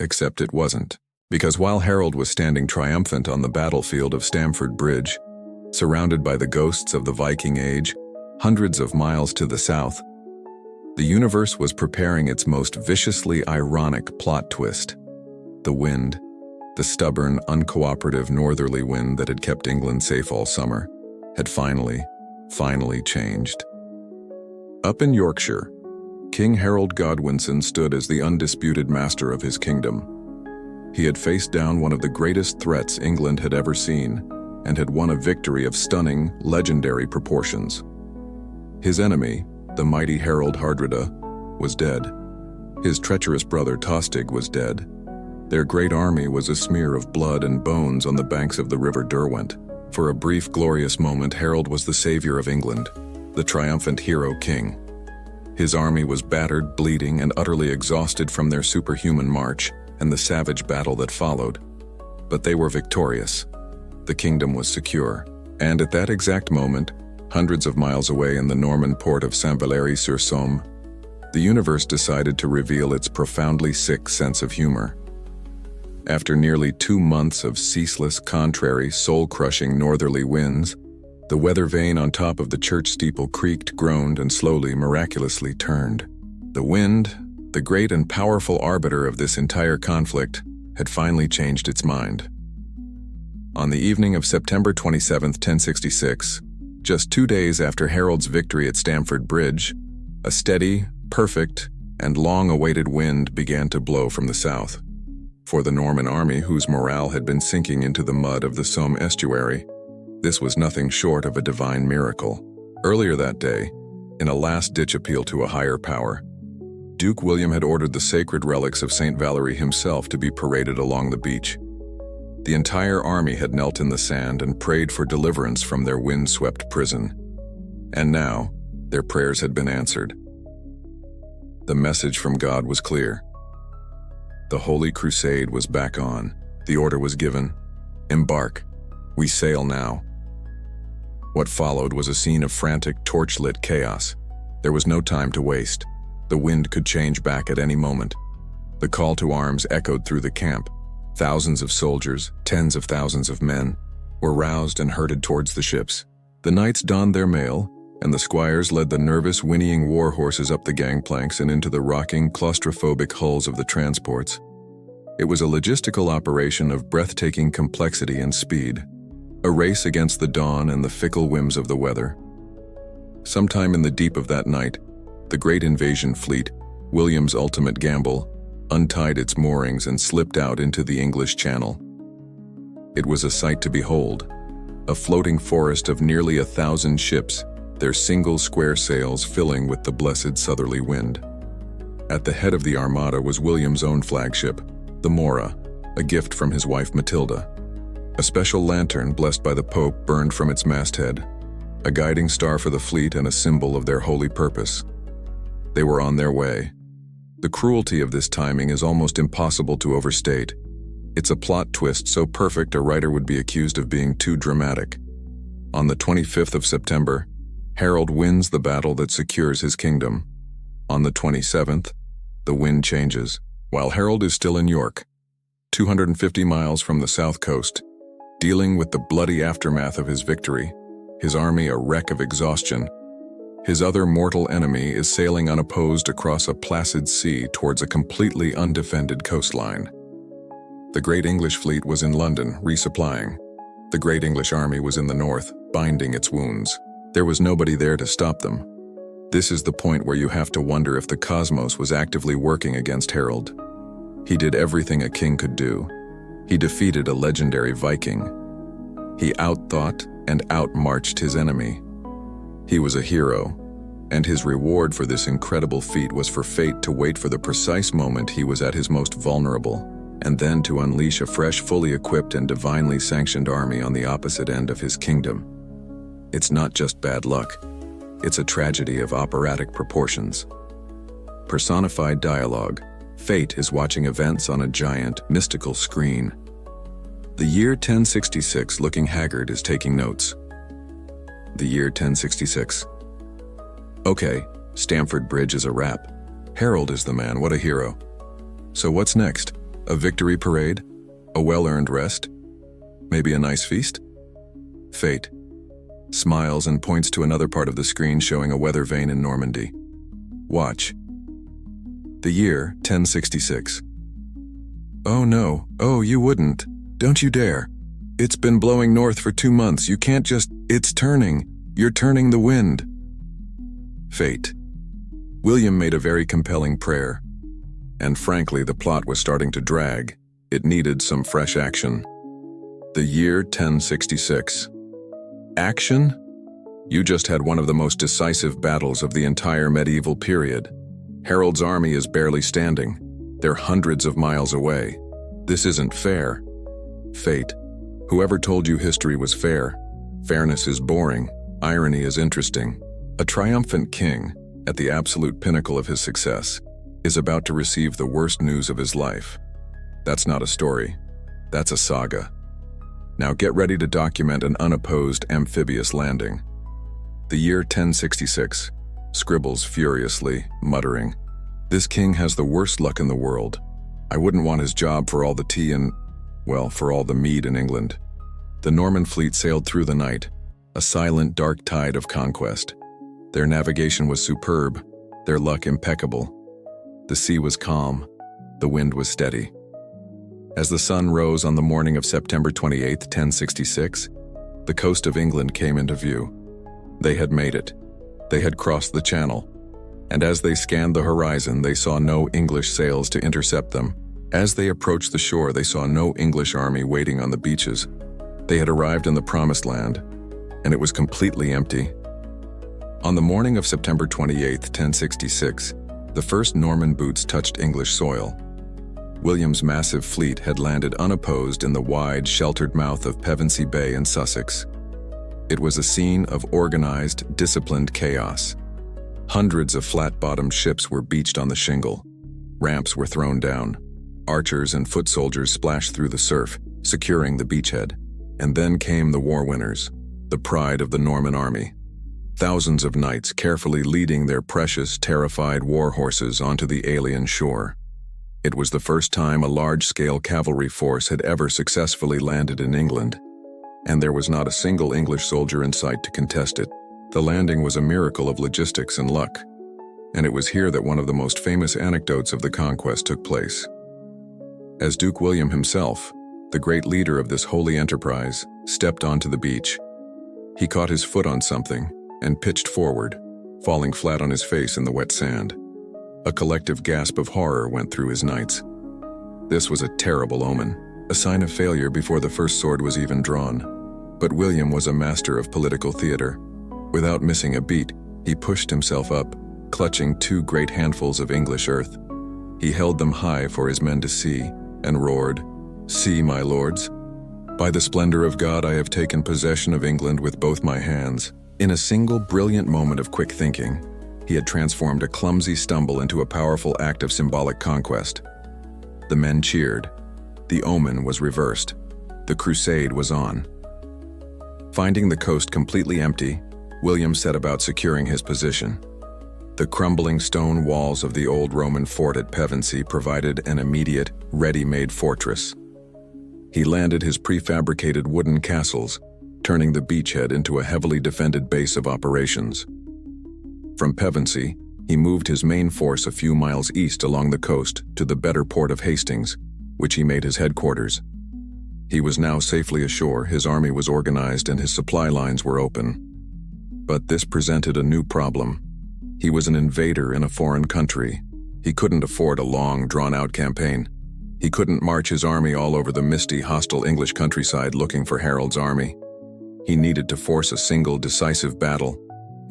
Except it wasn't, because while Harold was standing triumphant on the battlefield of Stamford Bridge, surrounded by the ghosts of the Viking Age, hundreds of miles to the south, the universe was preparing its most viciously ironic plot twist. The wind, the stubborn, uncooperative northerly wind that had kept England safe all summer, had finally changed. Up in Yorkshire, King Harold Godwinson stood as the undisputed master of his kingdom. He had faced down one of the greatest threats England had ever seen, and had won a victory of stunning, legendary proportions. His enemy, the mighty Harold Hardrada, was dead. His treacherous brother Tostig was dead. Their great army was a smear of blood and bones on the banks of the River Derwent. For a brief, glorious moment, Harold was the savior of England, the triumphant hero king. His army was battered, bleeding, and utterly exhausted from their superhuman march and the savage battle that followed. But they were victorious. The kingdom was secure. And at that exact moment, hundreds of miles away in the Norman port of Saint-Valery-sur-Somme, the universe decided to reveal its profoundly sick sense of humor. After nearly 2 months of ceaseless, contrary, soul-crushing northerly winds, the weather vane on top of the church steeple creaked, groaned, and slowly, miraculously turned. The wind, the great and powerful arbiter of this entire conflict, had finally changed its mind. On the evening of September 27, 1066, just 2 days after Harold's victory at Stamford Bridge, a steady, perfect, and long-awaited wind began to blow from the south. For the Norman army, whose morale had been sinking into the mud of the Somme estuary, this was nothing short of a divine miracle. Earlier that day, in a last-ditch appeal to a higher power, Duke William had ordered the sacred relics of St. Valery himself to be paraded along the beach. The entire army had knelt in the sand and prayed for deliverance from their wind-swept prison. And now, their prayers had been answered. The message from God was clear. The Holy Crusade was back on. The order was given. Embark. We sail now. What followed was a scene of frantic, torch-lit chaos. There was no time to waste. The wind could change back at any moment. The call to arms echoed through the camp. Thousands of soldiers, tens of thousands of men, were roused and herded towards the ships. The knights donned their mail, and the squires led the nervous, whinnying war horses up the gangplanks and into the rocking, claustrophobic hulls of the transports. It was a logistical operation of breathtaking complexity and speed, a race against the dawn and the fickle whims of the weather. Sometime in the deep of that night, the great invasion fleet, William's ultimate gamble, untied its moorings and slipped out into the English Channel. It was a sight to behold, a floating forest of nearly 1,000 ships, their single square sails filling with the blessed southerly wind. At the head of the armada was William's own flagship, the Mora, a gift from his wife Matilda. A special lantern blessed by the Pope burned from its masthead, a guiding star for the fleet and a symbol of their holy purpose. They were on their way. The cruelty of this timing is almost impossible to overstate. It's a plot twist so perfect a writer would be accused of being too dramatic. On the 25th of September, Harold wins the battle that secures his kingdom. On the 27th, the wind changes. While Harold is still in York, 250 miles from the south coast, dealing with the bloody aftermath of his victory, his army a wreck of exhaustion, his other mortal enemy is sailing unopposed across a placid sea towards a completely undefended coastline. The great English fleet was in London, resupplying. The great English army was in the north, binding its wounds. There was nobody there to stop them. This is the point where you have to wonder if the cosmos was actively working against Harold. He did everything a king could do. He defeated a legendary Viking. He outthought and outmarched his enemy. He was a hero, and his reward for this incredible feat was for fate to wait for the precise moment he was at his most vulnerable, and then to unleash a fresh, fully equipped and divinely sanctioned army on the opposite end of his kingdom. It's not just bad luck. It's a tragedy of operatic proportions. Personified dialogue. Fate is watching events on a giant, mystical screen. The year 1066, looking haggard, is taking notes. The year 1066. Okay, Stamford Bridge is a wrap. Harold is the man, what a hero. So what's next? A victory parade? A well-earned rest? Maybe a nice feast? Fate smiles and points to another part of the screen showing a weather vane in Normandy. Watch. The year 1066. Oh no, oh you wouldn't. Don't you dare. It's been blowing north for 2 months, you can't just, it's turning. You're turning the wind. Fate. William made a very compelling prayer. And frankly, the plot was starting to drag. It needed some fresh action. The year 1066. Action? You just had one of the most decisive battles of the entire medieval period. Harold's army is barely standing. They're hundreds of miles away. This isn't fair. Fate. Whoever told you history was fair? Fairness is boring. Irony is interesting. A triumphant king, at the absolute pinnacle of his success, is about to receive the worst news of his life. That's not a story. That's a saga. Now get ready to document an unopposed amphibious landing. The year 1066. Scribbles furiously, muttering, "This king has the worst luck in the world. I wouldn't want his job for all the tea and, well, for all the mead in England." The Norman fleet sailed through the night, a silent, dark tide of conquest. Their navigation was superb, their luck impeccable. The sea was calm, the wind was steady. As the sun rose on the morning of September 28, 1066, the coast of England came into view. They had made it. They had crossed the channel. And as they scanned the horizon, they saw no English sails to intercept them. As they approached the shore, they saw no English army waiting on the beaches. They had arrived in the Promised Land, and it was completely empty. On the morning of September 28, 1066, the first Norman boots touched English soil. William's massive fleet had landed unopposed in the wide, sheltered mouth of Pevensey Bay in Sussex. It was a scene of organized, disciplined chaos. Hundreds of flat-bottomed ships were beached on the shingle. Ramps were thrown down. Archers and foot soldiers splashed through the surf, securing the beachhead. And then came the war winners. the pride of the Norman army. Thousands of knights carefully leading their precious, terrified war horses onto the alien shore. It was the first time a large-scale cavalry force had ever successfully landed in England, and there was not a single English soldier in sight to contest it. The landing was a miracle of logistics and luck, and it was here that one of the most famous anecdotes of the conquest took place. As Duke William himself, the great leader of this holy enterprise, stepped onto the beach, he caught his foot on something and pitched forward, falling flat on his face in the wet sand. A collective gasp of horror went through his knights. This was a terrible omen, a sign of failure before the first sword was even drawn. But William was a master of political theater. Without missing a beat, he pushed himself up, clutching 2 great handfuls of English earth. He held them high for his men to see, and roared, "See, my lords! By the splendor of God I have taken possession of England with both my hands." In a single brilliant moment of quick thinking, he had transformed a clumsy stumble into a powerful act of symbolic conquest. The men cheered. The omen was reversed. The crusade was on. Finding the coast completely empty, William set about securing his position. The crumbling stone walls of the old Roman fort at Pevensey provided an immediate, ready-made fortress. He landed his prefabricated wooden castles, turning the beachhead into a heavily defended base of operations. From Pevensey, he moved his main force a few miles east along the coast to the better port of Hastings, which he made his headquarters. He was now safely ashore, his army was organized, and his supply lines were open. But this presented a new problem. He was an invader in a foreign country. He couldn't afford a long, drawn-out campaign. He couldn't march his army all over the misty, hostile English countryside looking for Harold's army. He needed to force a single, decisive battle,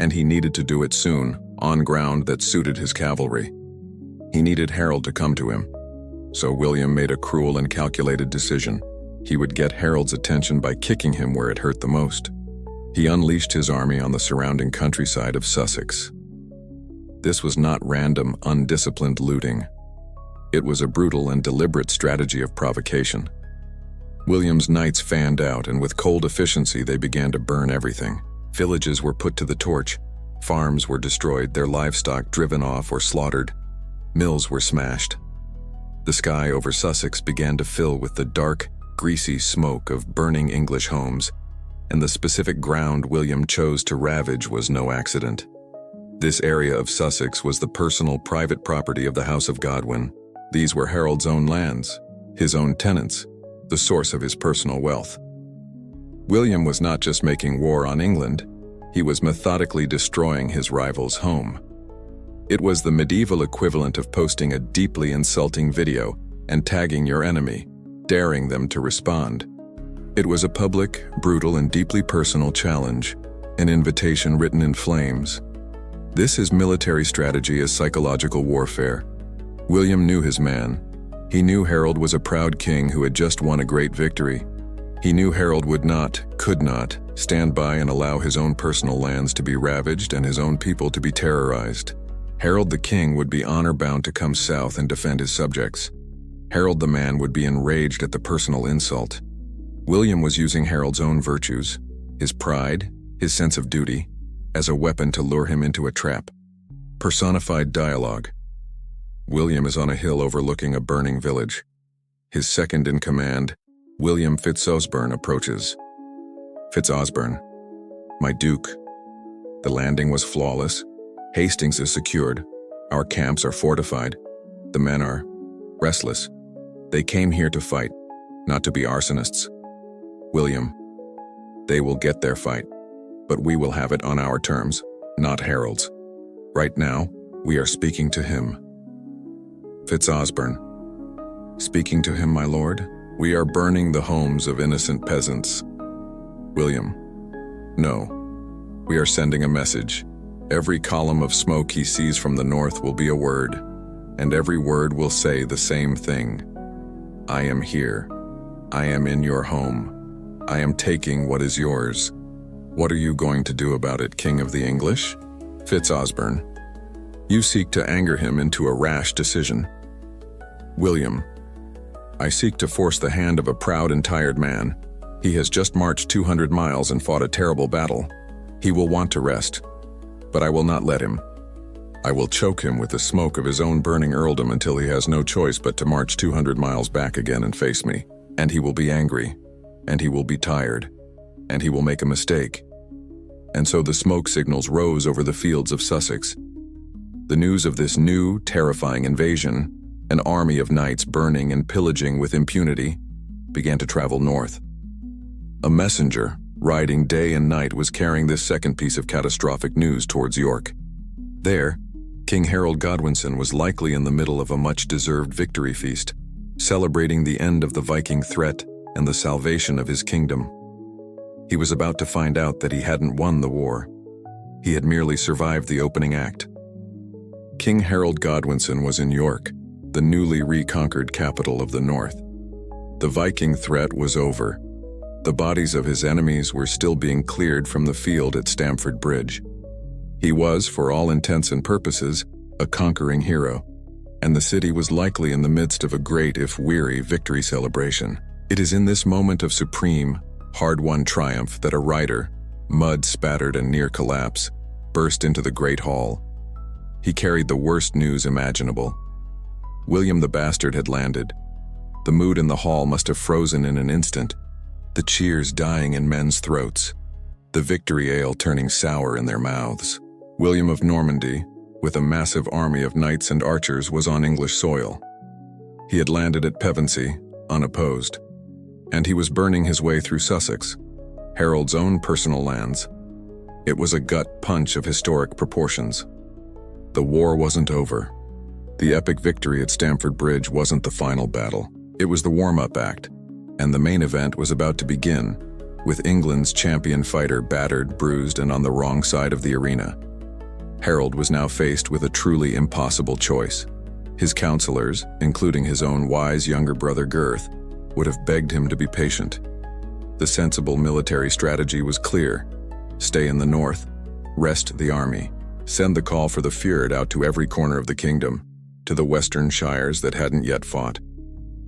and he needed to do it soon, on ground that suited his cavalry. He needed Harold to come to him. So William made a cruel and calculated decision. He would get Harold's attention by kicking him where it hurt the most. He unleashed his army on the surrounding countryside of Sussex. This was not random, undisciplined looting. It was a brutal and deliberate strategy of provocation. William's knights fanned out, and with cold efficiency they began to burn everything. Villages were put to the torch. Farms were destroyed, their livestock driven off or slaughtered. Mills were smashed. The sky over Sussex began to fill with the dark, greasy smoke of burning English homes, and the specific ground William chose to ravage was no accident. This area of Sussex was the personal, private property of the House of Godwin. These were Harold's own lands, his own tenants, the source of his personal wealth. William was not just making war on England, he was methodically destroying his rival's home. It was the medieval equivalent of posting a deeply insulting video and tagging your enemy, daring them to respond. It was a public, brutal, and deeply personal challenge, an invitation written in flames. This is military strategy as psychological warfare. William knew his man. He knew Harold was a proud king who had just won a great victory. He knew Harold could not, stand by and allow his own personal lands to be ravaged and his own people to be terrorized. Harold the king would be honor-bound to come south and defend his subjects. Harold the man would be enraged at the personal insult. William was using Harold's own virtues, his pride, his sense of duty, as a weapon to lure him into a trap. Personified dialogue. William is on a hill overlooking a burning village. His second in command, William Fitzosborne, approaches. Fitzosborne, my duke. The landing was flawless. Hastings is secured. Our camps are fortified. The men are restless. They came here to fight, not to be arsonists. William, they will get their fight, but we will have it on our terms, not Harold's. Right now, we are speaking to him. Fitzosborne, speaking to him, my lord? We are burning the homes of innocent peasants. William, no. We are sending a message. Every column of smoke he sees from the north will be a word, and every word will say the same thing. I am here. I am in your home. I am taking what is yours. What are you going to do about it, King of the English? Fitzosborne, you seek to anger him into a rash decision. William, I seek to force the hand of a proud and tired man. He has just marched 200 miles and fought a terrible battle. He will want to rest, but I will not let him. I will choke him with the smoke of his own burning earldom until he has no choice but to march 200 miles back again and face me. And he will be angry, and he will be tired, and he will make a mistake. And so the smoke signals rose over the fields of Sussex. The news of this new, terrifying invasion, an army of knights burning and pillaging with impunity, began to travel north. A messenger, riding day and night, was carrying this second piece of catastrophic news towards York. There, King Harold Godwinson was likely in the middle of a much-deserved victory feast, celebrating the end of the Viking threat and the salvation of his kingdom. He was about to find out that he hadn't won the war. He had merely survived the opening act. King Harold Godwinson was in York, the newly reconquered capital of the north. The Viking threat was over. The bodies of his enemies were still being cleared from the field at Stamford Bridge. He was, for all intents and purposes, a conquering hero, and the city was likely in the midst of a great, if weary, victory celebration. It is in this moment of supreme, hard-won triumph that a rider, mud-spattered and near collapse, burst into the great hall. He carried the worst news imaginable. William the Bastard had landed. The mood in the hall must have frozen in an instant, the cheers dying in men's throats, the victory ale turning sour in their mouths. William of Normandy, with a massive army of knights and archers, was on English soil. He had landed at Pevensey, unopposed, and he was burning his way through Sussex, Harold's own personal lands. It was a gut punch of historic proportions. The war wasn't over. The epic victory at Stamford Bridge wasn't the final battle. It was the warm-up act, and the main event was about to begin, with England's champion fighter battered, bruised, and on the wrong side of the arena. Harold was now faced with a truly impossible choice. His counselors, including his own wise younger brother Gurth, would have begged him to be patient. The sensible military strategy was clear: stay in the north, rest the army, send the call for the Fjord out to every corner of the kingdom, to the western shires that hadn't yet fought,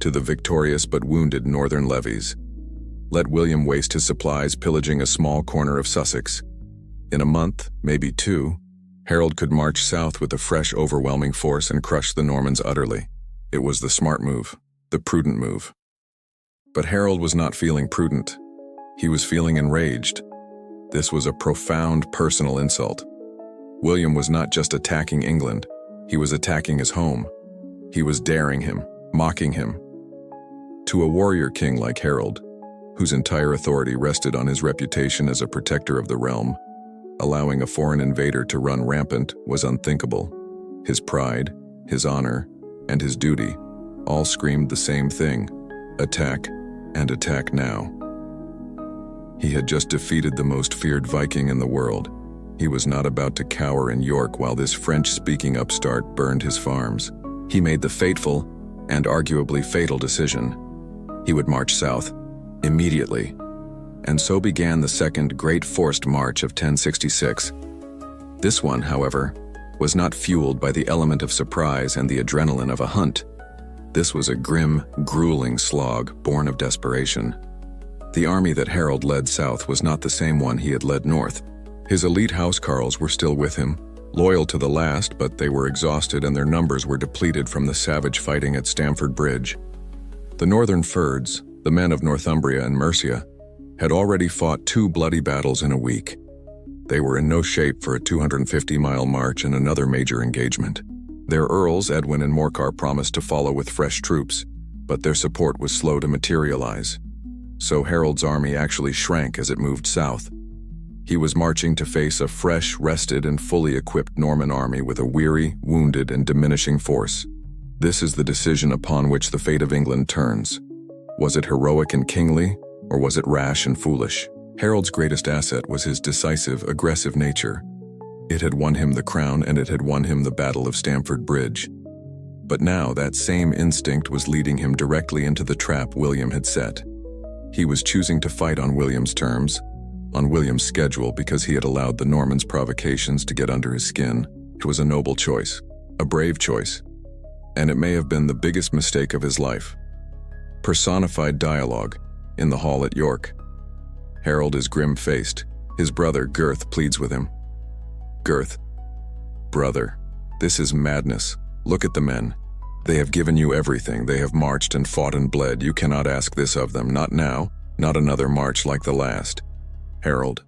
to the victorious but wounded northern levies. Let William waste his supplies pillaging a small corner of Sussex. In a month, maybe two, Harold could march south with a fresh, overwhelming force and crush the Normans utterly. It was the smart move, the prudent move. But Harold was not feeling prudent. He was feeling enraged. This was a profound personal insult. William was not just attacking England, he was attacking his home. He was daring him, mocking him. To a warrior king like Harold, whose entire authority rested on his reputation as a protector of the realm, allowing a foreign invader to run rampant was unthinkable. His pride, his honor, and his duty all screamed the same thing: attack, and attack now. He had just defeated the most feared Viking in the world. He was not about to cower in York while this French-speaking upstart burned his farms. He made the fateful, and arguably fatal decision. He would march south, immediately. And so began the second great forced march of 1066. This one, however, was not fueled by the element of surprise and the adrenaline of a hunt. This was a grim, grueling slog born of desperation. The army that Harold led south was not the same one he had led north. His elite housecarls were still with him, loyal to the last, but they were exhausted and their numbers were depleted from the savage fighting at Stamford Bridge. The northern Fyrds, the men of Northumbria and Mercia, had already fought 2 bloody battles in a week. They were in no shape for a 250-mile march and another major engagement. Their earls, Edwin and Morcar, promised to follow with fresh troops, but their support was slow to materialize. So Harold's army actually shrank as it moved south. He was marching to face a fresh, rested, and fully equipped Norman army with a weary, wounded, and diminishing force. This is the decision upon which the fate of England turns. Was it heroic and kingly, or was it rash and foolish? Harold's greatest asset was his decisive, aggressive nature. It had won him the crown, and it had won him the Battle of Stamford Bridge. But now that same instinct was leading him directly into the trap William had set. He was choosing to fight on William's terms, on William's schedule, because he had allowed the Normans' provocations to get under his skin. It was a noble choice, a brave choice, and it may have been the biggest mistake of his life. Personified dialogue in the hall at York. Harold is grim-faced. His brother, Gurth, pleads with him. Gurth, brother, this is madness. Look at the men. They have given you everything. They have marched and fought and bled. You cannot ask this of them. Not now, not another march like the last. Harold.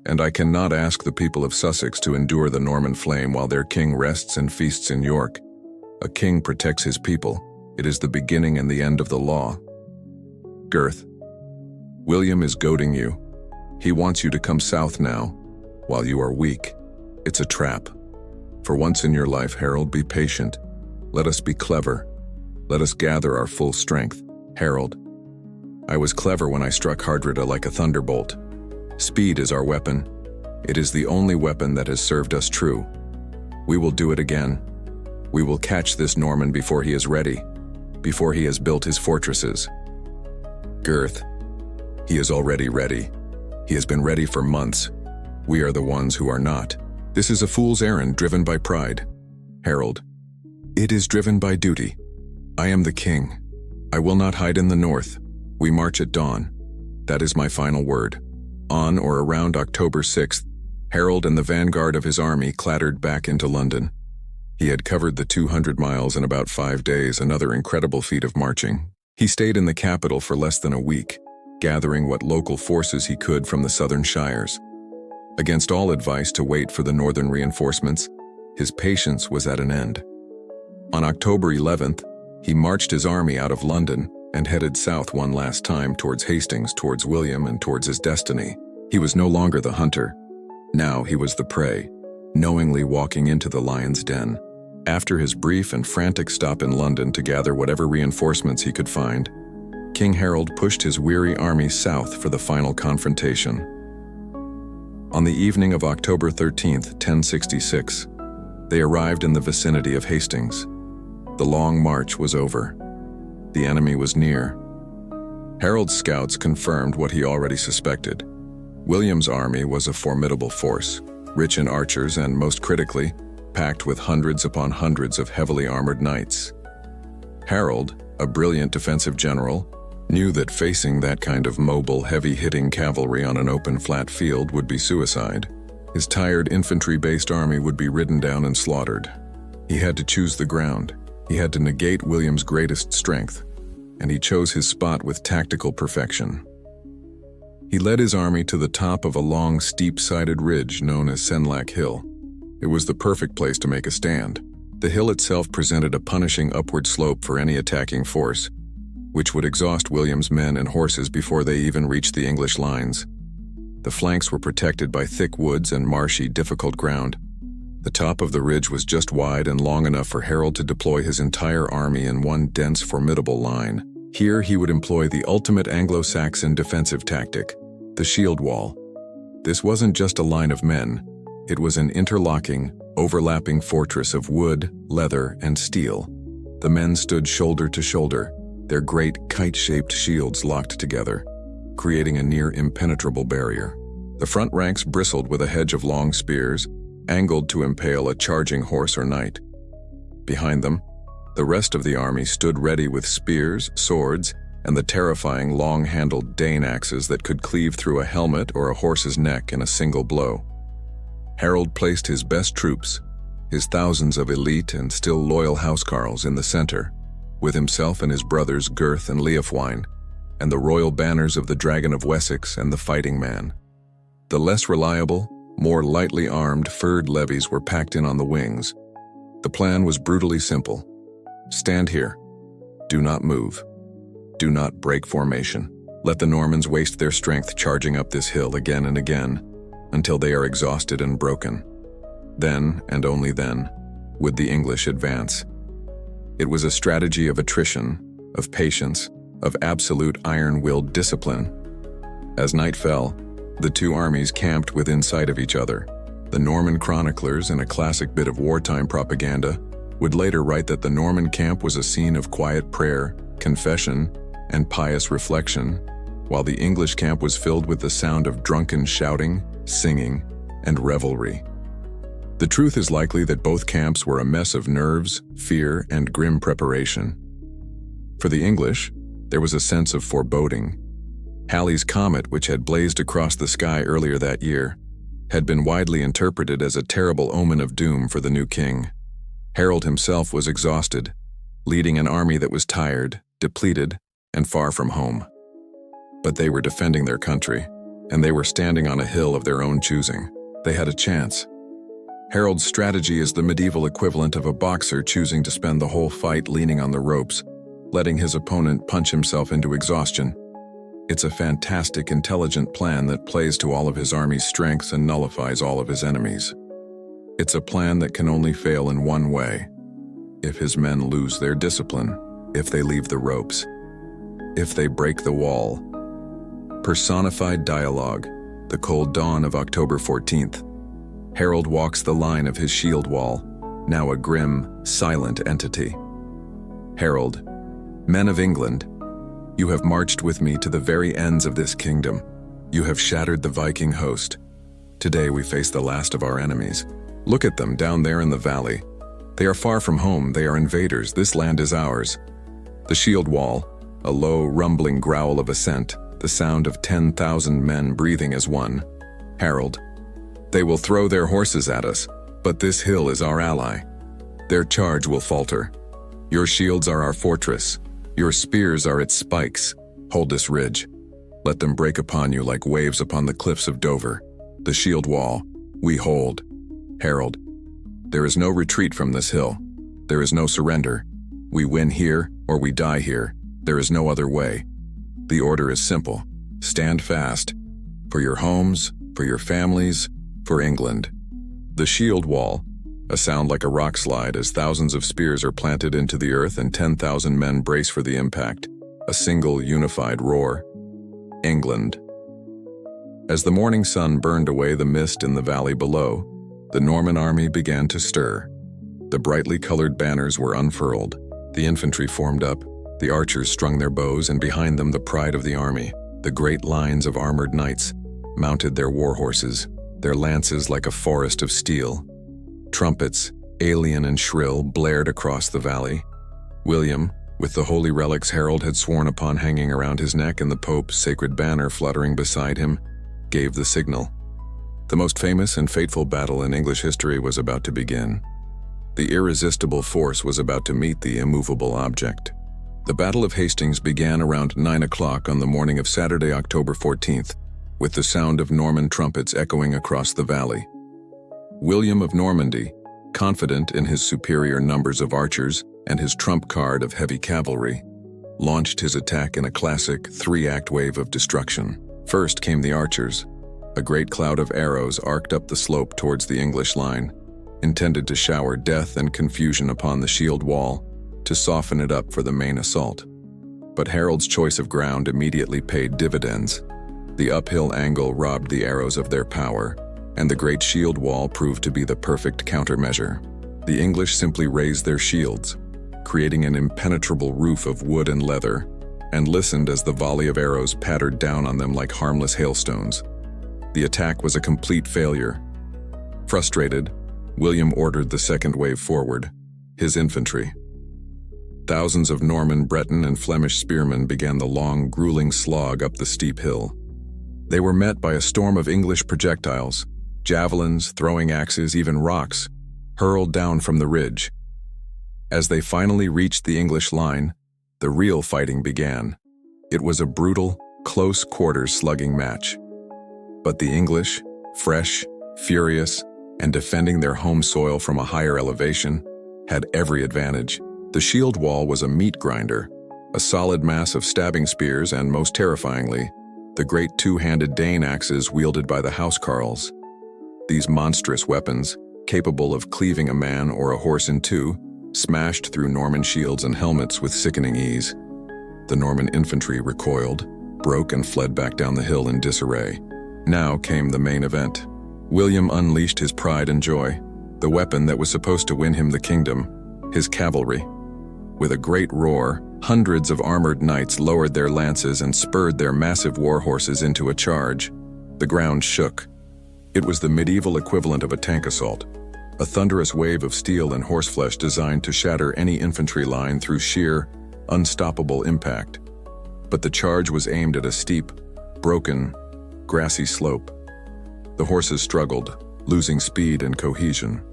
And I cannot ask the people of Sussex to endure the Norman flame while their king rests and feasts in York. A king protects his people. It is the beginning and the end of the law. Gurth. William is goading you. He wants you to come south now, while you are weak. It's a trap. For once in your life, Harold, be patient. Let us be clever. Let us gather our full strength. Harold. I was clever when I struck Hardrida like a thunderbolt. Speed is our weapon. It is the only weapon that has served us true. We will do it again. We will catch this Norman before he is ready, before he has built his fortresses. Gurth. He is already ready. He has been ready for months. We are the ones who are not. This is a fool's errand driven by pride. Harold. It is driven by duty. I am the king. I will not hide in the north. We march at dawn. That is my final word. On or around October 6th, Harold and the vanguard of his army clattered back into London. He had covered the 200 miles in about 5 days, another incredible feat of marching. He stayed in the capital for less than a week, gathering what local forces he could from the southern shires. Against all advice to wait for the northern reinforcements, his patience was at an end. On October 11th, he marched his army out of London and headed south one last time towards Hastings, towards William, and towards his destiny. He was no longer the hunter. Now he was the prey, knowingly walking into the lion's den. After his brief and frantic stop in London to gather whatever reinforcements he could find, King Harold pushed his weary army south for the final confrontation. On the evening of October 13th, 1066, they arrived in the vicinity of Hastings. The long march was over. The enemy was near. Harold's scouts confirmed what he already suspected. William's army was a formidable force, rich in archers and, most critically, packed with hundreds upon hundreds of heavily armored knights. Harold, a brilliant defensive general, knew that facing that kind of mobile, heavy-hitting cavalry on an open, flat field would be suicide. His tired infantry-based army would be ridden down and slaughtered. He had to choose the ground. He had to negate William's greatest strength, and he chose his spot with tactical perfection. He led his army to the top of a long, steep-sided ridge known as Senlac Hill. It was the perfect place to make a stand. The hill itself presented a punishing upward slope for any attacking force, which would exhaust William's men and horses before they even reached the English lines. The flanks were protected by thick woods and marshy, difficult ground. The top of the ridge was just wide and long enough for Harold to deploy his entire army in one dense, formidable line. Here he would employ the ultimate Anglo-Saxon defensive tactic, the shield wall. This wasn't just a line of men. It was an interlocking, overlapping fortress of wood, leather, and steel. The men stood shoulder to shoulder, their great kite-shaped shields locked together, creating a near-impenetrable barrier. The front ranks bristled with a hedge of long spears, angled to impale a charging horse or knight. Behind them, the rest of the army stood ready with spears, swords, and the terrifying long-handled Dane axes that could cleave through a helmet or a horse's neck in a single blow. Harold placed his best troops, his thousands of elite and still loyal housecarls, in the center, with himself and his brothers Gurth and Leofwine, and the royal banners of the Dragon of Wessex and the Fighting Man. The less reliable, more lightly armed, furred levies were packed in on the wings. The plan was brutally simple. Stand here. Do not move. Do not break formation. Let the Normans waste their strength charging up this hill again and again, until they are exhausted and broken. Then, and only then, would the English advance. It was a strategy of attrition, of patience, of absolute iron-willed discipline. As night fell, the two armies camped within sight of each other. The Norman chroniclers, in a classic bit of wartime propaganda, would later write that the Norman camp was a scene of quiet prayer, confession, and pious reflection, while the English camp was filled with the sound of drunken shouting, singing, and revelry. The truth is likely that both camps were a mess of nerves, fear, and grim preparation. For the English, there was a sense of foreboding. Halley's comet, which had blazed across the sky earlier that year, had been widely interpreted as a terrible omen of doom for the new king. Harold himself was exhausted, leading an army that was tired, depleted, and far from home. But they were defending their country, and they were standing on a hill of their own choosing. They had a chance. Harold's strategy is the medieval equivalent of a boxer choosing to spend the whole fight leaning on the ropes, letting his opponent punch himself into exhaustion. It's a fantastic, intelligent plan that plays to all of his army's strengths and nullifies all of his enemies. It's a plan that can only fail in one way: if his men lose their discipline, if they leave the ropes, if they break the wall. Personified dialogue, the cold dawn of October 14th. Harold walks the line of his shield wall, now a grim, silent entity. Harold, men of England, you have marched with me to the very ends of this kingdom. You have shattered the Viking host. Today we face the last of our enemies. Look at them down there in the valley. They are far from home, they are invaders, this land is ours. The shield wall, a low, rumbling growl of assent, the sound of 10,000 men breathing as one. Harold, they will throw their horses at us, but this hill is our ally. Their charge will falter. Your shields are our fortress. Your spears are its spikes. Hold this ridge. Let them break upon you like waves upon the cliffs of Dover. The shield wall, we hold. Harold, there is no retreat from this hill. There is no surrender. We win here or we die here. There is no other way. The order is simple. Stand fast. For your homes, for your families, for England. The shield wall, a sound like a rock slide as thousands of spears are planted into the earth and 10,000 men brace for the impact. A single unified roar. England. As the morning sun burned away the mist in the valley below, the Norman army began to stir. The brightly colored banners were unfurled. The infantry formed up. The archers strung their bows, and behind them the pride of the army, the great lines of armored knights, mounted their war horses, their lances like a forest of steel. Trumpets, alien and shrill, blared across the valley. William, with the holy relics Harold had sworn upon hanging around his neck and the Pope's sacred banner fluttering beside him, gave the signal. The most famous and fateful battle in English history was about to begin. The irresistible force was about to meet the immovable object. The Battle of Hastings began around 9 o'clock on the morning of Saturday, October 14th, with the sound of Norman trumpets echoing across the valley. William of Normandy, confident in his superior numbers of archers and his trump card of heavy cavalry, launched his attack in a classic three-act wave of destruction. First came the archers. A great cloud of arrows arced up the slope towards the English line, intended to shower death and confusion upon the shield wall, to soften it up for the main assault. But Harold's choice of ground immediately paid dividends. The uphill angle robbed the arrows of their power, and the great shield wall proved to be the perfect countermeasure. The English simply raised their shields, creating an impenetrable roof of wood and leather, and listened as the volley of arrows pattered down on them like harmless hailstones. The attack was a complete failure. Frustrated, William ordered the second wave forward, his infantry. Thousands of Norman, Breton, and Flemish spearmen began the long, grueling slog up the steep hill. They were met by a storm of English projectiles, javelins, throwing axes, even rocks, hurled down from the ridge. As they finally reached the English line, the real fighting began. It was a brutal, close-quarters slugging match. But the English, fresh, furious, and defending their home soil from a higher elevation, had every advantage. The shield wall was a meat grinder, a solid mass of stabbing spears, and most terrifyingly, the great two-handed Dane axes wielded by the housecarls. These monstrous weapons, capable of cleaving a man or a horse in two, smashed through Norman shields and helmets with sickening ease. The Norman infantry recoiled, broke, and fled back down the hill in disarray. Now came the main event. William unleashed his pride and joy, the weapon that was supposed to win him the kingdom, his cavalry. With a great roar, hundreds of armored knights lowered their lances and spurred their massive war horses into a charge. The ground shook. It was the medieval equivalent of a tank assault, a thunderous wave of steel and horseflesh designed to shatter any infantry line through sheer, unstoppable impact. But the charge was aimed at a steep, broken, grassy slope. The horses struggled, losing speed and cohesion.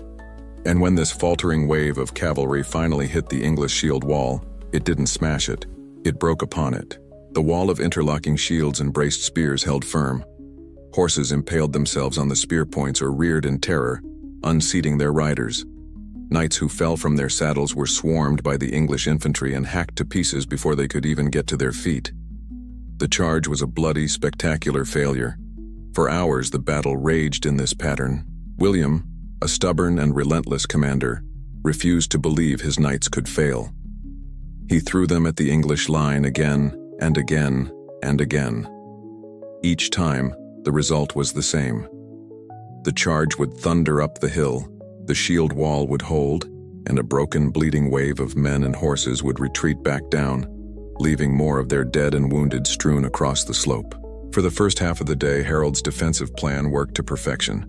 And when this faltering wave of cavalry finally hit the English shield wall, it didn't smash it. It broke upon it. The wall of interlocking shields and braced spears held firm. Horses impaled themselves on the spear points or reared in terror, unseating their riders. Knights who fell from their saddles were swarmed by the English infantry and hacked to pieces before they could even get to their feet. The charge was a bloody, spectacular failure. For hours the battle raged in this pattern. William, a stubborn and relentless commander, refused to believe his knights could fail. He threw them at the English line again and again and again. Each time, the result was the same. The charge would thunder up the hill, the shield wall would hold, and a broken, bleeding wave of men and horses would retreat back down, leaving more of their dead and wounded strewn across the slope. For the first half of the day, Harold's defensive plan worked to perfection.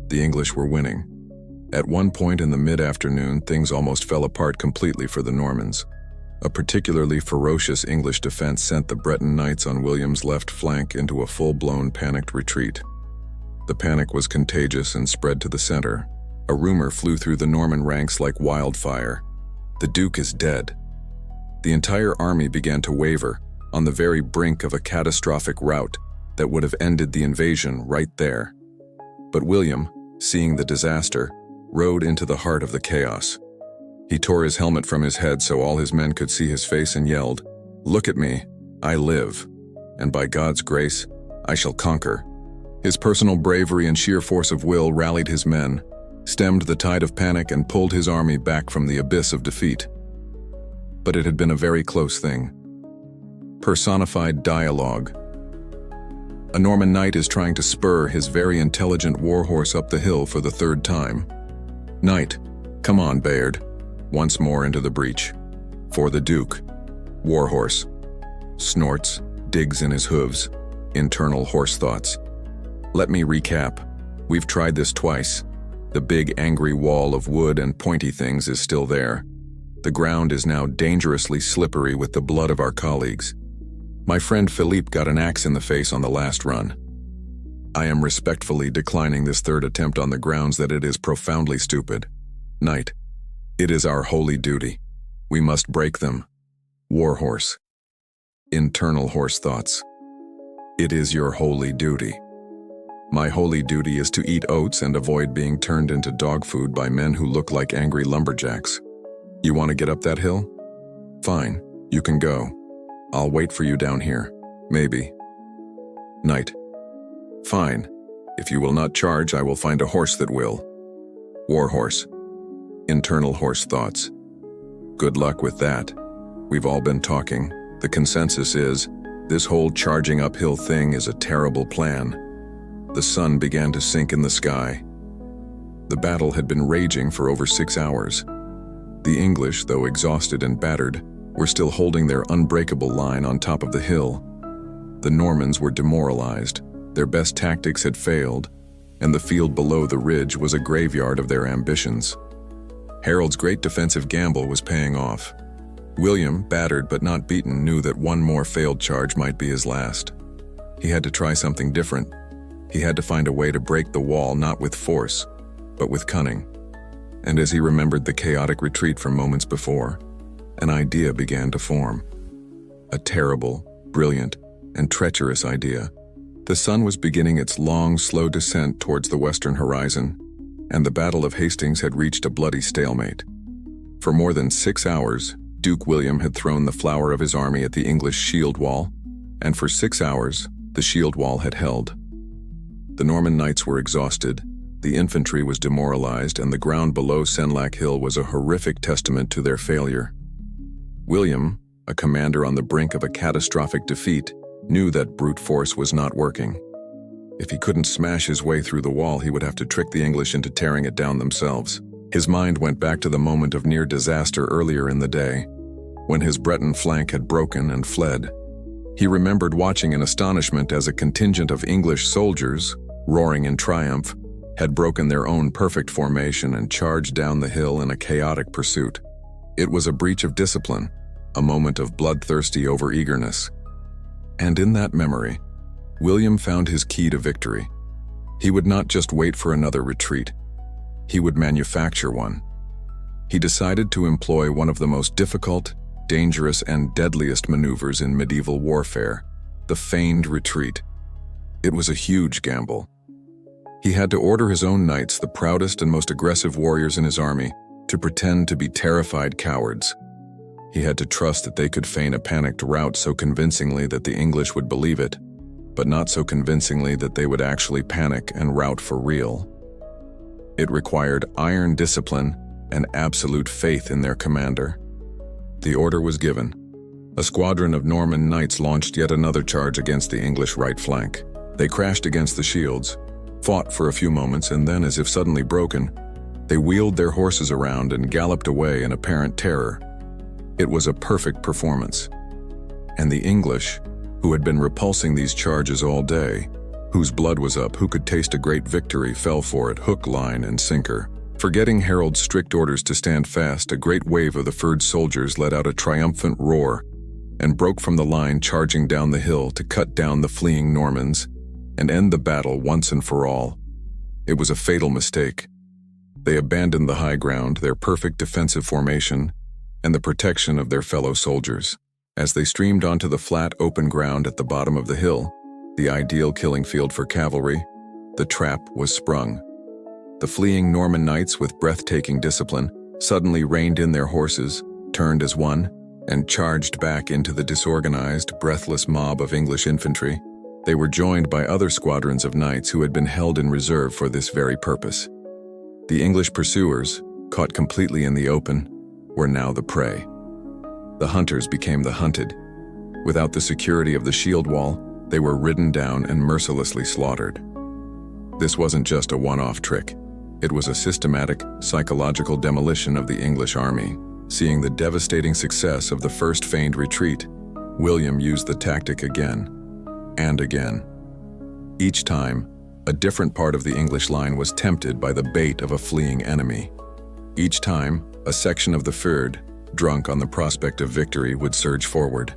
The English were winning. At one point in the mid-afternoon, things almost fell apart completely for the Normans. A particularly ferocious English defense sent the Breton knights on William's left flank into a full-blown panicked retreat. The panic was contagious and spread to the center. A rumor flew through the Norman ranks like wildfire. The Duke is dead. The entire army began to waver, on the very brink of a catastrophic rout that would have ended the invasion right there. But William, seeing the disaster, rode into the heart of the chaos. He tore his helmet from his head so all his men could see his face and yelled, "Look at me, I live, and by God's grace, I shall conquer." His personal bravery and sheer force of will rallied his men, stemmed the tide of panic and pulled his army back from the abyss of defeat. But it had been a very close thing. Personified dialogue. A Norman knight is trying to spur his very intelligent warhorse up the hill for the third time. "Knight, come on, Bayard." Once more into the breach. For the Duke. Warhorse. Snorts, digs in his hooves. Internal horse thoughts. Let me recap. We've tried this twice. The big angry wall of wood and pointy things is still there. The ground is now dangerously slippery with the blood of our colleagues. My friend Philippe got an axe in the face on the last run. I am respectfully declining this third attempt on the grounds that it is profoundly stupid. Knight. It is our holy duty. We must break them. Warhorse. Internal horse thoughts. It is your holy duty. My holy duty is to eat oats and avoid being turned into dog food by men who look like angry lumberjacks. You want to get up that hill? Fine, you can go. I'll wait for you down here. Maybe. Knight. Fine. If you will not charge, I will find a horse that will. Warhorse. Internal horse thoughts. Good luck with that. We've all been talking. The consensus is, this whole charging uphill thing is a terrible plan. The sun began to sink in the sky. The battle had been raging for over 6 hours. The English, though exhausted and battered, were still holding their unbreakable line on top of the hill. The Normans were demoralized. Their best tactics had failed, and the field below the ridge was a graveyard of their ambitions. Harold's great defensive gamble was paying off. William, battered but not beaten, knew that one more failed charge might be his last. He had to try something different. He had to find a way to break the wall not with force, but with cunning. And as he remembered the chaotic retreat from moments before, an idea began to form. A terrible, brilliant, and treacherous idea. The sun was beginning its long, slow descent towards the western horizon, and the Battle of Hastings had reached a bloody stalemate. For more than 6 hours, Duke William had thrown the flower of his army at the English shield wall, and for 6 hours, the shield wall had held. The Norman knights were exhausted, the infantry was demoralized, and the ground below Senlac Hill was a horrific testament to their failure. William, a commander on the brink of a catastrophic defeat, knew that brute force was not working. If he couldn't smash his way through the wall, he would have to trick the English into tearing it down themselves. His mind went back to the moment of near disaster earlier in the day, when his Breton flank had broken and fled. He remembered watching in astonishment as a contingent of English soldiers, roaring in triumph, had broken their own perfect formation and charged down the hill in a chaotic pursuit. It was a breach of discipline, a moment of bloodthirsty overeagerness. And in that memory, William found his key to victory. He would not just wait for another retreat. He would manufacture one. He decided to employ one of the most difficult, dangerous, and deadliest maneuvers in medieval warfare, the feigned retreat. It was a huge gamble. He had to order his own knights, the proudest and most aggressive warriors in his army, to pretend to be terrified cowards. He had to trust that they could feign a panicked rout so convincingly that the English would believe it, but not so convincingly that they would actually panic and rout for real. It required iron discipline and absolute faith in their commander. The order was given. A squadron of Norman knights launched yet another charge against the English right flank. They crashed against the shields, fought for a few moments, and then, as if suddenly broken, they wheeled their horses around and galloped away in apparent terror. It was a perfect performance. And the English, who had been repulsing these charges all day, whose blood was up, who could taste a great victory, fell for it hook, line, and sinker. Forgetting Harold's strict orders to stand fast, a great wave of the furred soldiers let out a triumphant roar and broke from the line, charging down the hill to cut down the fleeing Normans and end the battle once and for all. It was a fatal mistake. They abandoned the high ground, their perfect defensive formation, and the protection of their fellow soldiers. As they streamed onto the flat, open ground at the bottom of the hill, the ideal killing field for cavalry, the trap was sprung. The fleeing Norman knights, with breathtaking discipline, suddenly reined in their horses, turned as one, and charged back into the disorganized, breathless mob of English infantry. They were joined by other squadrons of knights who had been held in reserve for this very purpose. The English pursuers, caught completely in the open, were now the prey. The hunters became the hunted. Without the security of the shield wall, they were ridden down and mercilessly slaughtered. This wasn't just a one-off trick. It was a systematic, psychological demolition of the English army. Seeing the devastating success of the first feigned retreat, William used the tactic again and again. Each time, a different part of the English line was tempted by the bait of a fleeing enemy. Each time, a section of the fyrd, drunk on the prospect of victory, would surge forward.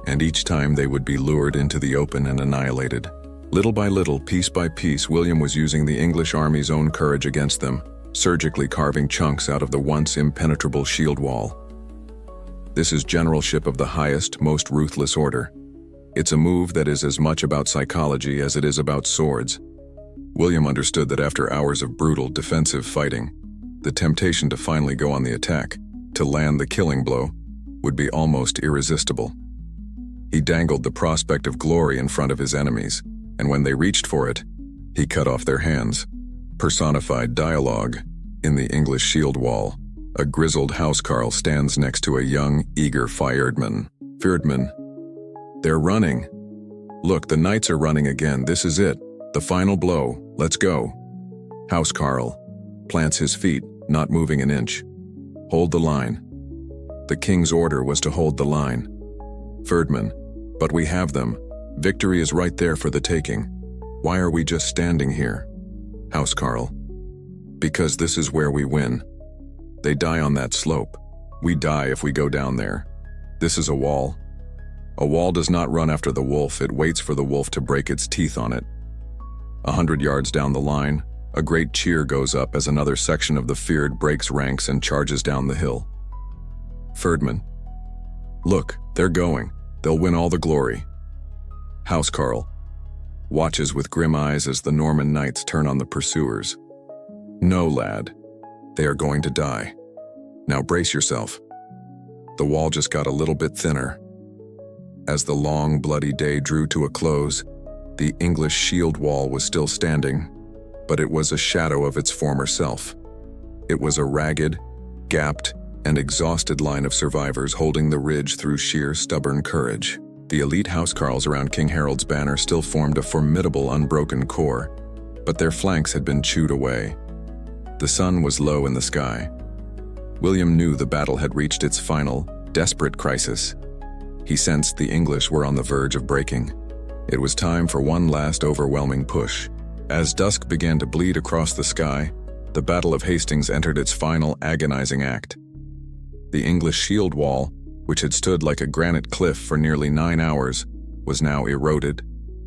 And each time they would be lured into the open and annihilated. Little by little, piece by piece, William was using the English army's own courage against them, surgically carving chunks out of the once impenetrable shield wall. This is generalship of the highest, most ruthless order. It's a move that is as much about psychology as it is about swords. William understood that after hours of brutal, defensive fighting, the temptation to finally go on the attack, to land the killing blow, would be almost irresistible. He dangled the prospect of glory in front of his enemies, and when they reached for it, he cut off their hands. Personified dialogue. In the English shield wall, a grizzled housecarl stands next to a young, eager fyrdsman. They're running. Look, the knights are running again. This is it. The final blow. Let's go. Housecarl plants his feet, not moving an inch. Hold the line. The king's order was to hold the line. Fyrdsman, but we have them. Victory is right there for the taking. Why are we just standing here? Housecarl, because this is where we win. They die on that slope. We die if we go down there. This is a wall. A wall does not run after the wolf, it waits for the wolf to break its teeth on it. 100 yards down the line, a great cheer goes up as another section of the fyrd breaks ranks and charges down the hill. Fyrdsman, look, they're going. They'll win all the glory. Housecarl watches with grim eyes as the Norman knights turn on the pursuers. No, lad. They are going to die. Now brace yourself. The wall just got a little bit thinner. As the long, bloody day drew to a close, the English shield wall was still standing, but it was a shadow of its former self. It was a ragged, gapped, and exhausted line of survivors holding the ridge through sheer stubborn courage. The elite housecarls around King Harold's banner still formed a formidable unbroken core, but their flanks had been chewed away. The sun was low in the sky. William knew the battle had reached its final, desperate crisis. He sensed the English were on the verge of breaking. It was time for one last overwhelming push. As dusk began to bleed across the sky, the Battle of Hastings entered its final agonizing act. The English shield wall, which had stood like a granite cliff for nearly 9 hours, was now eroded,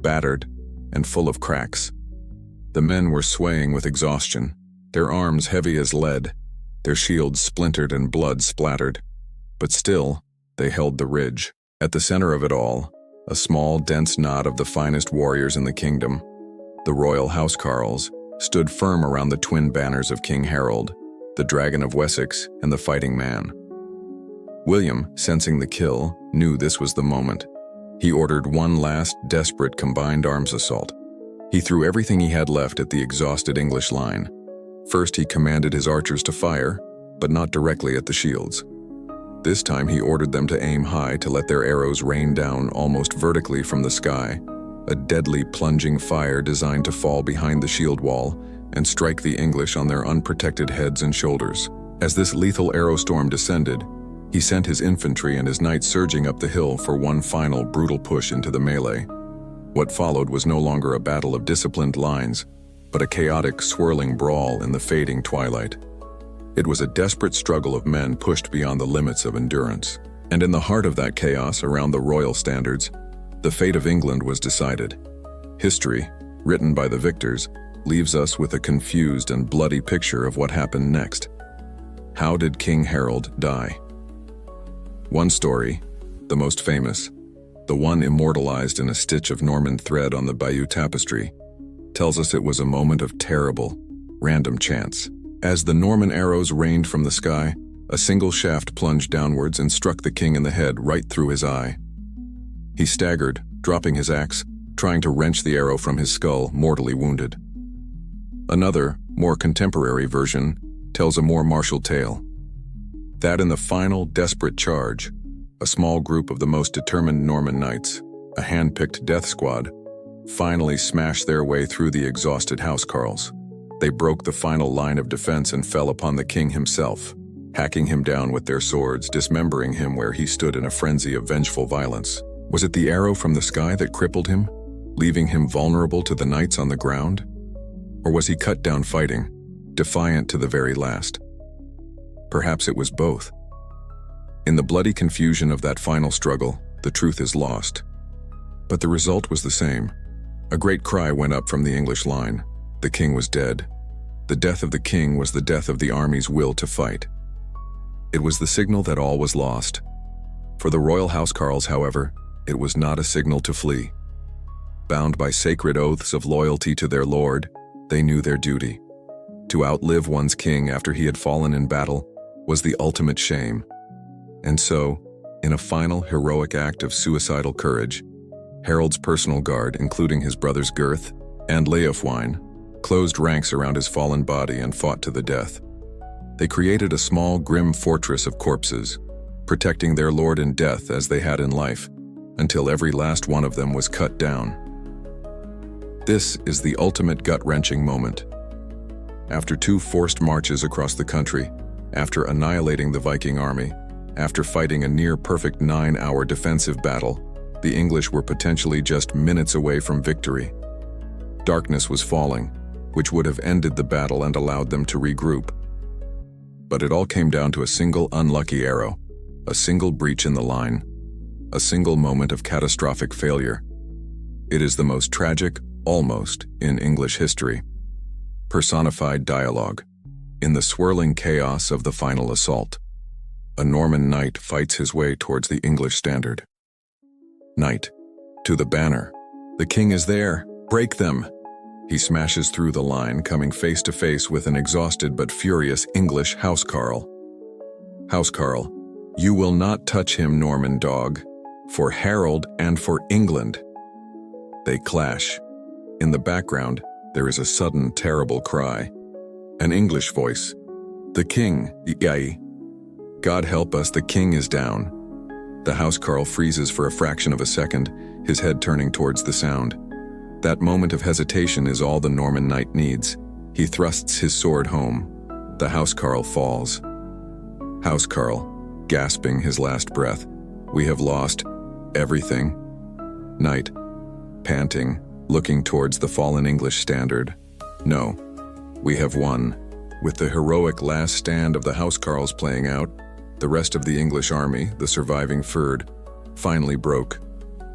battered, and full of cracks. The men were swaying with exhaustion, their arms heavy as lead, their shields splintered and blood splattered. But still, they held the ridge. At the center of it all, a small, dense knot of the finest warriors in the kingdom, the royal housecarls, stood firm around the twin banners of King Harold, the Dragon of Wessex and the Fighting Man. William, sensing the kill, knew this was the moment. He ordered one last, desperate combined arms assault. He threw everything he had left at the exhausted English line. First, he commanded his archers to fire, but not directly at the shields. This time he ordered them to aim high to let their arrows rain down almost vertically from the sky, a deadly plunging fire designed to fall behind the shield wall and strike the English on their unprotected heads and shoulders. As this lethal arrow storm descended, he sent his infantry and his knights surging up the hill for one final brutal push into the melee. What followed was no longer a battle of disciplined lines, but a chaotic, swirling brawl in the fading twilight. It was a desperate struggle of men pushed beyond the limits of endurance. And in the heart of that chaos around the royal standards, the fate of England was decided. History, written by the victors, leaves us with a confused and bloody picture of what happened next. How did King Harold die? One story, the most famous, the one immortalized in a stitch of Norman thread on the Bayeux tapestry, tells us it was a moment of terrible, random chance. As the Norman arrows rained from the sky, a single shaft plunged downwards and struck the king in the head right through his eye. He staggered, dropping his axe, trying to wrench the arrow from his skull, mortally wounded. Another, more contemporary version tells a more martial tale. That in the final, desperate charge, a small group of the most determined Norman knights, a hand-picked death squad, finally smashed their way through the exhausted housecarls. They broke the final line of defense and fell upon the king himself, hacking him down with their swords, dismembering him where he stood in a frenzy of vengeful violence. Was it the arrow from the sky that crippled him, leaving him vulnerable to the knights on the ground? Or was he cut down fighting, defiant to the very last? Perhaps it was both. In the bloody confusion of that final struggle, the truth is lost. But the result was the same. A great cry went up from the English line. The king was dead. The death of the king was the death of the army's will to fight. It was the signal that all was lost. For the royal housecarls, however, it was not a signal to flee. Bound by sacred oaths of loyalty to their lord, they knew their duty. To outlive one's king after he had fallen in battle was the ultimate shame. And so, in a final heroic act of suicidal courage, Harold's personal guard, including his brothers Gurth and Leofwine, closed ranks around his fallen body and fought to the death. They created a small, grim fortress of corpses, protecting their lord in death as they had in life, until every last one of them was cut down. This is the ultimate gut-wrenching moment. After 2 forced marches across the country, after annihilating the Viking army, after fighting a near-perfect 9-hour defensive battle, the English were potentially just minutes away from victory. Darkness was falling, which would have ended the battle and allowed them to regroup. But it all came down to a single unlucky arrow, a single breach in the line, a single moment of catastrophic failure. It is the most tragic, almost, in English history. Personified dialogue. In the swirling chaos of the final assault, a Norman knight fights his way towards the English standard. Knight, to the banner. The king is there. Break them! He smashes through the line, coming face to face with an exhausted but furious English housecarl. Housecarl, you will not touch him, Norman dog, for Harold and for England. They clash. In the background, there is a sudden, terrible cry. An English voice. The king, yai. God help us, the king is down. The housecarl freezes for a fraction of a second, his head turning towards the sound. That moment of hesitation is all the Norman knight needs. He thrusts his sword home. The housecarl falls. Housecarl, gasping his last breath. We have lost everything. Knight, panting, looking towards the fallen English standard. No, we have won. With the heroic last stand of the housecarls playing out, the rest of the English army, the surviving Fyrd, finally broke.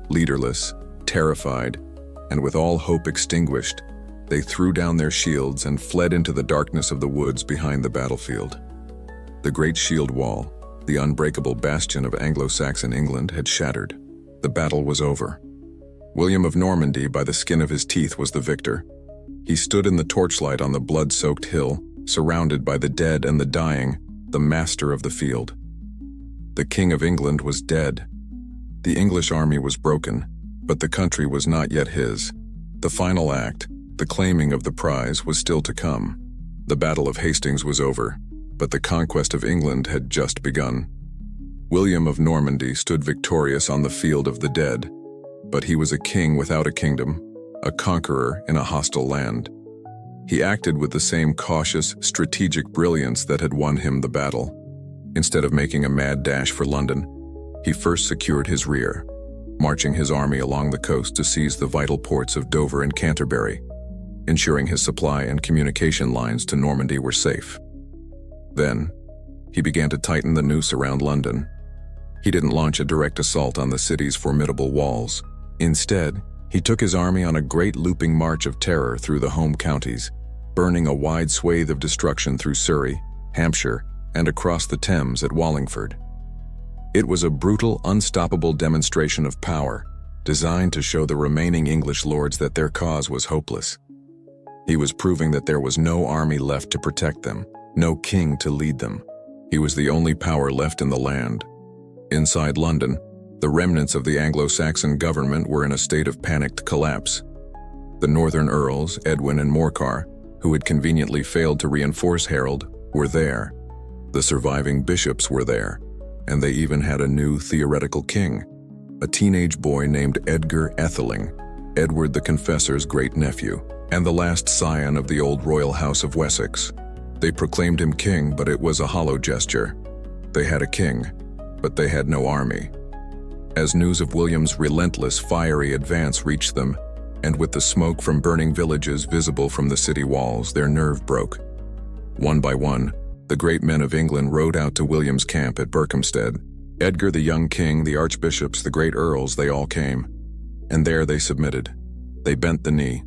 Leaderless, terrified, and with all hope extinguished, they threw down their shields and fled into the darkness of the woods behind the battlefield. The great shield wall, the unbreakable bastion of Anglo-Saxon England, had shattered. The battle was over. William of Normandy, by the skin of his teeth, was the victor. He stood in the torchlight on the blood-soaked hill, surrounded by the dead and the dying, the master of the field. The King of England was dead. The English army was broken, but the country was not yet his. The final act, the claiming of the prize, was still to come. The Battle of Hastings was over, but the conquest of England had just begun. William of Normandy stood victorious on the field of the dead, but he was a king without a kingdom, a conqueror in a hostile land. He acted with the same cautious, strategic brilliance that had won him the battle. Instead of making a mad dash for London, he first secured his rear, marching his army along the coast to seize the vital ports of Dover and Canterbury, ensuring his supply and communication lines to Normandy were safe. Then, he began to tighten the noose around London. He didn't launch a direct assault on the city's formidable walls. Instead, he took his army on a great looping march of terror through the home counties, burning a wide swathe of destruction through Surrey, Hampshire, and across the Thames at Wallingford. It was a brutal, unstoppable demonstration of power, designed to show the remaining English lords that their cause was hopeless. He was proving that there was no army left to protect them, no king to lead them. He was the only power left in the land. Inside London, the remnants of the Anglo-Saxon government were in a state of panicked collapse. The northern earls, Edwin and Morcar, who had conveniently failed to reinforce Harold, were there. The surviving bishops were there, and they even had a new theoretical king, a teenage boy named Edgar Atheling, Edward the Confessor's great-nephew, and the last scion of the old royal house of Wessex. They proclaimed him king, but it was a hollow gesture. They had a king, but they had no army. As news of William's relentless, fiery advance reached them, and with the smoke from burning villages visible from the city walls, their nerve broke. One by one, the great men of England rode out to William's camp at Berkhamsted. Edgar the young king, the archbishops, the great earls, they all came. And there they submitted. They bent the knee.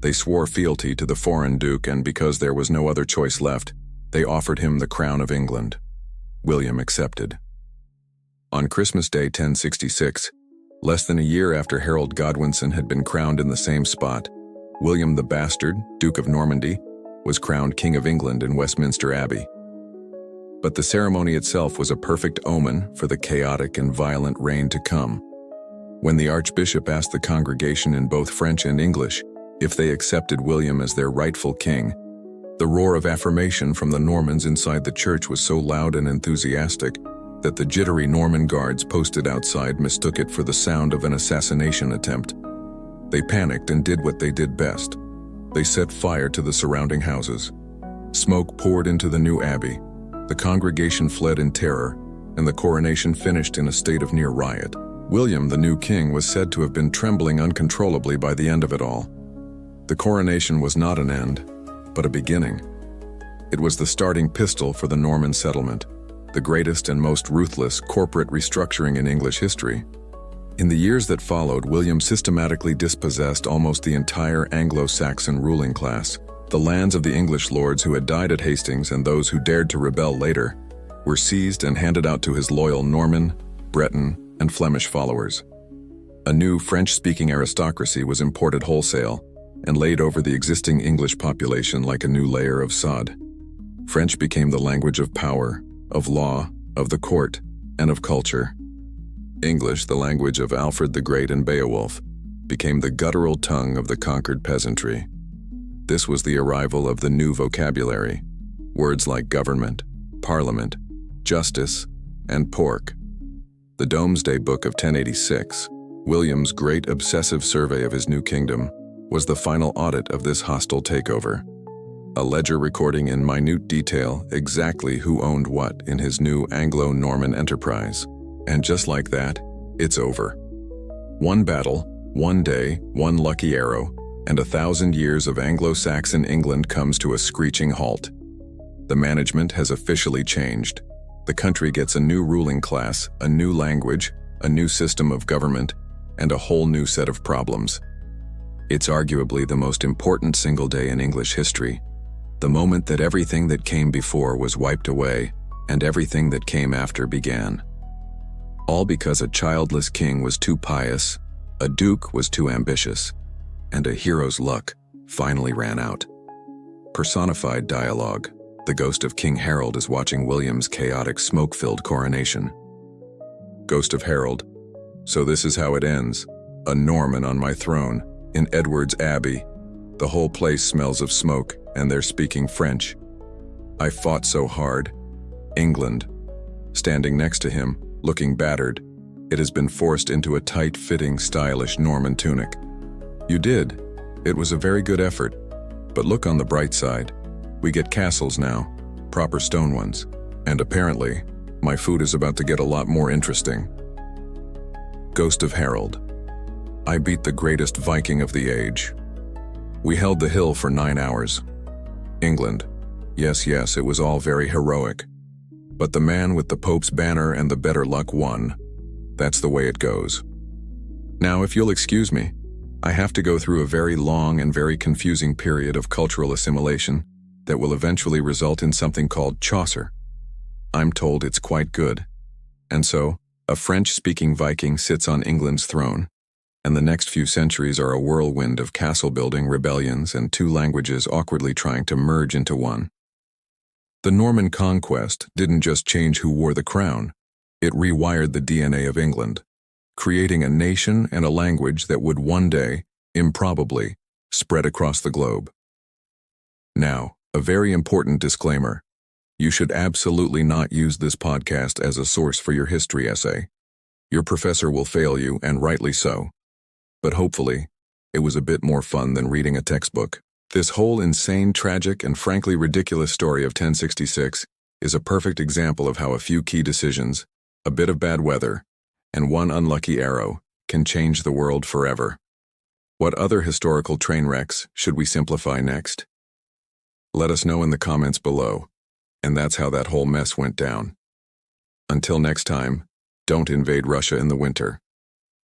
They swore fealty to the foreign duke, and because there was no other choice left, they offered him the crown of England. William accepted. On Christmas Day 1066, less than a year after Harold Godwinson had been crowned in the same spot, William the Bastard, Duke of Normandy, was crowned King of England in Westminster Abbey. But the ceremony itself was a perfect omen for the chaotic and violent reign to come. When the Archbishop asked the congregation in both French and English if they accepted William as their rightful king, the roar of affirmation from the Normans inside the church was so loud and enthusiastic that the jittery Norman guards posted outside mistook it for the sound of an assassination attempt. They panicked and did what they did best. They set fire to the surrounding houses. Smoke poured into the new abbey. The congregation fled in terror, and the coronation finished in a state of near riot. William, the new king, was said to have been trembling uncontrollably by the end of it all. The coronation was not an end, but a beginning. It was the starting pistol for the Norman settlement, the greatest and most ruthless corporate restructuring in English history. In the years that followed, William systematically dispossessed almost the entire Anglo-Saxon ruling class. The lands of the English lords who had died at Hastings and those who dared to rebel later were seized and handed out to his loyal Norman, Breton, and Flemish followers. A new French-speaking aristocracy was imported wholesale and laid over the existing English population like a new layer of sod. French became the language of power, of law, of the court, and of culture. English, the language of Alfred the Great and Beowulf, became the guttural tongue of the conquered peasantry. This was the arrival of the new vocabulary, words like government, parliament, justice, and pork. The Domesday Book of 1086, William's great obsessive survey of his new kingdom, was the final audit of this hostile takeover. A ledger recording in minute detail exactly who owned what in his new Anglo-Norman enterprise. And just like that, it's over. One battle, one day, one lucky arrow, and 1,000 years of Anglo-Saxon England comes to a screeching halt. The management has officially changed. The country gets a new ruling class, a new language, a new system of government, and a whole new set of problems. It's arguably the most important single day in English history, the moment that everything that came before was wiped away and everything that came after began. All because a childless king was too pious, a duke was too ambitious, and a hero's luck finally ran out. Personified dialogue, the ghost of King Harold is watching William's chaotic, smoke-filled coronation. Ghost of Harold. So this is how it ends. A Norman on my throne, in Edward's Abbey. The whole place smells of smoke, and they're speaking French. I fought so hard. England. Standing next to him, looking battered, it has been forced into a tight-fitting, stylish Norman tunic. You did. It was a very good effort. But look on the bright side. We get castles now, proper stone ones. And apparently, my food is about to get a lot more interesting. Ghost of Harold. I beat the greatest Viking of the age. We held the hill for 9 hours. England. Yes, it was all very heroic. But the man with the Pope's banner and the better luck won. That's the way it goes. Now, if you'll excuse me, I have to go through a very long and very confusing period of cultural assimilation that will eventually result in something called Chaucer. I'm told it's quite good. And so, a French-speaking Viking sits on England's throne, and the next few centuries are a whirlwind of castle-building rebellions and two languages awkwardly trying to merge into one. The Norman conquest didn't just change who wore the crown, it rewired the DNA of England, creating a nation and a language that would one day, improbably, spread across the globe. Now, a very important disclaimer. You should absolutely not use this podcast as a source for your history essay. Your professor will fail you, and rightly so. But hopefully, it was a bit more fun than reading a textbook. This whole insane, tragic, and frankly ridiculous story of 1066 is a perfect example of how a few key decisions, a bit of bad weather, and one unlucky arrow can change the world forever. What other historical train wrecks should we simplify next? Let us know in the comments below. And that's how that whole mess went down. Until next time, don't invade Russia in the winter.